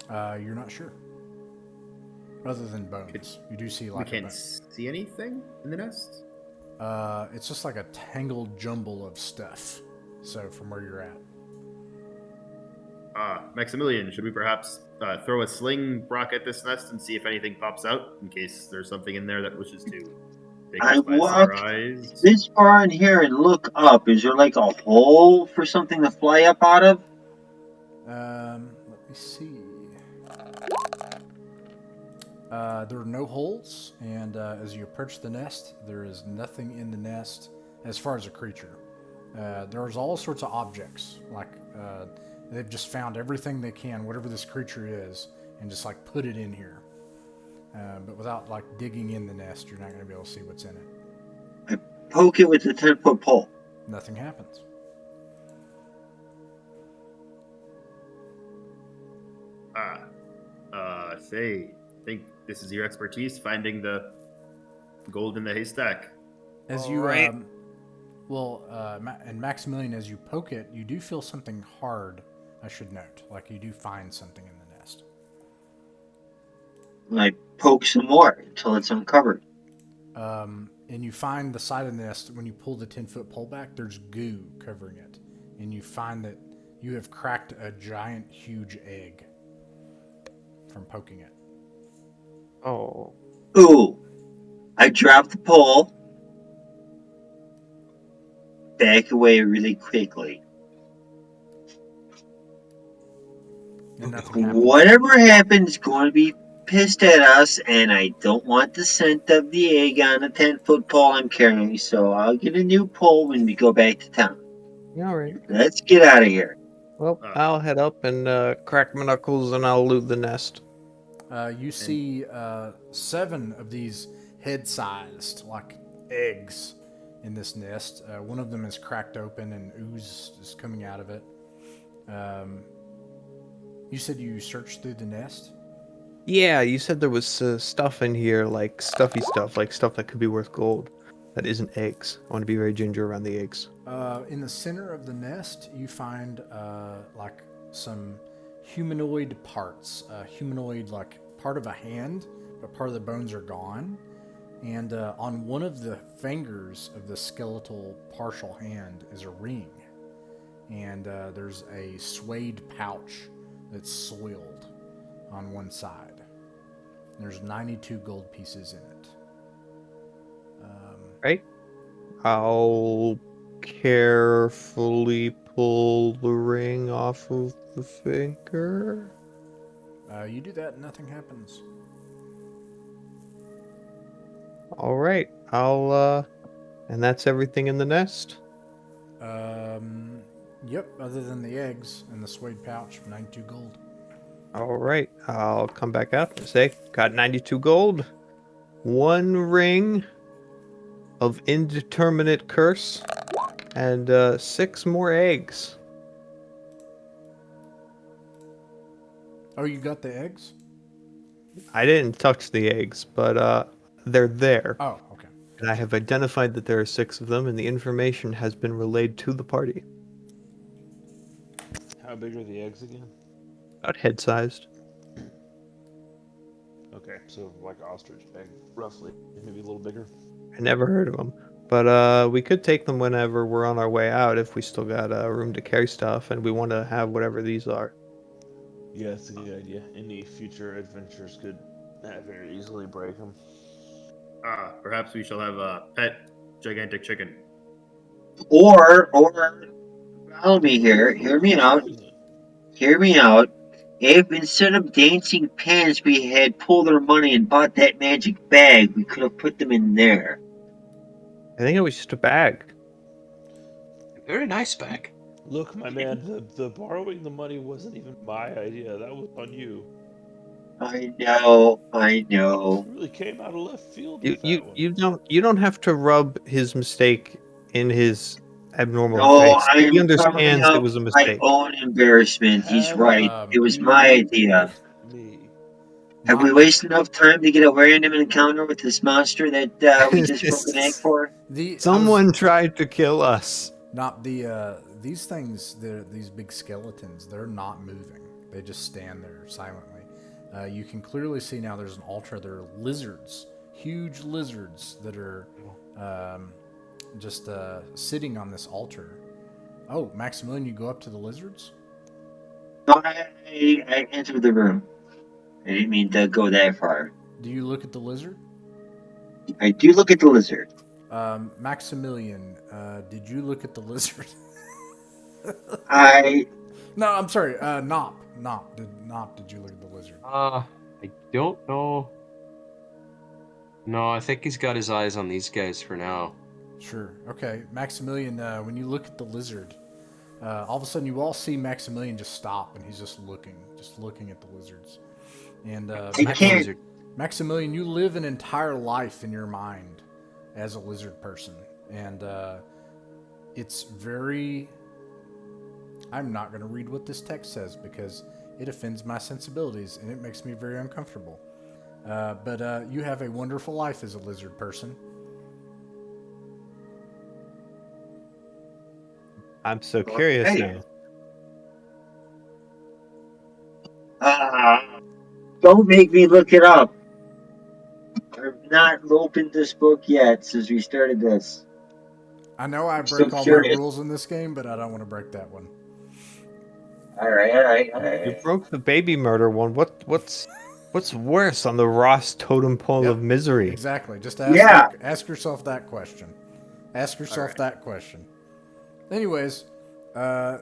You're not sure. Other than bones. You do see like We can't see anything in the nest. it's just like a tangled jumble of stuff. So from where you're at. Maximilian, should we perhaps throw a sling rock at this nest and see if anything pops out in case there's something in there that wishes to take I us by walked surprise? this far in here and look up. Is there like a hole for something to fly up out of? Let me see. There are no holes, and as you approach the nest, there is nothing in the nest as far as a creature. There's all sorts of objects. Like they've just found everything they can, whatever this creature is, and just like put it in here. But without like digging in the nest, you're not going to be able to see what's in it. I poke it with a 10-foot pole. Nothing happens. Say, I think this is your expertise, finding the gold in the haystack. As you, and Maximilian, as you poke it, you do feel something hard, I should note. Like you do find something in the nest. I poke some more until it's uncovered. And you find the side of the nest, when you pull the 10-foot pole back, there's goo covering it. And you find that you have cracked a giant, huge egg from poking it. Oh. Ooh. I drop the pole. Back away really quickly. And nothing happens. Whatever happens is going to be pissed at us, and I don't want the scent of the egg on a 10-foot pole I'm carrying, so I'll get a new pole when we go back to town. Yeah, all right. Let's get out of here. Well, I'll head up and crack my knuckles, and I'll loot the nest. You see 7 of these head-sized, like eggs, in this nest. One of them is cracked open, and ooze is coming out of it. You said you searched through the nest? Yeah, you said there was stuff in here, like stuffy stuff, like stuff that could be worth gold. That isn't eggs. I want to be very ginger around the eggs. In the center of the nest, you find like some humanoid parts. Humanoid, like part of a hand, but part of the bones are gone. And on one of the fingers of the skeletal partial hand is a ring. And there's a suede pouch that's soiled on one side. There's 92 gold pieces in it. Right? I'll carefully pull the ring off of the finger. You do that and nothing happens. All right. And that's everything in the nest? Yep, other than the eggs and the suede pouch, 92 gold. All right. I'll come back up and say, got 92 gold, 1 ring of indeterminate curse, and 6 more eggs. Oh, you got the eggs? I didn't touch the eggs, but they're there. Oh, okay. And I have identified that there are 6 of them, and the information has been relayed to the party. How big are the eggs again? About head-sized. Okay, so like ostrich egg, roughly, maybe a little bigger. I never heard of them. But we could take them whenever we're on our way out if we still got room to carry stuff, and we want to have whatever these are. Yeah, that's a good idea. Any future adventures could very easily break them. Perhaps we shall have a pet gigantic chicken. Or follow me here. Hear me out. Hear me out. If instead of dancing pants we had pulled our money and bought that magic bag, we could have put them in there. I think it was just a bag. Very nice bag. Look, my man, the borrowing the money wasn't even my idea. That was on you. I know. You really came out of left field with that one. You don't have to rub his mistake in his abnormal No, face. I am He covering understands up it was a my mistake. own embarrassment. He's Have right. It was you my idea. Me. Have we wasted enough time to get a random encounter with this monster that we just broke an egg for? Someone tried to kill us. Not these things. These big skeletons. They're not moving. They just stand there silently. You can clearly see now. There's an altar. There are lizards, huge lizards that are just sitting on this altar. Oh, Maximilian, you go up to the lizards? No, I entered the room. I didn't mean to go that far. Do you look at the lizard? I do look at the lizard. Maximilian, did you look at the lizard? No, I'm sorry. Nop. Did you look at the lizard? I don't know. No, I think he's got his eyes on these guys for now. Sure. Okay, Maximilian. When you look at the lizard, all of a sudden you all see Maximilian just stop, and he's just looking at the lizards. And I can't. Maximilian, you live an entire life in your mind as a lizard person, and it's very. I'm not going to read what this text says because it offends my sensibilities and it makes me very uncomfortable. But you have a wonderful life as a lizard person. I'm so curious Hey. now. Don't make me look it up. I've not opened this book yet since we started this. I know I I'm break so all curious. my rules in this game, but I don't want to break that one. All right. You broke the baby murder one. What's worse on the Ross totem pole Yep, of misery? Exactly. Just ask Yeah. ask yourself that question. Ask yourself right. that question. Anyways,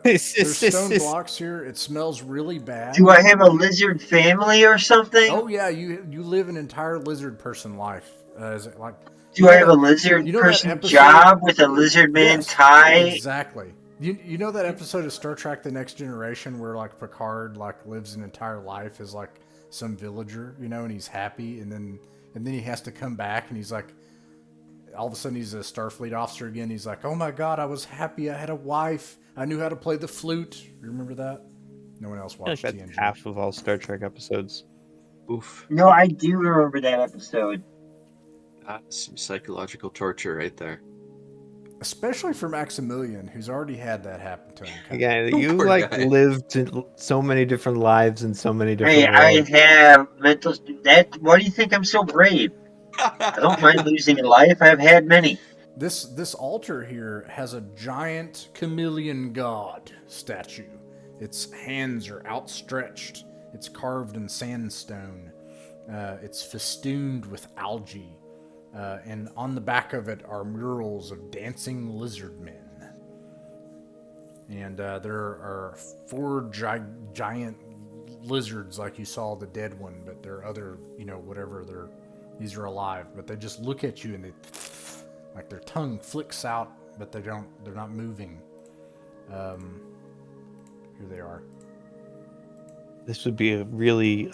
This there's is- stone blocks here. It smells really bad. Do I have a lizard family or something? Oh yeah, you live an entire lizard person life. Is it like? Do I have a lizard person episode- job with a lizard man Yes, tie? Exactly. You know that episode of Star Trek: The Next Generation where like Picard like lives an entire life as like some villager, and he's happy, and then he has to come back, and he's like, all of a sudden he's a Starfleet officer again. He's like, oh my god, I was happy. I had a wife. I knew how to play the flute. You remember that? No one else I feel like watched that's TNG. half of all Star Trek episodes. Oof. No, I do remember that episode. That's some psychological torture right there. Especially for Maximilian, who's already had that happen to him. Again, you Poor like guy. lived so many different lives in so many Hey, different I worlds. have mental. Why do you think I'm so brave? I don't mind losing a life. I've had many. This altar here has a giant chameleon god statue. Its hands are outstretched. It's carved in sandstone. It's festooned with algae. And on the back of it are murals of dancing lizard men. And there are 4 giant lizards like you saw the dead one, but there are other, whatever, these are alive, but they just look at you and they, like their tongue flicks out, but they're not moving. Here they are. This would be a really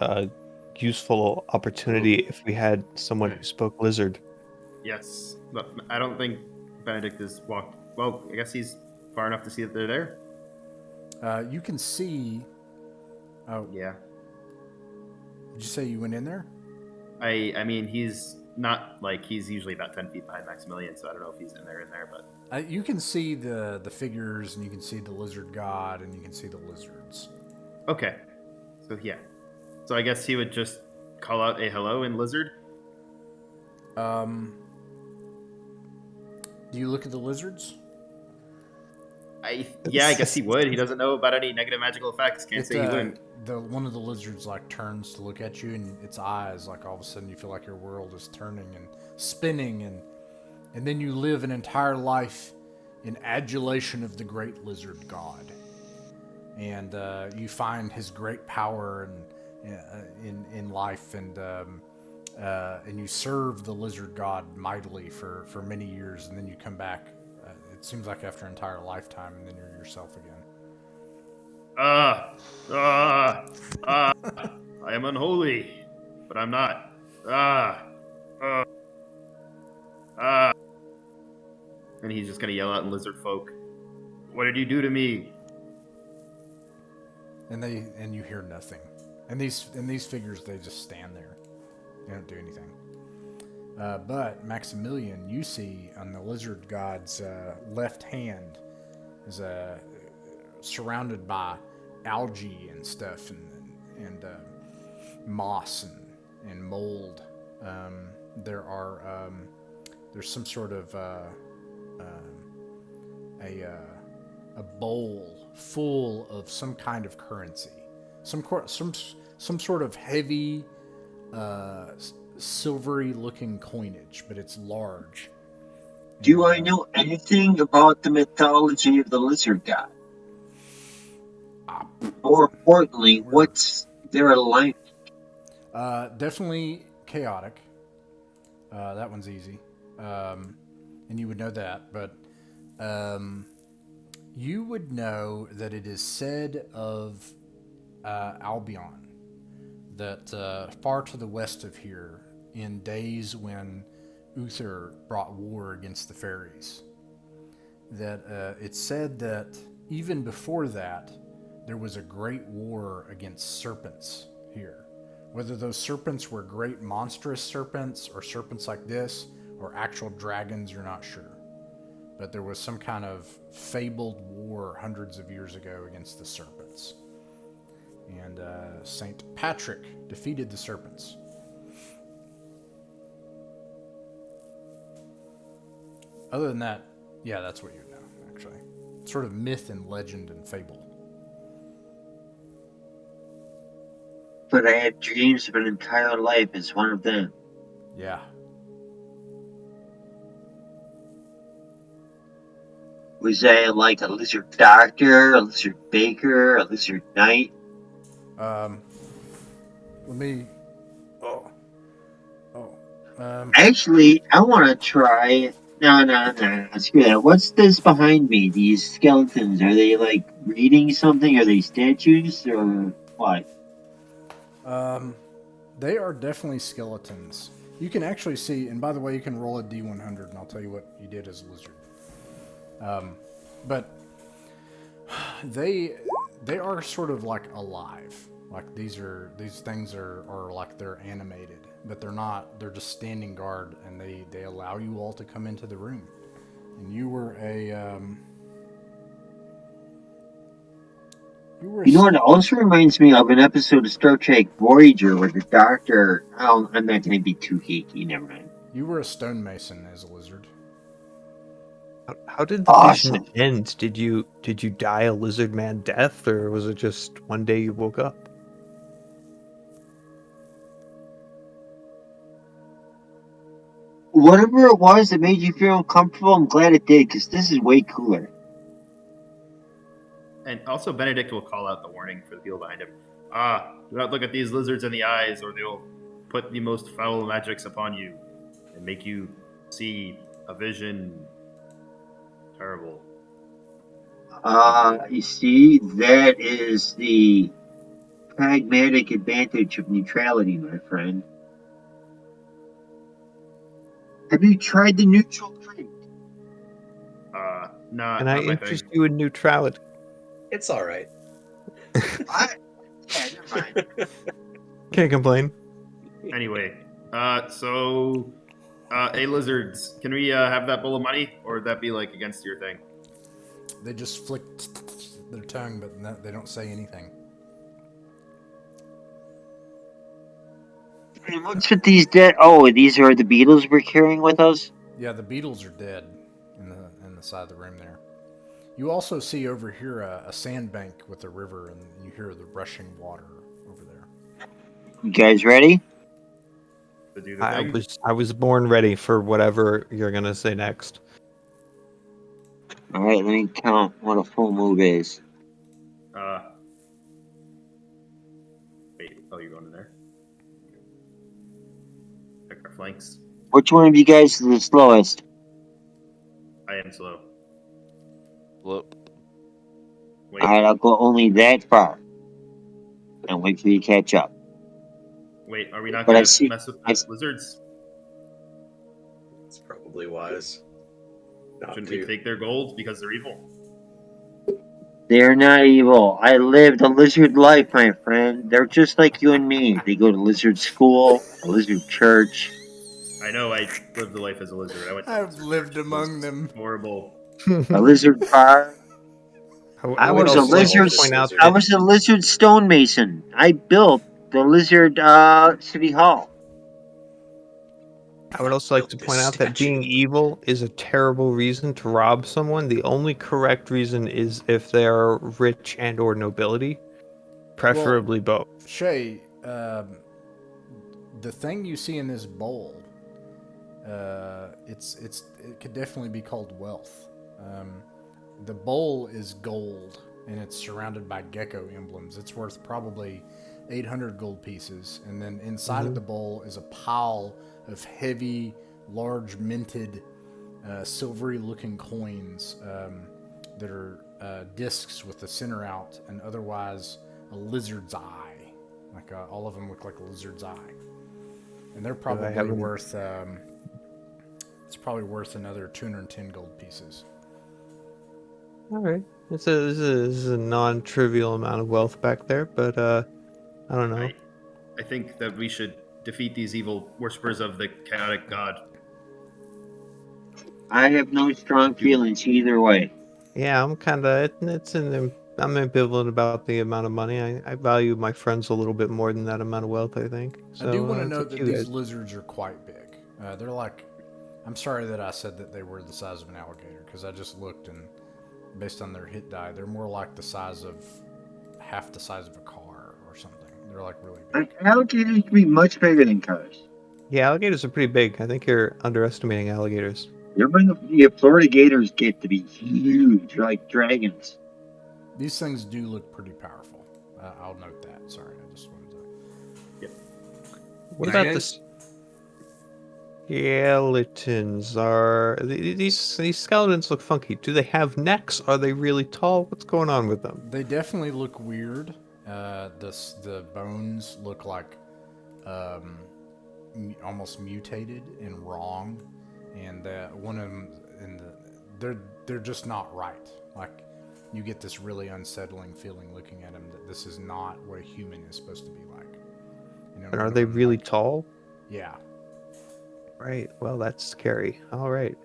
useful opportunity if we had someone who spoke lizard. Yes, but I don't think Benedict has walked. Well, I guess he's far enough to see that they're there. You can see. Oh, Yeah. did you say you went in there? I mean, he's not like he's usually about 10 feet behind Maximilian, so I don't know if he's in there, but You can see the figures, and you can see the lizard god, and you can see the lizards. okay. So yeah. So I guess he would just call out a hello in lizard. Do you look at the lizards? I guess he would. He doesn't know about any negative magical effects. Can't say he wouldn't. One of the lizards like turns to look at you, and its eyes, like all of a sudden, you feel like your world is turning and spinning, and then you live an entire life in adulation of the great lizard god, and you find his great power in life, and you serve the lizard god mightily for many years, and then you come back. It seems like after an entire lifetime, and then you're yourself again. I am unholy, but I'm not. And he's just gonna yell out in lizard folk, "What did you do to me?" And you hear nothing. And these figures, they just stand there. They don't do anything. But Maximilian, you see on the lizard god's left hand is surrounded by algae and stuff, and moss and mold. There's some sort of a bowl full of some kind of currency, some sort of heavy, silvery looking coinage, but it's large. Do I know anything about the mythology of the lizard god? More importantly, what's their alignment? Definitely chaotic. That one's easy. And and you would know that, but you would know that it is said of Albion that far to the west of here, in days when Uther brought war against the fairies, that it's said that even before that, there was a great war against serpents here. Whether those serpents were great monstrous serpents or serpents like this or actual dragons, you're not sure. But there was some kind of fabled war hundreds of years ago against the serpents. And St. Patrick defeated the serpents. Other than that, yeah, that's what you know, actually. Sort of myth and legend and fable. But I had dreams of an entire life as one of them. Yeah. Was I like a lizard doctor, a lizard baker, a lizard knight? Let me... Actually, I want to try. No. Screw that. What's this behind me? These skeletons. Are they like reading something? Are they statues or what? They are definitely skeletons. You can actually see, and by the way, you can roll a D100, and I'll tell you what you did as a lizard. But they are sort of like alive. Like these things are like they're animated, but they're not. They're just standing guard, and they allow you all to come into the room. And you were a You know what? It also reminds me of an episode of Star Trek Voyager where the doctor. Oh, I'm not going to be too geeky. Never mind. You were a stonemason as a lizard. How did the vision end? Did you die a lizard man death, or was it just one day you woke up? Whatever it was that made you feel uncomfortable, I'm glad it did, because this is way cooler. And also, Benedict will call out the warning for the people behind him. Do not look at these lizards in the eyes, or they'll put the most foul magics upon you and make you see a vision. Terrible. You see, that is the pragmatic advantage of neutrality, my friend. Have you tried the neutral drink? Not. Can I not my interest thing. you in neutrality? It's all right. Yeah, never mind. Can't complain. Anyway, hey lizards, can we have that bowl of money, or would that be like against your thing? They just flick their tongue, but they don't say anything. Hey, what's with these dead? Oh, these are the beetles we're carrying with us? Yeah, the beetles are dead in the side of the room there. You also see over here a sandbank with a river, and you hear the rushing water over there. You guys ready? To do the thing? I was born ready for whatever you're gonna say next. Alright, let me count what a full move is. Wait. Oh, you're going in there. Check our flanks. Which one of you guys is the slowest? I am slow. Look, Wait. Alright, I'll go only that far. And wait for you to catch up. Wait. Are we not But going I see- to mess with the lizards? It's probably wise. Not Shouldn't to. we take their gold because they're evil? They're not evil. I lived a lizard life, my friend. They're just like you and me. They go to lizard school, a lizard church. I know. I lived a life as a lizard. I went to I've lizard lived church. It among was them. Horrible. A lizard bar. I would was a also like to lizard. point out I that was a lizard stonemason. I built the lizard city hall. I would also like to point out that being evil is a terrible reason to rob someone. The only correct reason is if they are rich and or nobility, preferably both. Shay, the thing you see in this bowl, it could definitely be called wealth. The bowl is gold, and it's surrounded by gecko emblems. It's worth probably 800 gold pieces, and then inside of the bowl is a pile of heavy, large minted silvery-looking coins that are discs with the center out, and otherwise a lizard's eye. Like all of them look like a lizard's eye, and they're probably have 'em? worth. It's probably worth another 210 gold pieces. All right. This is a non-trivial amount of wealth back there, but I don't know. I think that we should defeat these evil worshippers of the chaotic god. I have no strong feelings either way. Yeah, I'm kind of. I'm ambivalent about the amount of money. I value my friends a little bit more than that amount of wealth, I think. So, I do want to it's note up to that you these guys. lizards are quite big. They're like, I'm sorry that I said that they were the size of an alligator, because I just looked, and based on their hit die, they're more like the size of half the size of a car or something. They're like really big. Alligators can be much bigger than cars. Yeah, alligators are pretty big. I think you're underestimating alligators. The Florida gators get to be huge, like dragons. These things do look pretty powerful. I'll note that. Sorry, I just wanted to. What Can I about the skeletons? These skeletons look funky. Do they have necks? Are they really tall? What's going on with them? They definitely look weird. The bones look like almost mutated and wrong, and one of them, they're just not right. Like, you get this really unsettling feeling looking at them that this is not what a human is supposed to be like. You know, And are they really tall? Yeah. Right. Well, that's scary. All right.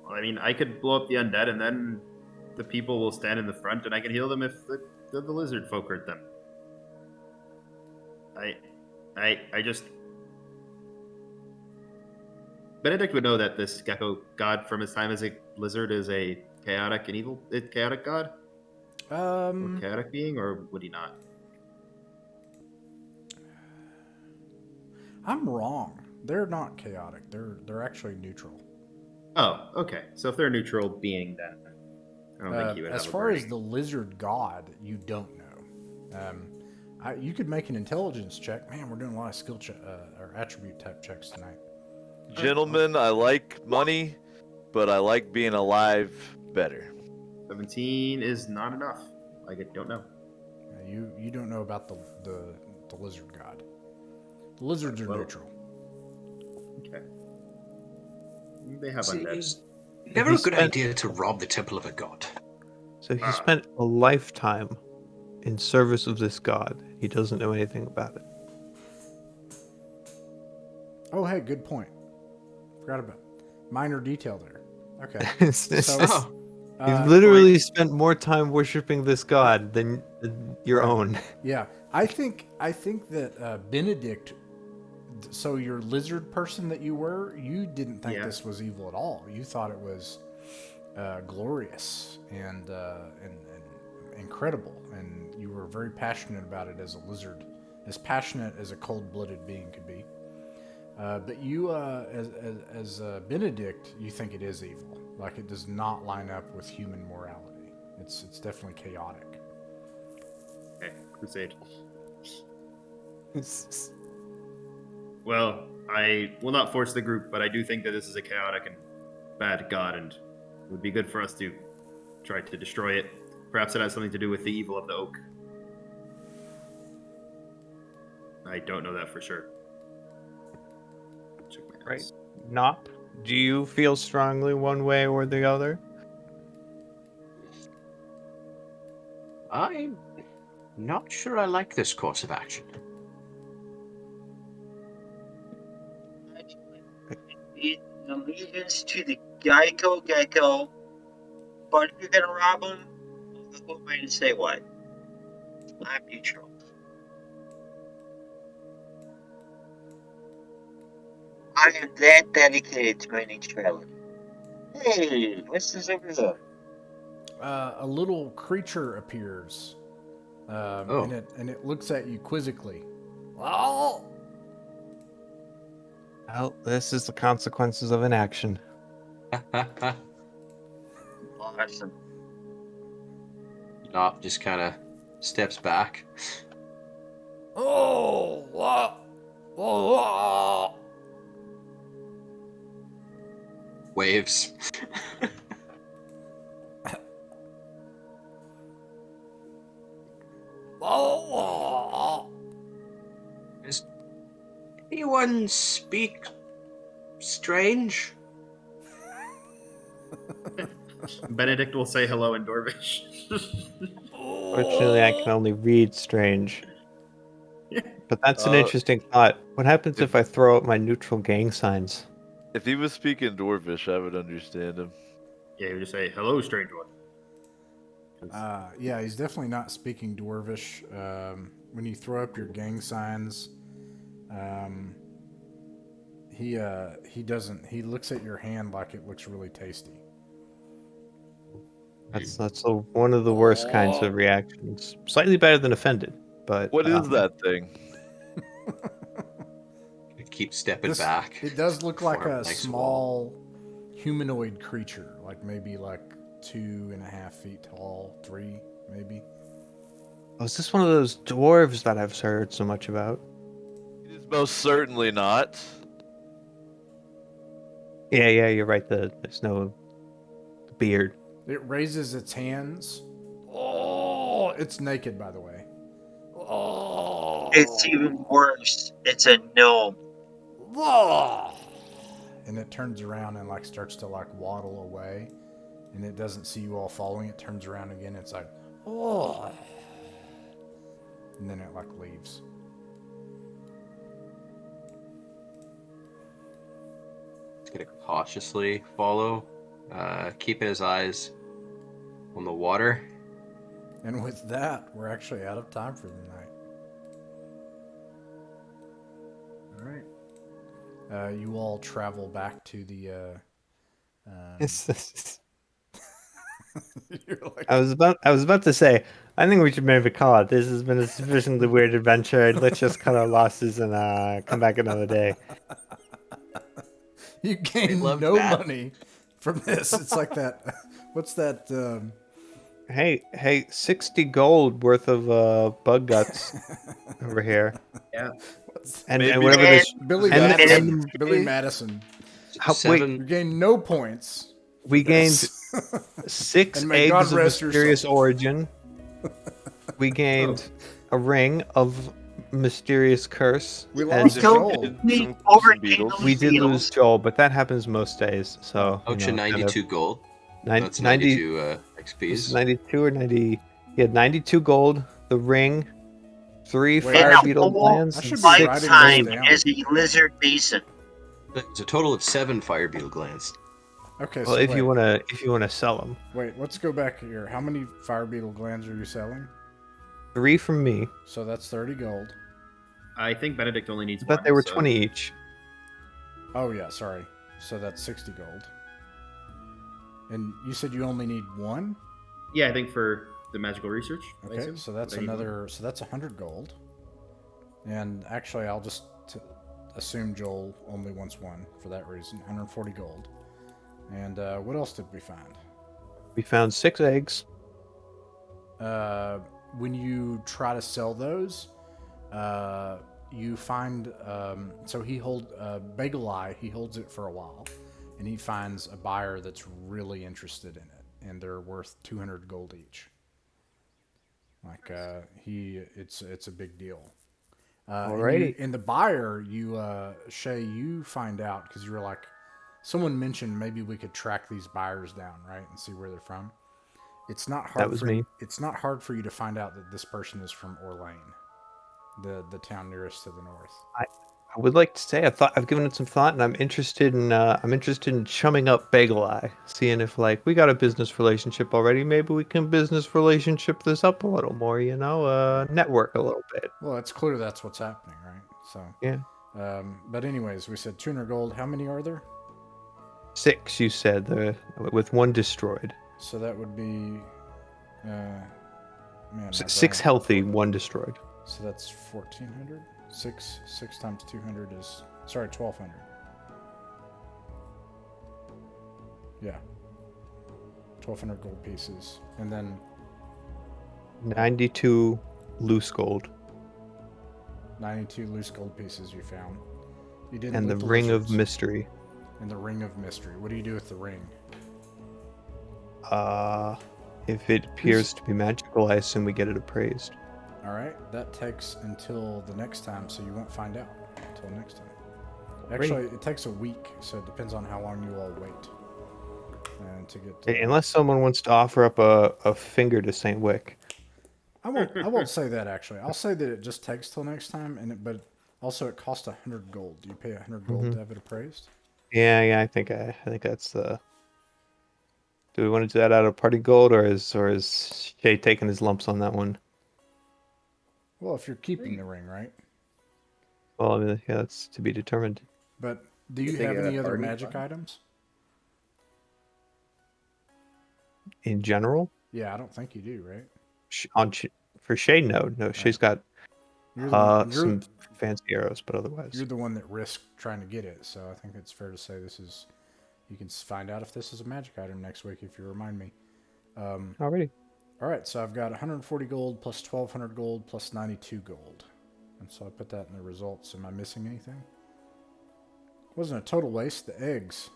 Well, I mean, I could blow up the undead, and then the people will stand in the front, and I can heal them if the lizard folk hurt them. I just... Benedict would know that this gecko god from his time as a lizard is a chaotic and evil chaotic god? Or chaotic being, or would he not? I'm wrong. They're not chaotic. They're actually neutral. Oh, okay. So if they're a neutral being, then I don't think he would have As a far as burning. the lizard god, you don't know. You could make an intelligence check. Man, we're doing a lot of skill or attribute type checks tonight. Gentlemen, I like money, but I like being alive better. 17 is not enough. I don't know. You don't know about the lizard god. The lizards are Well, neutral. Okay. They have See, undead. it's never a good idea to rob the temple of a god. So he spent a lifetime in service of this god. He doesn't know anything about it. Oh, hey, good point. Forgot about minor detail there. Okay. He literally spent more time worshiping this god than your own. Yeah, I think that Benedict. So your lizard person that you were, you didn't think this was evil at all. You thought it was glorious and incredible, and you were very passionate about it as a lizard, as passionate as a cold-blooded being could be. But you, as Benedict, you think it is evil. Like, it does not line up with human morality. It's definitely chaotic. Okay, crusade. Well, I will not force the group, but I do think that this is a chaotic and bad god, and it would be good for us to try to destroy it. Perhaps it has something to do with the evil of the oak. I don't know that for sure. Check my Right. notes. Nop, do you feel strongly one way or the other? I'm not sure I like this course of action. Allegiance to the Geico Gecko, but if you're gonna rob him, who am I to say what? I'm neutral. I am that dedicated to my neutrality. Hey, what's this over there? A little creature appears, and it looks at you quizzically. Oh! Well, this is the consequences of inaction. Awesome. Nop just kind of steps back. Oh! waves. Does anyone speak strange? Benedict will say hello in Dwarvish. Fortunately, I can only read strange. But that's an interesting thought. What happens if I throw out my neutral gang signs? If he was speaking Dwarvish, I would understand him. Yeah, he would just say, hello, strange one. Yeah, he's definitely not speaking Dwarvish. When you throw up your gang signs, he doesn't. He looks at your hand like it looks really tasty. That's one of the worst kinds of reactions. Slightly better than offended, but What is that thing? Keep stepping back. It does look like Form a nice small humanoid creature, like maybe like 2.5 feet tall, 3 maybe. Oh, is this one of those dwarves that I've heard so much about? It is most certainly not. Yeah, you're right. There's no beard. It raises its hands. Oh, it's naked, by the way. Oh, It's even worse. It's a gnome. And it turns around and like starts to like waddle away, and it doesn't see you all following. It turns around again. It's like, oh, and then it like leaves. He's gonna cautiously follow, keeping his eyes on the water. And with that, we're actually out of time for the night. All right. You all travel back to the. You're like, I was about to say, I think we should maybe call it. This has been a sufficiently weird adventure. Let's just cut our losses and come back another day. you gain love no that. money from this. It's like that. What's that? Hey, 60 gold worth of bug guts over here. Yeah. And Maybe- whatever this Billy and- Madison. and- Billy Madison. how, Seven. You gain no points. we gained Yes. 6 And may God eggs of rest your mysterious soul. origin. We gained a ring of mysterious curse. We and lost Joel. Joel. We some overcame beetles. those we did beetles. lose Joel, but that happens most days. So Ouch, 92 gold. Nine- That's 90 92 was XPs. 92 or 90. He had 92 gold, the ring, 3 Wait, fire And a beetle whole glands, I and should be 6 writing lifetime this down. as a lizard mason. It's a total of 7 fire beetle glands. Okay, Well, so if you wanna sell them, wait, let's go back here. How many fire beetle glands are you selling? 3 from me. So that's 30 gold. I think Benedict only needs I thought one. they were so- 20 each. Oh yeah, sorry. So that's 60 gold. And you said you only need one? Yeah, I think for the magical research. I Okay, assume. so that's I need one. another. So that's 100 gold. And actually, I'll just assume Joel only wants one for that reason. 140 gold. And what else did we find? We found 6 eggs. When you try to sell those, you find. So he Bagel Eye. He holds it for a while, and he finds a buyer that's really interested in it, and they're worth 200 gold each. Like it's a big deal. Alrighty. And the buyer, Shay, you find out because you were like, someone mentioned maybe we could track these buyers down, right, and see where they're from. It's not hard. That was me. It's not hard for you to find out that this person is from Orlane, the town nearest to the north. I would like to say I've given it some thought, and I'm interested in chumming up Bagel Eye, seeing if like we got a business relationship already. Maybe we can business relationship this up a little more. Network a little bit. Well, it's clear that's what's happening, right? So Yeah. But anyways, we said 200 gold. How many are there? 6, you said, with 1 destroyed. So that would be, man, my 6 brain. healthy, 1 destroyed. So that's 1,400. 6 times 200 is 1,200. Yeah, 1,200 gold pieces, and then 92 loose gold, 92 loose gold pieces you found. You didn't and the loot ring of lizards. mystery. in the Ring of Mystery. What do you do with the ring? If it appears to be magical, I assume we get it appraised. All right, that takes until the next time, so you won't find out until next time. Actually, it takes a week, so it depends on how long you all wait to get. Unless someone wants to offer up a finger to Saint Wick. I won't say that actually. I'll say that it just takes till next time, but also it costs 100 gold. Do you pay 100 gold to have it appraised? Yeah. I think that's the. Do we want to do that out of party gold, or is Shay taking his lumps on that one? Well, if you're keeping the ring, right? Well, I mean, yeah, that's to be determined. But do you think have of any that other party magic fund? items? In general, Yeah, I don't think you do, right? for Shay, no, she's got You're the one. some fancy arrows, but otherwise, You're the one that risked trying to get it, so I think it's fair to say this is. You can find out if this is a magic item next week if you remind me. already. All right, so I've got 140 gold plus 1,200 gold plus 92 gold, and so I put that in the results. Am I missing anything? It wasn't a total waste. The eggs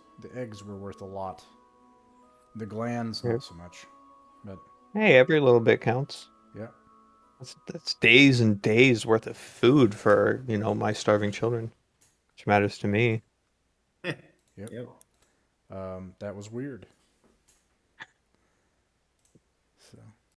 were worth a lot. The glands, not so much, but Hey, every little bit counts. yeah. That's days and days worth of food for my starving children, which matters to me. Yep. That was weird. So